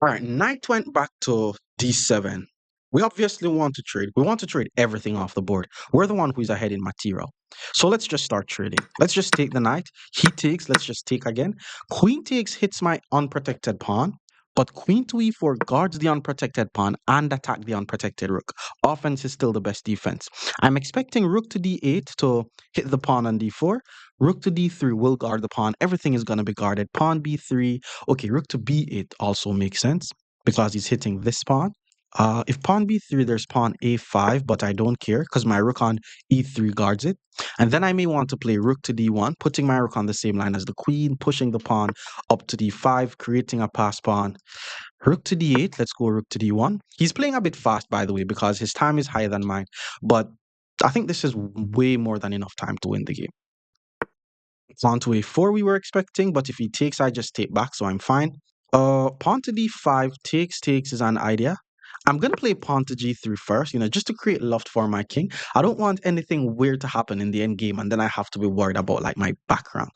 All right, knight went back to d7. We obviously want to trade. We want to trade everything off the board. We're the one who's ahead in material. So let's just start trading. Let's just take the knight. He takes. Let's just take again. Queen takes hits my unprotected pawn. But queen to e4 guards the unprotected pawn and attack the unprotected rook. Offense is still the best defense. I'm expecting rook to d8 to hit the pawn on d4. Rook to d3 will guard the pawn. Everything is going to be guarded. Pawn b3. Okay, rook to b8 also makes sense because he's hitting this pawn. If pawn b3, there's pawn a5, but I don't care because my rook on e3 guards it. And then I may want to play rook to d1, putting my rook on the same line as the queen, pushing the pawn up to d5, creating a pass pawn. Rook to d8, let's go rook to d1. He's playing a bit fast, by the way, because his time is higher than mine. But I think this is way more than enough time to win the game. Pawn to a4 we were expecting, but if he takes, I just take back, so I'm fine. Pawn to d5, takes is an idea. I'm going to play pawn to g3 first, just to create loft for my king. I don't want anything weird to happen in the end game, and then I have to be worried about like my back rank.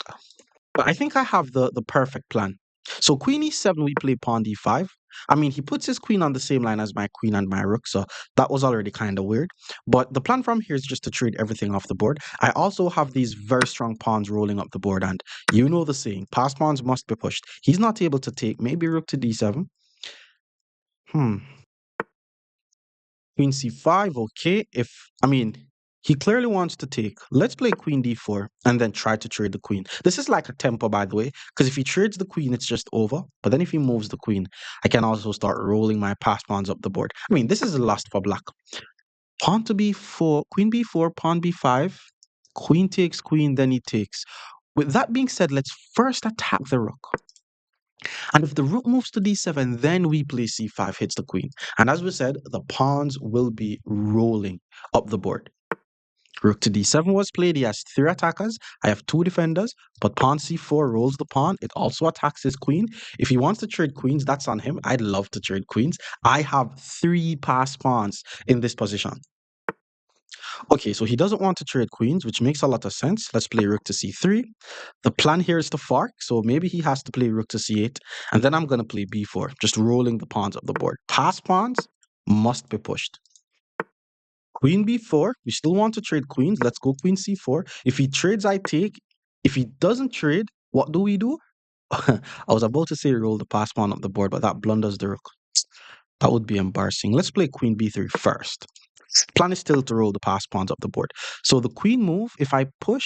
But I think I have the perfect plan. So queen e7, we play pawn d5. I mean, he puts his queen on the same line as my queen and my rook, so that was already kind of weird. But the plan from here is just to trade everything off the board. I also have these very strong pawns rolling up the board, and you know the saying, passed pawns must be pushed. He's not able to take, maybe rook to d7. Queen c5, okay. He clearly wants to take. Let's play queen d4 and then try to trade the queen. This is like a tempo, by the way, because if he trades the queen, it's just over. But then if he moves the queen, I can also start rolling my pass pawns up the board. I mean, this is a lost for black. Pawn to b4, queen b4, pawn b5, queen takes queen, then he takes. With that being said, let's first attack the rook. And if the rook moves to d7, then we play c5, hits the queen. And as we said, the pawns will be rolling up the board. Rook to d7 was played. He has 3 attackers. I have 2 defenders, but pawn c4 rolls the pawn. It also attacks his queen. If he wants to trade queens, that's on him. I'd love to trade queens. I have 3 passed pawns in this position. Okay, so he doesn't want to trade queens, which makes a lot of sense. Let's play rook to c3. The plan here is to fork, so maybe he has to play rook to c8, and then I'm going to play b4, just rolling the pawns up the board. Pass pawns must be pushed. Queen b4, we still want to trade queens. Let's go queen c4. If he trades, I take. If he doesn't trade, what do we do? I was about to say roll the pass pawn up the board, but that blunders the rook. That would be embarrassing. Let's play queen b3 first. Plan is still to roll the pass pawns up the board. So the queen move, if I push,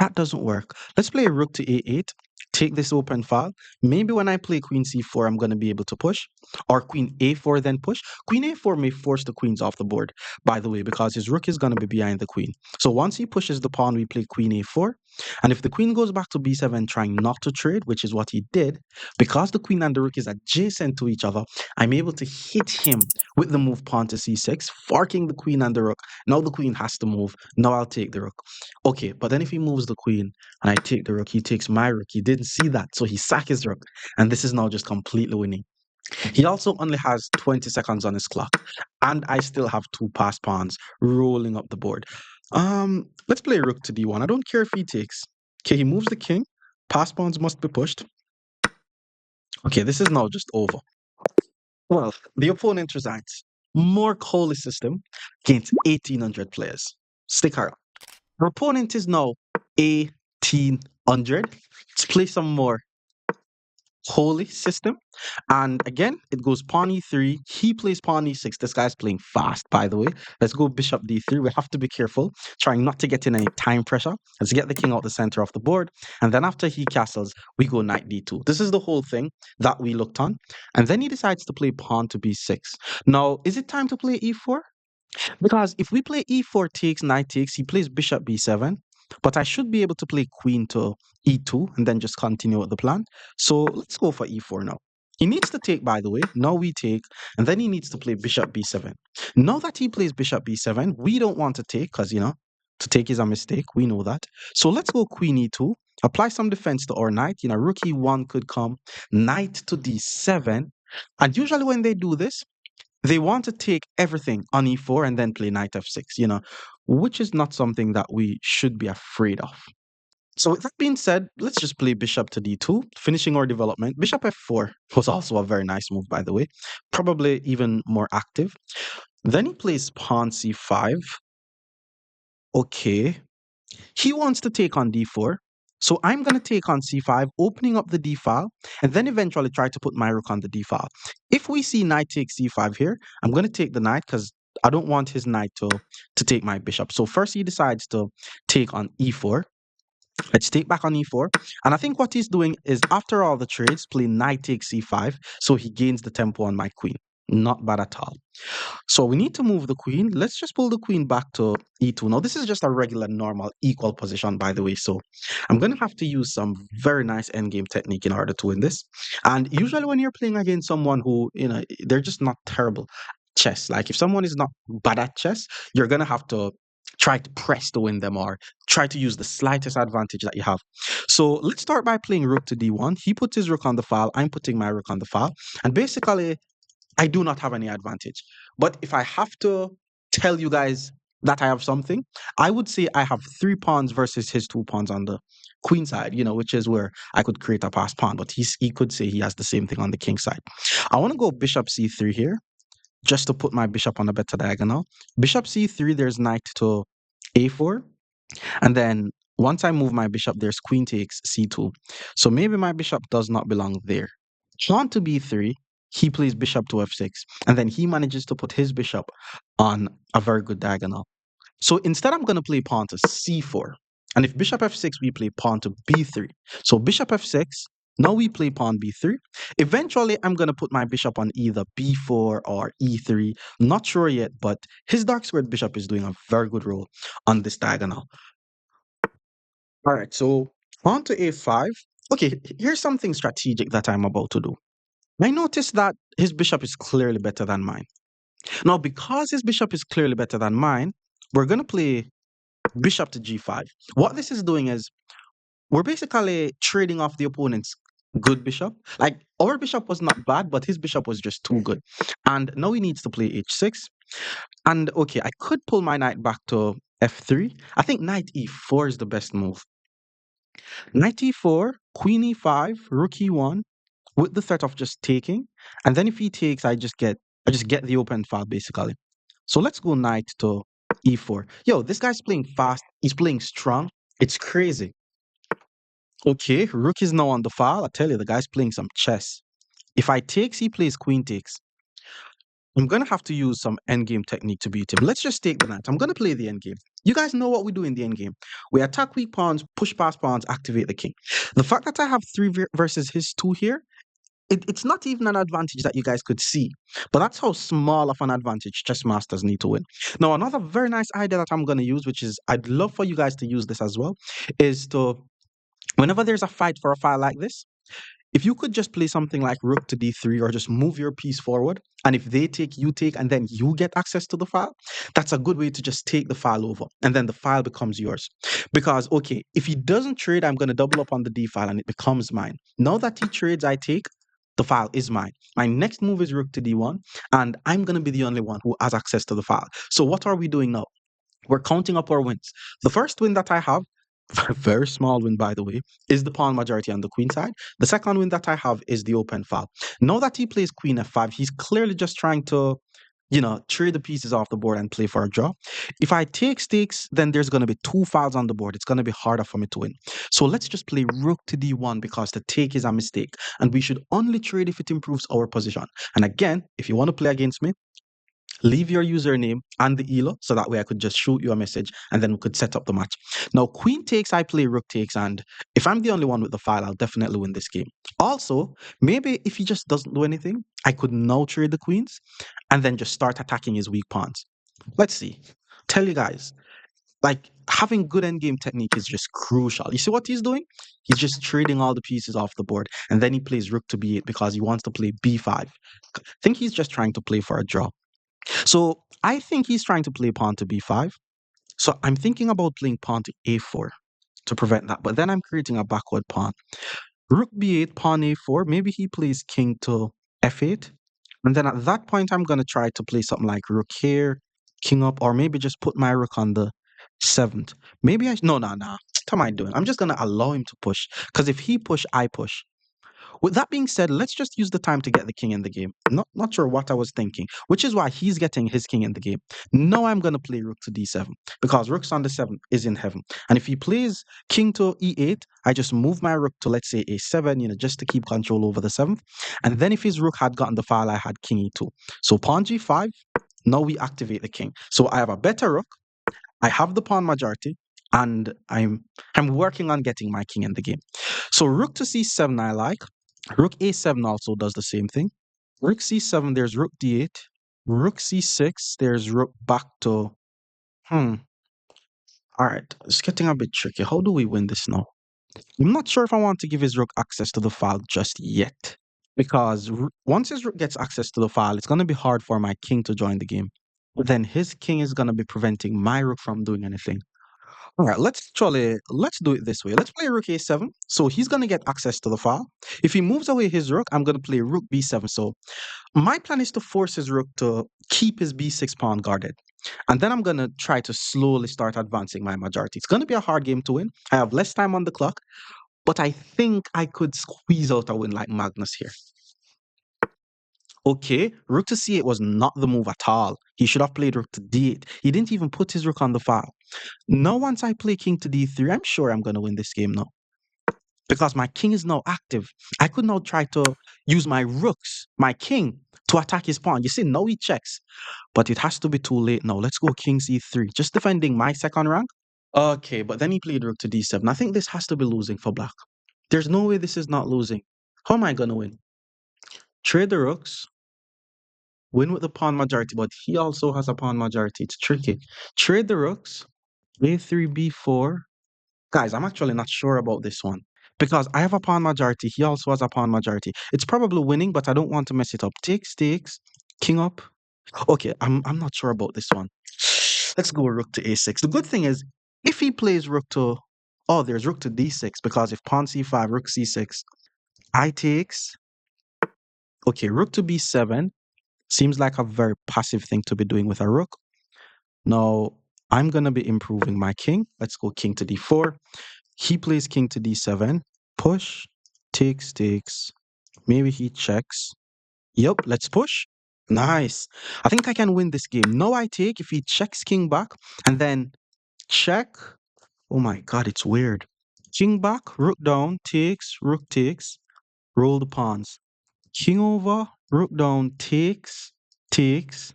that doesn't work. Let's play rook to a8. Take this open file. Maybe when I play queen c4, I'm going to be able to push. Or queen a4, then push. Queen a4 may force the queens off the board, by the way, because his rook is going to be behind the queen. So once he pushes the pawn, we play queen a4. And if the queen goes back to b7 trying not to trade, which is what he did, because the queen and the rook is adjacent to each other, I'm able to hit him with the move pawn to c6, forking the queen and the rook. Now the queen has to move. Now I'll take the rook. Okay, but then if he moves the queen and I take the rook, he takes my rook. He didn't see that, so he sack his rook. And this is now just completely winning. He also only has 20 seconds on his clock, and I still have 2 pass pawns rolling up the board. Let's play rook to d1. I don't care if he takes. Okay, he moves the king. Pass pawns must be pushed. Okay, this is now just over. Well, the opponent resigns. More COLLE system against 1,800 players. Stick around. Our opponent is now 1,800. Let's play some more COLLE system. And again, it goes pawn e3. He plays pawn e6. This guy's playing fast, by the way. Let's go bishop d3. We have to be careful, trying not to get in any time pressure. Let's get the king out the center of the board. And then after he castles, we go knight d2. This is the whole thing that we looked on. And then he decides to play pawn to b6. Now, is it time to play e4? Because if we play e4 takes, knight takes, he plays bishop b7. But I should be able to play queen to e2 and then just continue with the plan. So let's go for e4 now. He needs to take, by the way. Now we take, and then he needs to play bishop b7. Now that he plays bishop b7, we don't want to take because, to take is a mistake. We know that. So let's go queen e2, apply some defense to our knight. Rook e1 could come, knight to d7. And usually when they do this, they want to take everything on e4 and then play knight f6, which is not something that we should be afraid of. So with that being said, let's just play bishop to d2, finishing our development. Bishop f4 was also a very nice move, by the way, probably even more active. Then he plays pawn c5. Okay. He wants to take on d4. So I'm going to take on c5, opening up the d file, and then eventually try to put my rook on the d file. If we see knight takes c5 here, I'm going to take the knight because I don't want his knight to take my bishop. So first he decides to take on e4. Let's take back on e4. And I think what he's doing is after all the trades, play knight takes c5, so he gains the tempo on my queen. Not bad at all. So we need to move the queen. Let's just pull the queen back to e2. Now, this is just a regular, normal, equal position, by the way. So I'm going to have to use some very nice endgame technique in order to win this. And usually when you're playing against someone who, they're just not terrible at chess. Like if someone is not bad at chess, you're going to have to try to press to win them or try to use the slightest advantage that you have. So let's start by playing rook to d1. He puts his rook on the file. I'm putting my rook on the file. And basically, I do not have any advantage. But if I have to tell you guys that I have something, I would say I have 3 pawns versus his 2 pawns on the queen side, which is where I could create a passed pawn. But he could say he has the same thing on the king side. I want to go bishop c3 here, just to put my bishop on a better diagonal. Bishop c3, there's knight to a4. And then once I move my bishop, there's queen takes c2. So maybe my bishop does not belong there. Pawn to b3, he plays bishop to f6, and then he manages to put his bishop on a very good diagonal. So instead, I'm going to play pawn to c4. And if bishop f6, we play pawn to b3. So bishop f6, now we play pawn b3. Eventually, I'm going to put my bishop on either b4 or e3. Not sure yet, but his dark squared bishop is doing a very good role on this diagonal. All right, so pawn to a5. Okay, here's something strategic that I'm about to do. I noticed that his bishop is clearly better than mine. Now, because his bishop is clearly better than mine, we're going to play bishop to g5. What this is doing is we're basically trading off the opponent's good bishop. Like our bishop was not bad, but his bishop was just too good. And now he needs to play h6. And okay, I could pull my knight back to f3. I think knight e4 is the best move. Knight e4, queen e5, rook e1, with the threat of just taking. And then if he takes, I just get the open file basically. So let's go knight to e4. Yo, this guy's playing fast. He's playing strong. It's crazy. Okay, rook is now on the file. I tell you, the guy's playing some chess. If I takes, he plays queen takes. I'm gonna have to use some endgame technique to beat him. Let's just take the knight. I'm gonna play the endgame. You guys know what we do in the endgame. We attack weak pawns, push past pawns, activate the king. The fact that I have three versus his two here, it's not even an advantage that you guys could see, but that's how small of an advantage chess masters need to win. Now, another very nice idea that I'm going to use, which is I'd love for you guys to use this as well, is to whenever there's a fight for a file like this, if you could just play something like rook to d3 or just move your piece forward, and if they take, you take, and then you get access to the file, that's a good way to just take the file over, and then the file becomes yours. Because, okay, if he doesn't trade, I'm going to double up on the d file and it becomes mine. Now that he trades, I take, the file is mine. My next move is rook to d1, and I'm going to be the only one who has access to the file. So what are we doing now? We're counting up our wins. The first win that I have, a very small win by the way, is the pawn majority on the queen side. The second win that I have is the open file. Now that he plays queen f5, he's clearly just trying to, trade the pieces off the board and play for a draw. If I take stakes, then there's going to be two files on the board. It's going to be harder for me to win. So let's just play rook to d1 because the take is a mistake. And we should only trade if it improves our position. And again, if you want to play against me, leave your username and the elo so that way I could just shoot you a message and then we could set up the match. Now, queen takes, I play rook takes, and if I'm the only one with the file, I'll definitely win this game. Also, maybe if he just doesn't do anything, I could now trade the queens and then just start attacking his weak pawns. Let's see. Tell you guys, like having good endgame technique is just crucial. You see what he's doing? He's just trading all the pieces off the board and then he plays rook to b8 because he wants to play b5. I think he's just trying to play for a draw. So I think he's trying to play pawn to b5. So I'm thinking about playing pawn to a4 to prevent that. But then I'm creating a backward pawn. Rook b8, pawn a4. Maybe he plays king to f8. And then at that point, I'm going to try to play something like rook here, king up, or maybe just put my rook on the 7th. Maybe I... No. What am I doing? I'm just going to allow him to push. Because if he push, I push. With that being said, let's just use the time to get the king in the game. Not sure what I was thinking, which is why he's getting his king in the game. Now I'm going to play rook to d7 because rook's on the 7th is in heaven. And if he plays king to e8, I just move my rook to, let's say, a7, just to keep control over the 7th. And then if his rook had gotten the file, I had king e2. So pawn g5, now we activate the king. So I have a better rook. I have the pawn majority. And I'm working on getting my king in the game. So rook to c7 I like. Rook a7 also does the same thing. Rook c7, there's rook d8. Rook c6, there's rook back to... All right, it's getting a bit tricky. How do we win this now? I'm not sure if I want to give his rook access to the file just yet. Because once his rook gets access to the file, it's going to be hard for my king to join the game. Then his king is going to be preventing my rook from doing anything. All right, let's do it this way. Let's play rook a7. So he's going to get access to the file. If he moves away his rook, I'm going to play rook b7. So my plan is to force his rook to keep his b6 pawn guarded. And then I'm going to try to slowly start advancing my majority. It's going to be a hard game to win. I have less time on the clock, but I think I could squeeze out a win like Magnus here. Okay, rook to c8 was not the move at all. He should have played rook to d8. He didn't even put his rook on the file. Now, once I play king to d3, I'm sure I'm going to win this game now. Because my king is now active. I could now try to use my rooks, my king, to attack his pawn. You see, now he checks, but it has to be too late now. Let's go king c3, just defending my second rank. Okay, but then he played rook to d7. I think this has to be losing for black. There's no way this is not losing. How am I gonna win? Trade the rooks, win with the pawn majority, but he also has a pawn majority. It's tricky. Trade the rooks, a3, b4. Guys, I'm actually not sure about this one because I have a pawn majority. He also has a pawn majority. It's probably winning, but I don't want to mess it up. Takes, takes, king up. Okay, I'm not sure about this one. Let's go rook to a6. The good thing is, if he plays rook to, oh, there's rook to d6 because if pawn c5, rook c6, I takes. Okay, rook to b7 seems like a very passive thing to be doing with a rook. Now, I'm gonna be improving my king. Let's go king to d4. He plays king to d7. Push, takes, takes. Maybe he checks. Yep, let's push. Nice. I think I can win this game. No, I take if he checks king back and then check. Oh my god, it's weird. King back, rook down, takes, rook takes, roll the pawns. King over, rook down, takes, takes,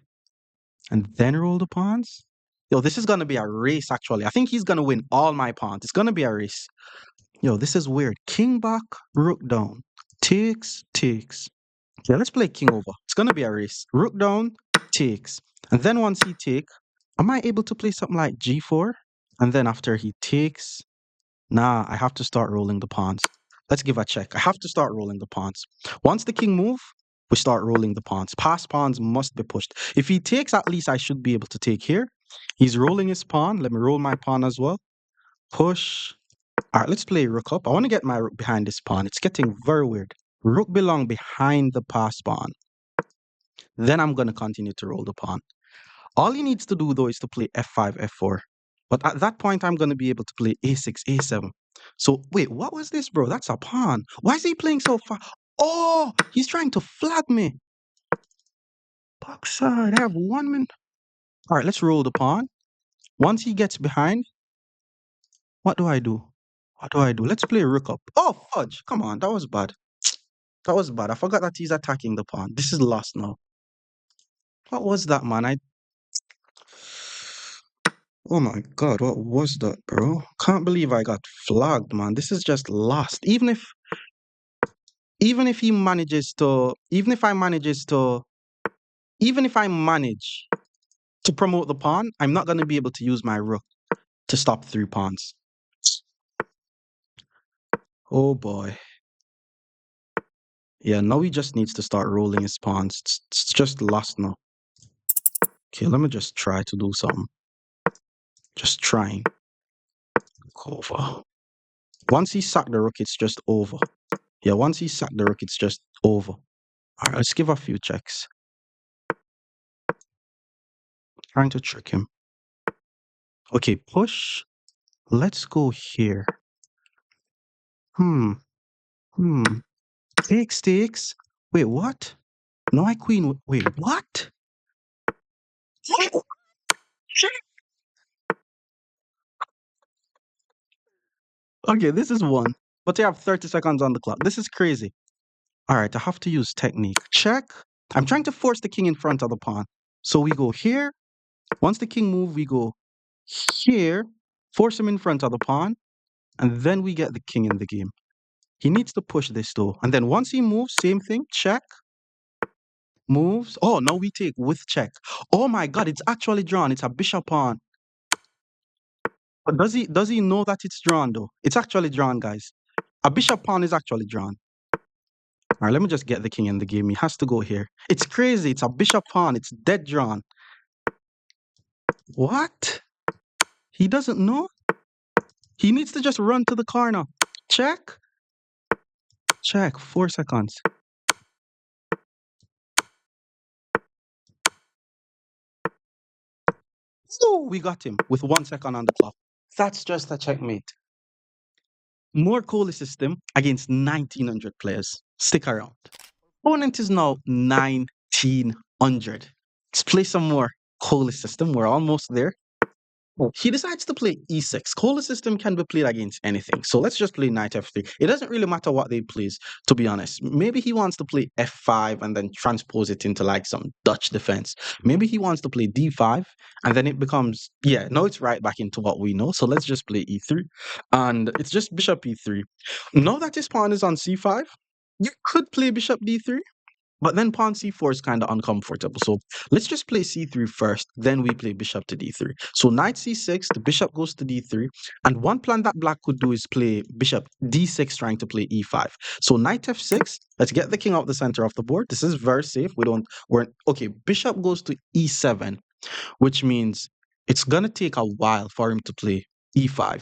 and then roll the pawns. Yo, this is gonna be a race actually. I think he's gonna win all my pawns. It's gonna be a race. Yo, this is weird. King back, rook down, takes, takes. Yeah, let's play king over. It's gonna be a race. Rook down, takes. And then once he take, am I able to play something like g4? And then after he takes, nah, I have to start rolling the pawns. Let's give a check. I have to start rolling the pawns. Once the king move, we start rolling the pawns. Past pawns must be pushed. If he takes, at least I should be able to take here. He's rolling his pawn. Let me roll my pawn as well. Push. All right, let's play rook up. I want to get my rook behind this pawn. It's getting very weird. Rook belong behind the pass pawn. Then I'm going to continue to roll the pawn. All he needs to do, though, is to play f5, f4. But at that point, I'm going to be able to play a6, a7. So, wait, what was this, bro? That's a pawn. Why is he playing so far? Oh, he's trying to flag me. Backside, I have 1 minute. All right, let's roll the pawn. Once he gets behind, what do I do? What do I do? Let's play rook up. Oh, fudge. Come on, that was bad. That was bad. I forgot that he's attacking the pawn. This is lost now. What was that, man? Oh my god, what was that, bro? Can't believe I got flagged, man. This is just lost. Even if he manages to, even if I manage to promote the pawn, I'm not gonna be able to use my rook to stop 3 pawns. Oh boy. Yeah, now he just needs to start rolling his pawns. It's just lost now. Okay, let me just try to do something. Just trying. Over. Once he sacked the rook, it's just over. Yeah, once he sacked the rook, it's just over. Alright, let's give a few checks. Trying to trick him. Okay, push. Let's go here. Hmm. Takes, takes. Wait, what? No, I queen. Wait, what? Okay, this is one. But you have 30 seconds on the clock. This is crazy. All right, I have to use technique. Check. I'm trying to force the king in front of the pawn. So we go here. Once the king moves, we go here. Force him in front of the pawn. And then we get the king in the game. He needs to push this though. And then once he moves, same thing. Check. Moves. Oh, no, we take with check. Oh my god, it's actually drawn. It's a bishop pawn. But does he know that it's drawn though? It's actually drawn, guys. A bishop pawn is actually drawn. All right, let me just get the king in the game. He has to go here. It's crazy. It's a bishop pawn. It's dead drawn. What? He doesn't know? He needs to just run to the corner. Check. Check. 4 seconds. Oh, we got him with 1 second on the clock. That's just a checkmate. More COLLE system against 1900 players. Stick around. Opponent is now 1900. Let's play some more COLLE system. We're almost there. He decides to play e6. Kohler system can be played against anything. So let's just play knight f3. It doesn't really matter what they plays, to be honest. Maybe he wants to play f5 and then transpose it into like some Dutch defense. Maybe he wants to play d5 and then it becomes, yeah, now it's right back into what we know. So let's just play e3 and it's just bishop e3. Now that his pawn is on c5, you could play bishop d3. But then pawn c4 is kind of uncomfortable. So let's just play c3 first, then we play bishop to d3. So knight c6, the bishop goes to d3. And one plan that black could do is play bishop d6, trying to play e5. So knight f6, let's get the king out the center of the board. This is very safe. Okay, bishop goes to e7, which means it's going to take a while for him to play e5.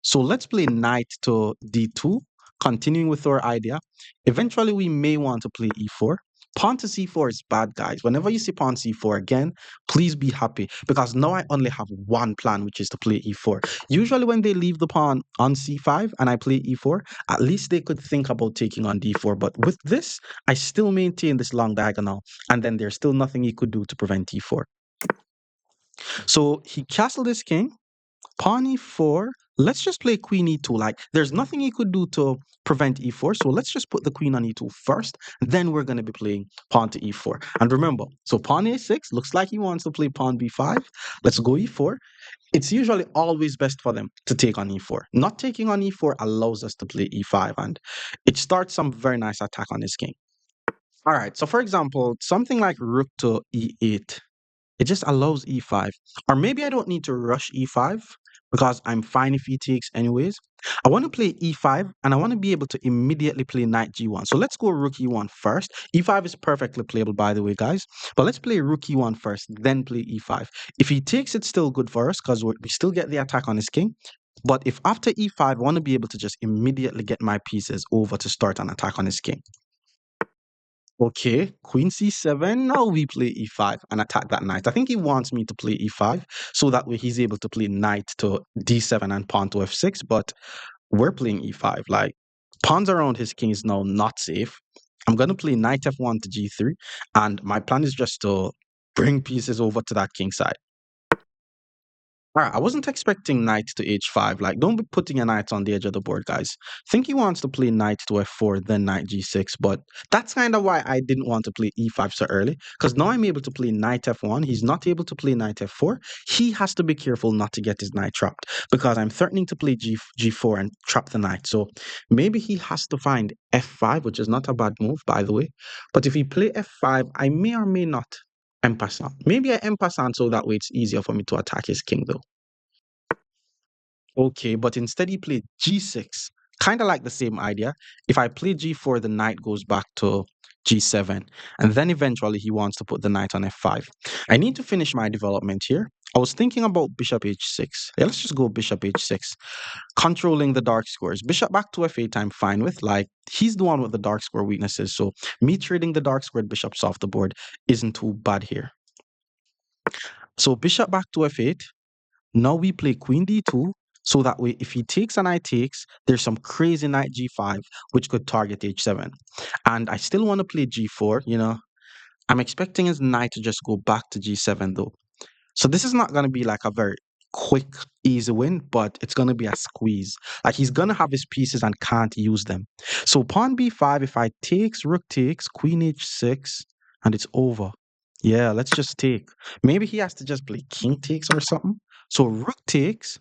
So let's play knight to d2, continuing with our idea. Eventually, we may want to play e4. Pawn to c4 is bad, guys. Whenever you see pawn c4 again, please be happy because now I only have one plan, which is to play e4. Usually when they leave the pawn on c5 and I play e4, at least they could think about taking on d4. But with this, I still maintain this long diagonal, and then there's still nothing he could do to prevent e4. So he castled his king. Pawn e4. Let's just play queen e2. Like, there's nothing he could do to prevent e4. So let's just put the queen on e2 first. Then we're going to be playing pawn to e4. And remember, so pawn a6 looks like he wants to play pawn b5. Let's go e4. It's usually always best for them to take on e4. Not taking on e4 allows us to play e5. And it starts some very nice attack on his king. All right. So for example, something like rook to e8. It just allows e5. Or maybe I don't need to rush e5 because I'm fine if he takes anyways. I want to play e5 and I want to be able to immediately play knight g1. So let's go rook e1 first. e5 is perfectly playable, by the way, guys. But let's play rook e1 first, then play e5. If he takes, it's still good for us because we still get the attack on his king. But if after e5, I want to be able to just immediately get my pieces over to start an attack on his king. Okay, queen c7. Now we play e5 and attack that knight. I think he wants me to play e5 so that way he's able to play knight to d7 and pawn to f6. But we're playing e5. Like, pawns around his king is now not safe. I'm going to play knight f1 to g3. And my plan is just to bring pieces over to that king side. All right, I wasn't expecting knight to h5. Like, don't be putting a knight on the edge of the board, guys. I think he wants to play knight to f4, then knight g6. But that's kind of why I didn't want to play e5 so early. Because now I'm able to play knight f1. He's not able to play knight f4. He has to be careful not to get his knight trapped. Because I'm threatening to play g4 and trap the knight. So maybe he has to find f5, which is not a bad move, by the way. But if he play f5, I may or may not en passant. Maybe I en passant so that way it's easier for me to attack his king though. Okay, but instead he played g6. Kind of like the same idea. If I play g4, the knight goes back to g7. And then eventually he wants to put the knight on f5. I need to finish my development here. I was thinking about bishop h6. Yeah, let's just go bishop h6. Controlling the dark squares. Bishop back to f8 I'm fine with. Like, he's the one with the dark square weaknesses. So me trading the dark squared bishops off the board isn't too bad here. So bishop back to f8. Now we play queen d2. So that way, if he takes and I takes, there's some crazy knight g5, which could target h7. And I still want to play g4, you know. I'm expecting his knight to just go back to g7 though. So this is not going to be like a very quick, easy win, but it's going to be a squeeze. Like, he's going to have his pieces and can't use them. So pawn b5, if I takes, rook takes, queen h6, and it's over. Yeah, let's just take. Maybe he has to just play king takes or something. So rook takes.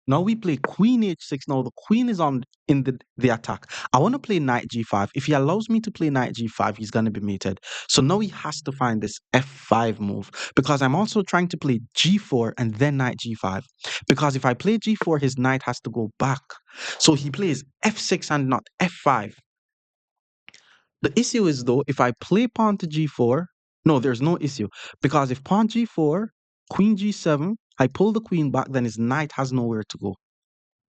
Now we play queen h6. Now the queen is on in the attack. I want to play knight g5. If he allows me to play knight g5, he's going to be mated. So now he has to find this f5 move because I'm also trying to play g4 and then knight g5. Because if I play g4, his knight has to go back. So he plays f6 and not f5. The issue is though, if I play pawn to g4, no, there's no issue. Because if pawn g4, queen g7, I pull the queen back, then his knight has nowhere to go.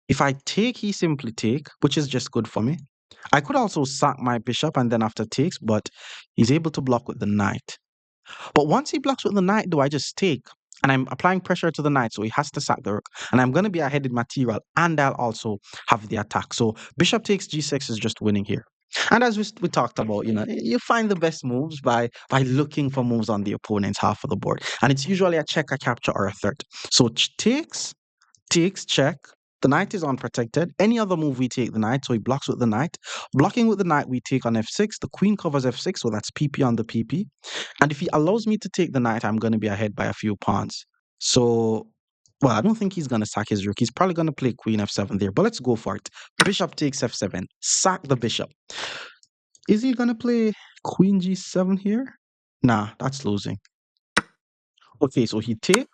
If I take, he simply take, which is just good for me. I could also sack my bishop and then after takes, but he's able to block with the knight. But once he blocks with the knight, though, I just take. And I'm applying pressure to the knight, so he has to sack the rook. And I'm going to be ahead in material, and I'll also have the attack. So bishop takes g6 is just winning here. And as we talked about, you find the best moves by looking for moves on the opponent's half of the board. And it's usually a check, a capture, or a threat. So takes, check. The knight is unprotected. Any other move we take the knight, so he blocks with the knight. Blocking with the knight, we take on f6. The queen covers f6, so that's pp on the pp. And if he allows me to take the knight, I'm going to be ahead by a few pawns. So, well, I don't think he's going to sack his rook. He's probably going to play queen f7 there, but let's go for it. Bishop takes f7. Sack the bishop. Is he going to play queen g7 here? Nah, that's losing. Okay, so he take.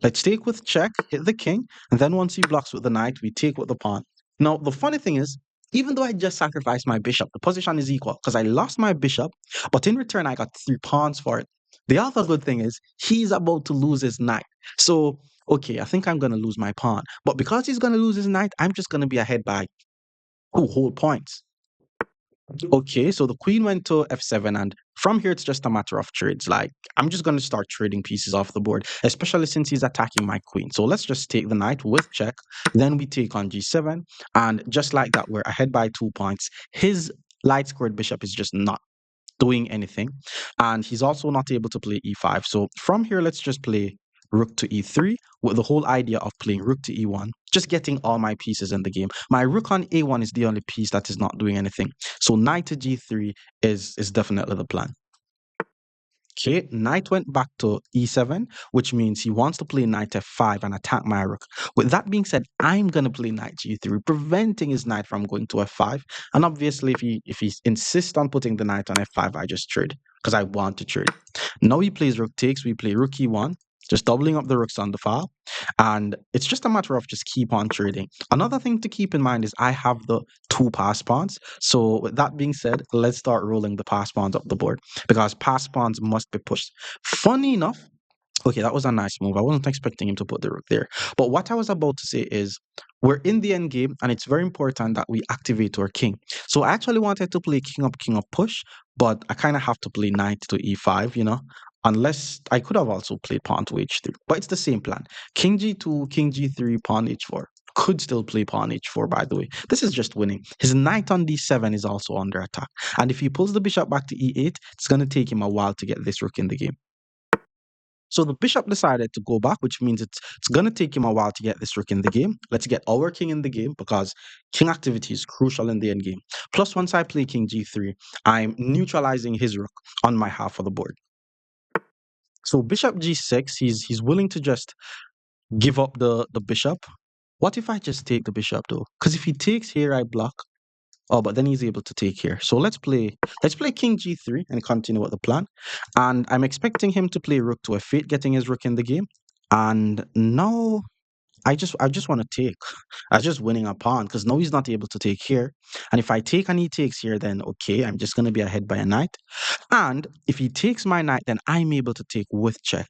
Let's take with check, hit the king, and then once he blocks with the knight, we take with the pawn. Now, the funny thing is, even though I just sacrificed my bishop, the position is equal because I lost my bishop, but in return, I got 3 pawns for it. The other good thing is, he's about to lose his knight. So, okay, I think I'm going to lose my pawn. But because he's going to lose his knight, I'm just going to be ahead by 2 whole points. Okay, so the queen went to f7, and from here it's just a matter of trades. Like, I'm just going to start trading pieces off the board, especially since he's attacking my queen. So let's just take the knight with check, then we take on g7, and just like that, we're ahead by 2 points. His light squared bishop is just not doing anything, and he's also not able to play e5. So from here, let's just play rook to e3 with the whole idea of playing rook to e1, just getting all my pieces in the game. My rook on a1 is the only piece that is not doing anything. So knight to g3 is definitely the plan. Okay, knight went back to e7, which means he wants to play knight f5 and attack my rook. With that being said, I'm going to play knight g3, preventing his knight from going to f5. And obviously, if he insists on putting the knight on f5, I just trade because I want to trade. Now he plays rook takes, we play rook e1, just doubling up the rooks on the file. And it's just a matter of just keep on trading. Another thing to keep in mind is I have the 2 pass pawns. So with that being said, let's start rolling the pass pawns up the board because pass pawns must be pushed. Funny enough, okay, that was a nice move. I wasn't expecting him to put the rook there. But what I was about to say is we're in the end game, and it's very important that we activate our king. So I actually wanted to play king up push, but I kind of have to play knight to e5, unless I could have also played pawn to h3. But it's the same plan. King g2, king g3, pawn h4. Could still play pawn h4, by the way. This is just winning. His knight on d7 is also under attack. And if he pulls the bishop back to e8, it's going to take him a while to get this rook in the game. So the bishop decided to go back, which means it's going to take him a while to get this rook in the game. Let's get our king in the game because king activity is crucial in the end game. Plus, once I play king g3, I'm neutralizing his rook on my half of the board. So bishop g6, he's willing to just give up the bishop. What if I just take the bishop though? Because if he takes here, I block. Oh, but then he's able to take here. So let's play king g3 and continue with the plan. And I'm expecting him to play rook to f8, getting his rook in the game. And now I just want to take. I was just winning a pawn because now he's not able to take here. And if I take and he takes here, then okay, I'm just going to be ahead by a knight. And if he takes my knight, then I'm able to take with check.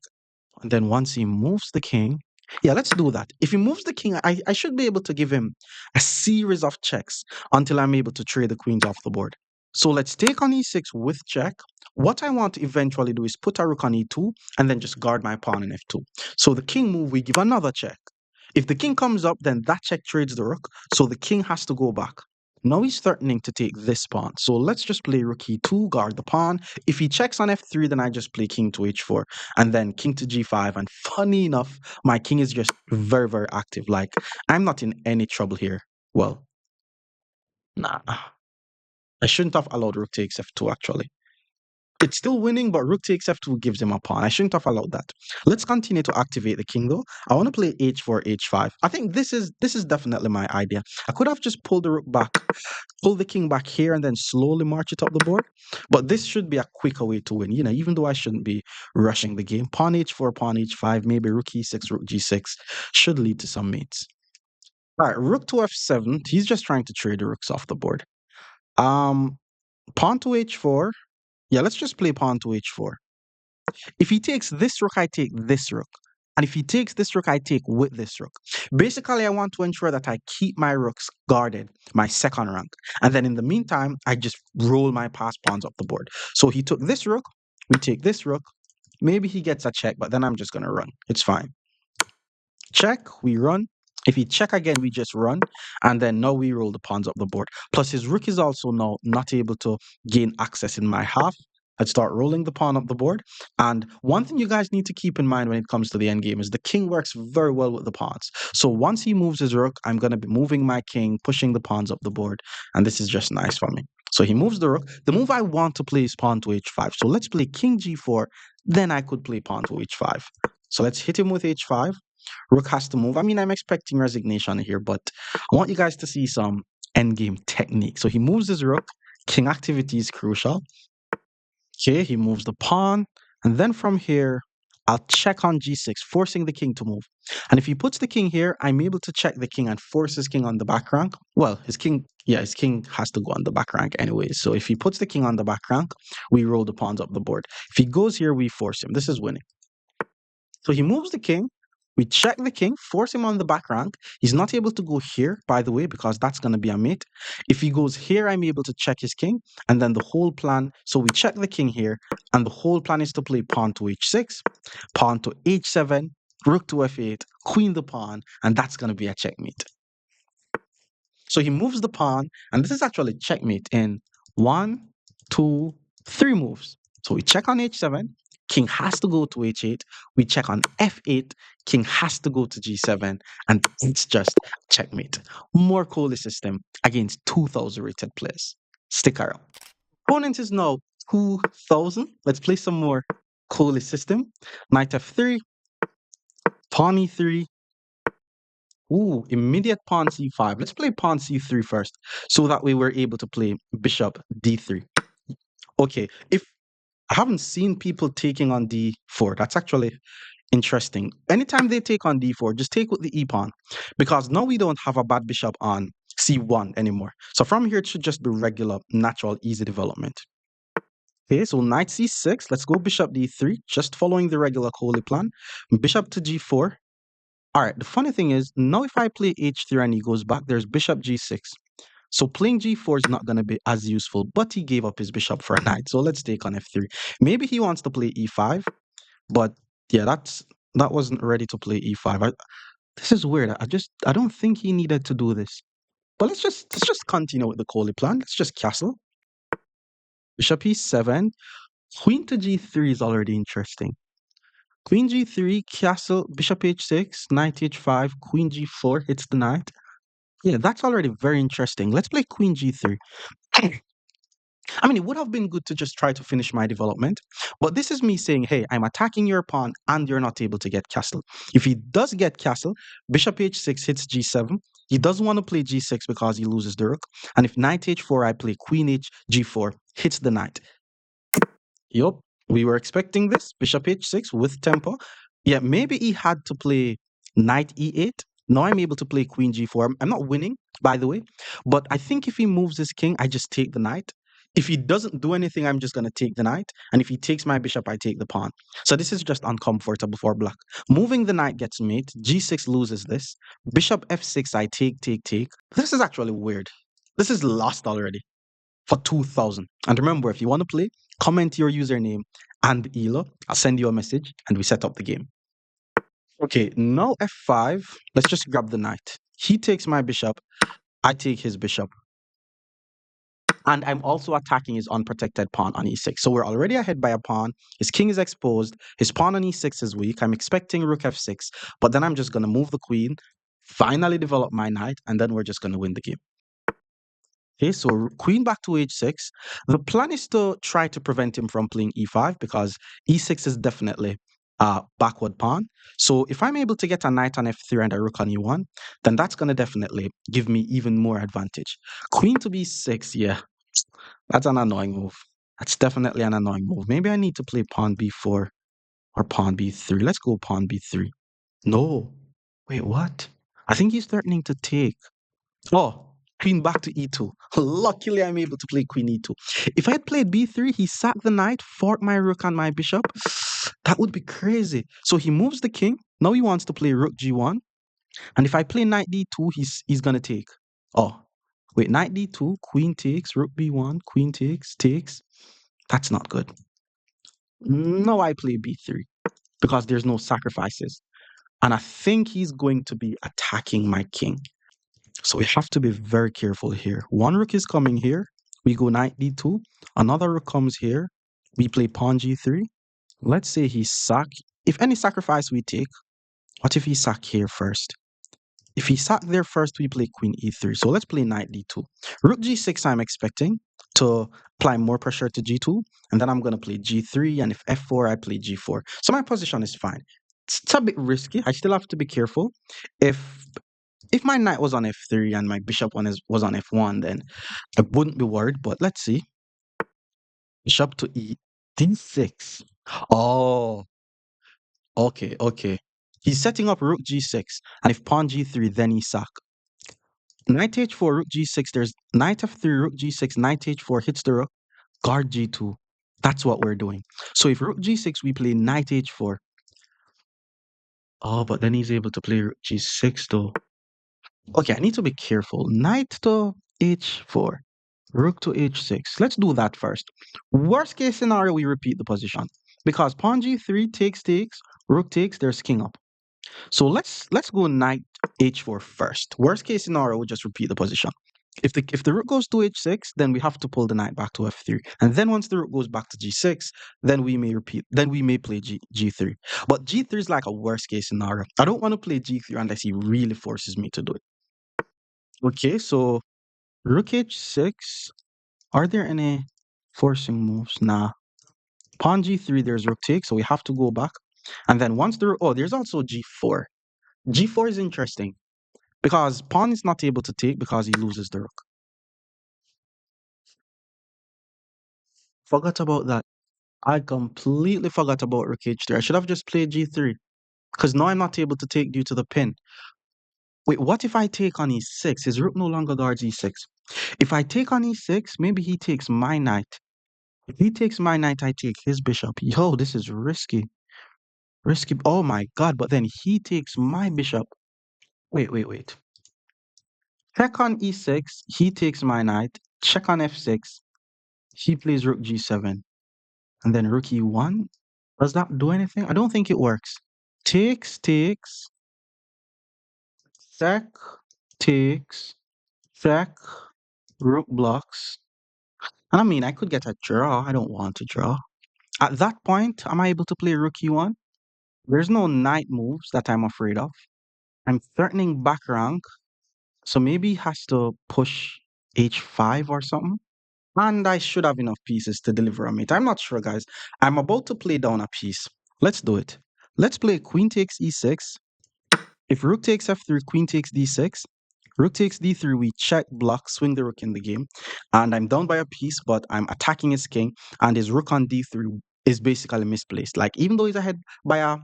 And then once he moves the king, yeah, let's do that. If he moves the king, I should be able to give him a series of checks until I'm able to trade the queens off the board. So let's take on e6 with check. What I want to eventually do is put a rook on e2 and then just guard my pawn in f2. So the king move, we give another check. If the king comes up, then that check trades the rook, so the king has to go back. Now he's threatening to take this pawn. So let's just play rook e2, guard the pawn. If he checks on f3, then I just play king to h4 and then king to g5. And funny enough, my king is just very, very active. Like, I'm not in any trouble here. Well, nah. I shouldn't have allowed rook takes f2 actually. It's still winning, but rook takes f2 gives him a pawn. I shouldn't have allowed that. Let's continue to activate the king though. I want to play h4, h5. I think this is definitely my idea. I could have just pulled the rook back, pull the king back here, and then slowly march it up the board. But this should be a quicker way to win, even though I shouldn't be rushing the game. Pawn h4, pawn h5, maybe rook e6, rook g6 should lead to some mates. All right, rook to f7. He's just trying to trade the rooks off the board. Pawn to h4. Yeah, let's just play pawn to h4. If he takes this rook, I take this rook. And if he takes this rook, I take with this rook. Basically, I want to ensure that I keep my rooks guarded, my second rank. And then in the meantime, I just roll my pass pawns up the board. So he took this rook, we take this rook. Maybe he gets a check, but then I'm just going to run. It's fine. Check, we run. If he check again, we just run, and then now we roll the pawns up the board. Plus, his rook is also now not able to gain access in my half. I'd start rolling the pawn up the board. And one thing you guys need to keep in mind when it comes to the end game is the king works very well with the pawns. So once he moves his rook, I'm going to be moving my king, pushing the pawns up the board. And this is just nice for me. So he moves the rook. The move I want to play is pawn to h5. So let's play king g4. Then I could play pawn to h5. So let's hit him with h5. Rook has to move. I mean, I'm expecting resignation here, but I want you guys to see some endgame technique. So he moves his rook. King activity is crucial. Okay, he moves the pawn. And then from here, I'll check on g6, forcing the king to move. And if he puts the king here, I'm able to check the king and force his king on the back rank. Well, his king has to go on the back rank anyway. So if he puts the king on the back rank, we roll the pawns up the board. If he goes here, we force him. This is winning. So he moves the king. We check the king, force him on the back rank. He's not able to go here, by the way, because that's going to be a mate. If he goes here, I'm able to check his king. And then the whole plan, so we check the king here. And the whole plan is to play pawn to h6, pawn to h7, rook to f8, queen the pawn. And that's going to be a checkmate. So he moves the pawn. And this is actually checkmate in 1, 2, 3 moves. So we check on h7. King has to go to h8. We check on f8. King has to go to g7. And it's just checkmate. More COLLE system against 2,000 rated players. Stick around. Opponent is now 2,000. Let's play some more COLLE system. Knight f3. Pawn e3. Ooh, immediate pawn c5. Let's play pawn c3 first. So that way we're able to play bishop d3. Okay, if I haven't seen people taking on d4. That's actually interesting. Anytime they take on d4, just take with the e pawn, because now we don't have a bad bishop on c1 anymore. So from here, it should just be regular, natural, easy development. Okay, so knight c6. Let's go bishop d3, just following the regular COLLE plan. Bishop to g4. All right, the funny thing is, now if I play h3 and he goes back, there's bishop g6. So playing g4 is not going to be as useful, but he gave up his bishop for a knight. So let's take on f3. Maybe he wants to play e5, but yeah, that wasn't ready to play e5. This is weird. I don't think he needed to do this. But let's just continue with the COLLE plan. Let's just castle. Bishop e7. Queen to g3 is already interesting. Queen g3, castle, bishop h6, knight h5, queen g4 hits the knight. Yeah, that's already very interesting. Let's play queen g3. I mean, it would have been good to just try to finish my development, but this is me saying, hey, I'm attacking your pawn and you're not able to get castle. If he does get castle, bishop h6 hits g7. He doesn't want to play g6 because he loses the rook. And if knight h4, I play queen h g4, hits the knight. Yup, we were expecting this. Bishop h6 with tempo. Yeah, maybe he had to play knight e8. Now I'm able to play queen g4. I'm not winning, by the way, but I think if he moves his king, I just take the knight. If he doesn't do anything, I'm just going to take the knight. And if he takes my bishop, I take the pawn. So this is just uncomfortable for black. Moving the knight gets mate. G6 loses this. Bishop f6, I take, take, take. This is actually weird. This is lost already for 2,000. And remember, if you want to play, comment your username and ELO. I'll send you a message and we set up the game. Okay, now f5. Let's just grab the knight. He takes my bishop. I take his bishop. And I'm also attacking his unprotected pawn on e6. So we're already ahead by a pawn. His king is exposed. His pawn on e6 is weak. I'm expecting rook f6. But then I'm just going to move the queen, finally develop my knight, and then we're just going to win the game. Okay, so queen back to h6. The plan is to try to prevent him from playing e5 because e6 is definitely a backward pawn. So if I'm able to get a knight on f3 and a rook on e1, then that's going to definitely give me even more advantage. Queen to b6, yeah, that's an annoying move. That's definitely an annoying move. Maybe I need to play pawn b4 or pawn b3. Let's go pawn b3. No. Wait, what? I think he's threatening to take. Oh, queen back to e2. Luckily, I'm able to play queen e2. If I had played b3, he sacked the knight, fought my rook and my bishop. That would be crazy. So he moves the king. Now he wants to play rook g1. And if I play knight d2, he's going to take. Oh, wait, knight d2, queen takes, rook b1, queen takes, takes. That's not good. Now I play b3 because there's no sacrifices. And I think he's going to be attacking my king. So we have to be very careful here. One rook is coming here. We go knight d2. Another rook comes here. We play pawn g3. Let's say he sack. If any sacrifice we take, what if he sack here first? If he sack there first, we play queen e3. So let's play knight d2. Rook g6 I'm expecting to apply more pressure to g2. And then I'm going to play g3. And if f4, I play g4. So my position is fine. It's a bit risky. I still have to be careful. If my knight was on f3 and my bishop was on f1, then I wouldn't be worried. But let's see. Bishop to e d6. Oh, okay, okay. He's setting up rook g6. And if pawn g3, then he sack. Knight h4, rook g6. There's knight f3, rook g6, knight h4 hits the rook, guard g2. That's what we're doing. So if rook g6, we play knight h4. Oh, but then he's able to play rook g6 though. Okay, I need to be careful. Knight to h4, rook to h6. Let's do that first. Worst case scenario, we repeat the position. Because pawn g3 takes, rook takes, there's king up. So let's go knight h4 first. Worst case scenario, we just repeat the position. If the rook goes to h6, then we have to pull the knight back to f3. And then once the rook goes back to g6, then we may repeat. Then we may play g3. But g3 is like a worst case scenario. I don't want to play g3 unless he really forces me to do it. Okay, so rook h6. Are there any forcing moves? Nah. Pawn g3, there's rook take, so we have to go back. And then once there's also g4. G4 is interesting because pawn is not able to take because he loses the rook. Forgot about that. I completely forgot about rook h3. I should have just played g3 because now I'm not able to take due to the pin. Wait, what if I take on e6? His rook no longer guards e6. If I take on e6, maybe he takes my knight. If he takes my knight, I take his bishop. Yo, this is risky. Risky. Oh my god, but then he takes my bishop. Wait. Check on e6, he takes my knight. Check on f6, he plays rook g7. And then rook e1. Does that do anything? I don't think it works. Takes, sack, takes, sack, rook blocks. And I mean, I could get a draw. I don't want to draw. At that point, am I able to play rook e1? There's no knight moves that I'm afraid of. I'm threatening back rank, so maybe he has to push h5 or something. And I should have enough pieces to deliver a mate. I'm not sure, guys. I'm about to play down a piece. Let's do it. Let's play queen takes e6. If rook takes f3, queen takes d6. Rook takes d3, we check, block, swing the rook in the game. And I'm down by a piece, but I'm attacking his king. And his rook on d3 is basically misplaced. Like, even though he's ahead by a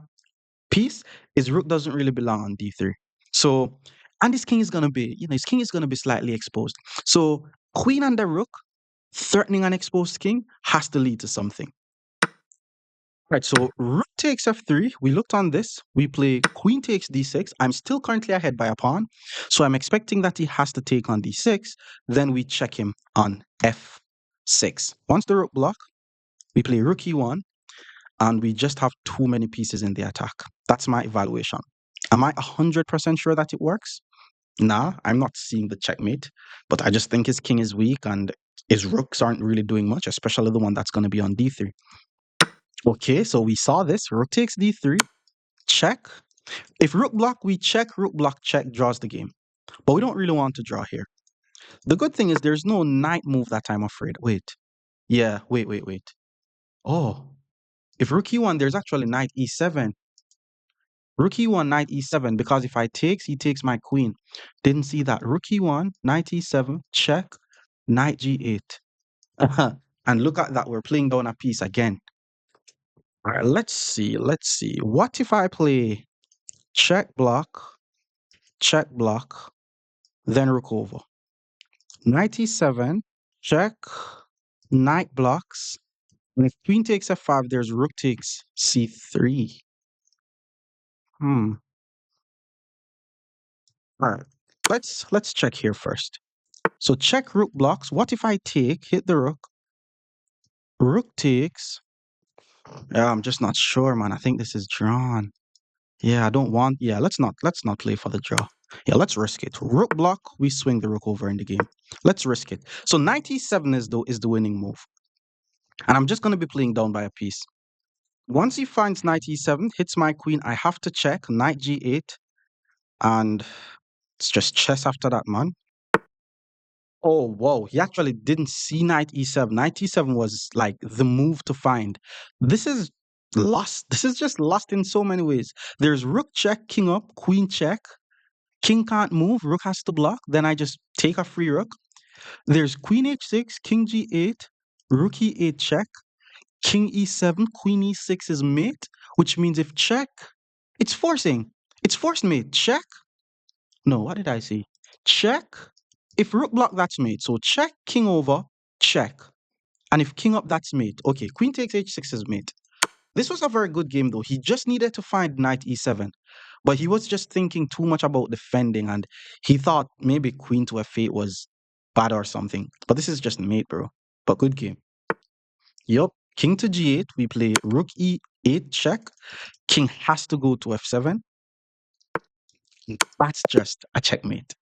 piece, his rook doesn't really belong on d3. So, and his king is going to be, his king is going to be slightly exposed. So, queen and the rook threatening an exposed king has to lead to something. Right, so rook takes f3. We looked on this. We play queen takes d6. I'm still currently ahead by a pawn. So I'm expecting that he has to take on d6. Then we check him on f6. Once the rook block, we play rook e1. And we just have too many pieces in the attack. That's my evaluation. Am I 100% sure that it works? Nah, I'm not seeing the checkmate. But I just think his king is weak and his rooks aren't really doing much, especially the one that's going to be on d3. Okay, so we saw this. Rook takes d3. Check. If rook block, we check. Rook block, check, draws the game. But we don't really want to draw here. The good thing is there's no knight move that I'm afraid. Wait. Yeah, wait. Oh, if rook e1, there's actually knight e7. Rook e1, knight e7, because if I takes, he takes my queen. Didn't see that. Rook e1, knight e7, check, knight g8. And look at that, we're playing down a piece again. All right, let's see. What if I play check block, then rook over? Knight e7, check, knight blocks. And if queen takes f5, there's rook takes c3. Hmm. All right. Let's check here first. So check rook blocks. What if I take, hit the rook? Rook takes. Yeah, I'm just not sure, man. I think this is drawn. Yeah, I don't want. Yeah, let's not play for the draw. Yeah, let's risk it. Rook block, we swing the rook over in the game. Let's risk it. So knight e7 is the winning move. And I'm just gonna be playing down by a piece. Once he finds knight e7, hits my queen, I have to check knight g8, and it's just chess after that, man. Oh, whoa. He actually didn't see knight e7. Knight e7 was like the move to find. This is lost. This is just lost in so many ways. There's rook check, king up, queen check. King can't move, rook has to block. Then I just take a free rook. There's queen h6, king g8, rook e8 check, king e7, queen e6 is mate, which means if check, it's forcing. It's forced mate. Check. No, what did I say? Check. If rook block, that's mate. So check, king over, check. And if king up, that's mate. Okay, queen takes h6 is mate. This was a very good game though. He just needed to find knight e7. But he was just thinking too much about defending and he thought maybe queen to f8 was bad or something. But this is just mate, bro. But good game. Yup. King to g8. We play rook e8 check. King has to go to f7. That's just a checkmate.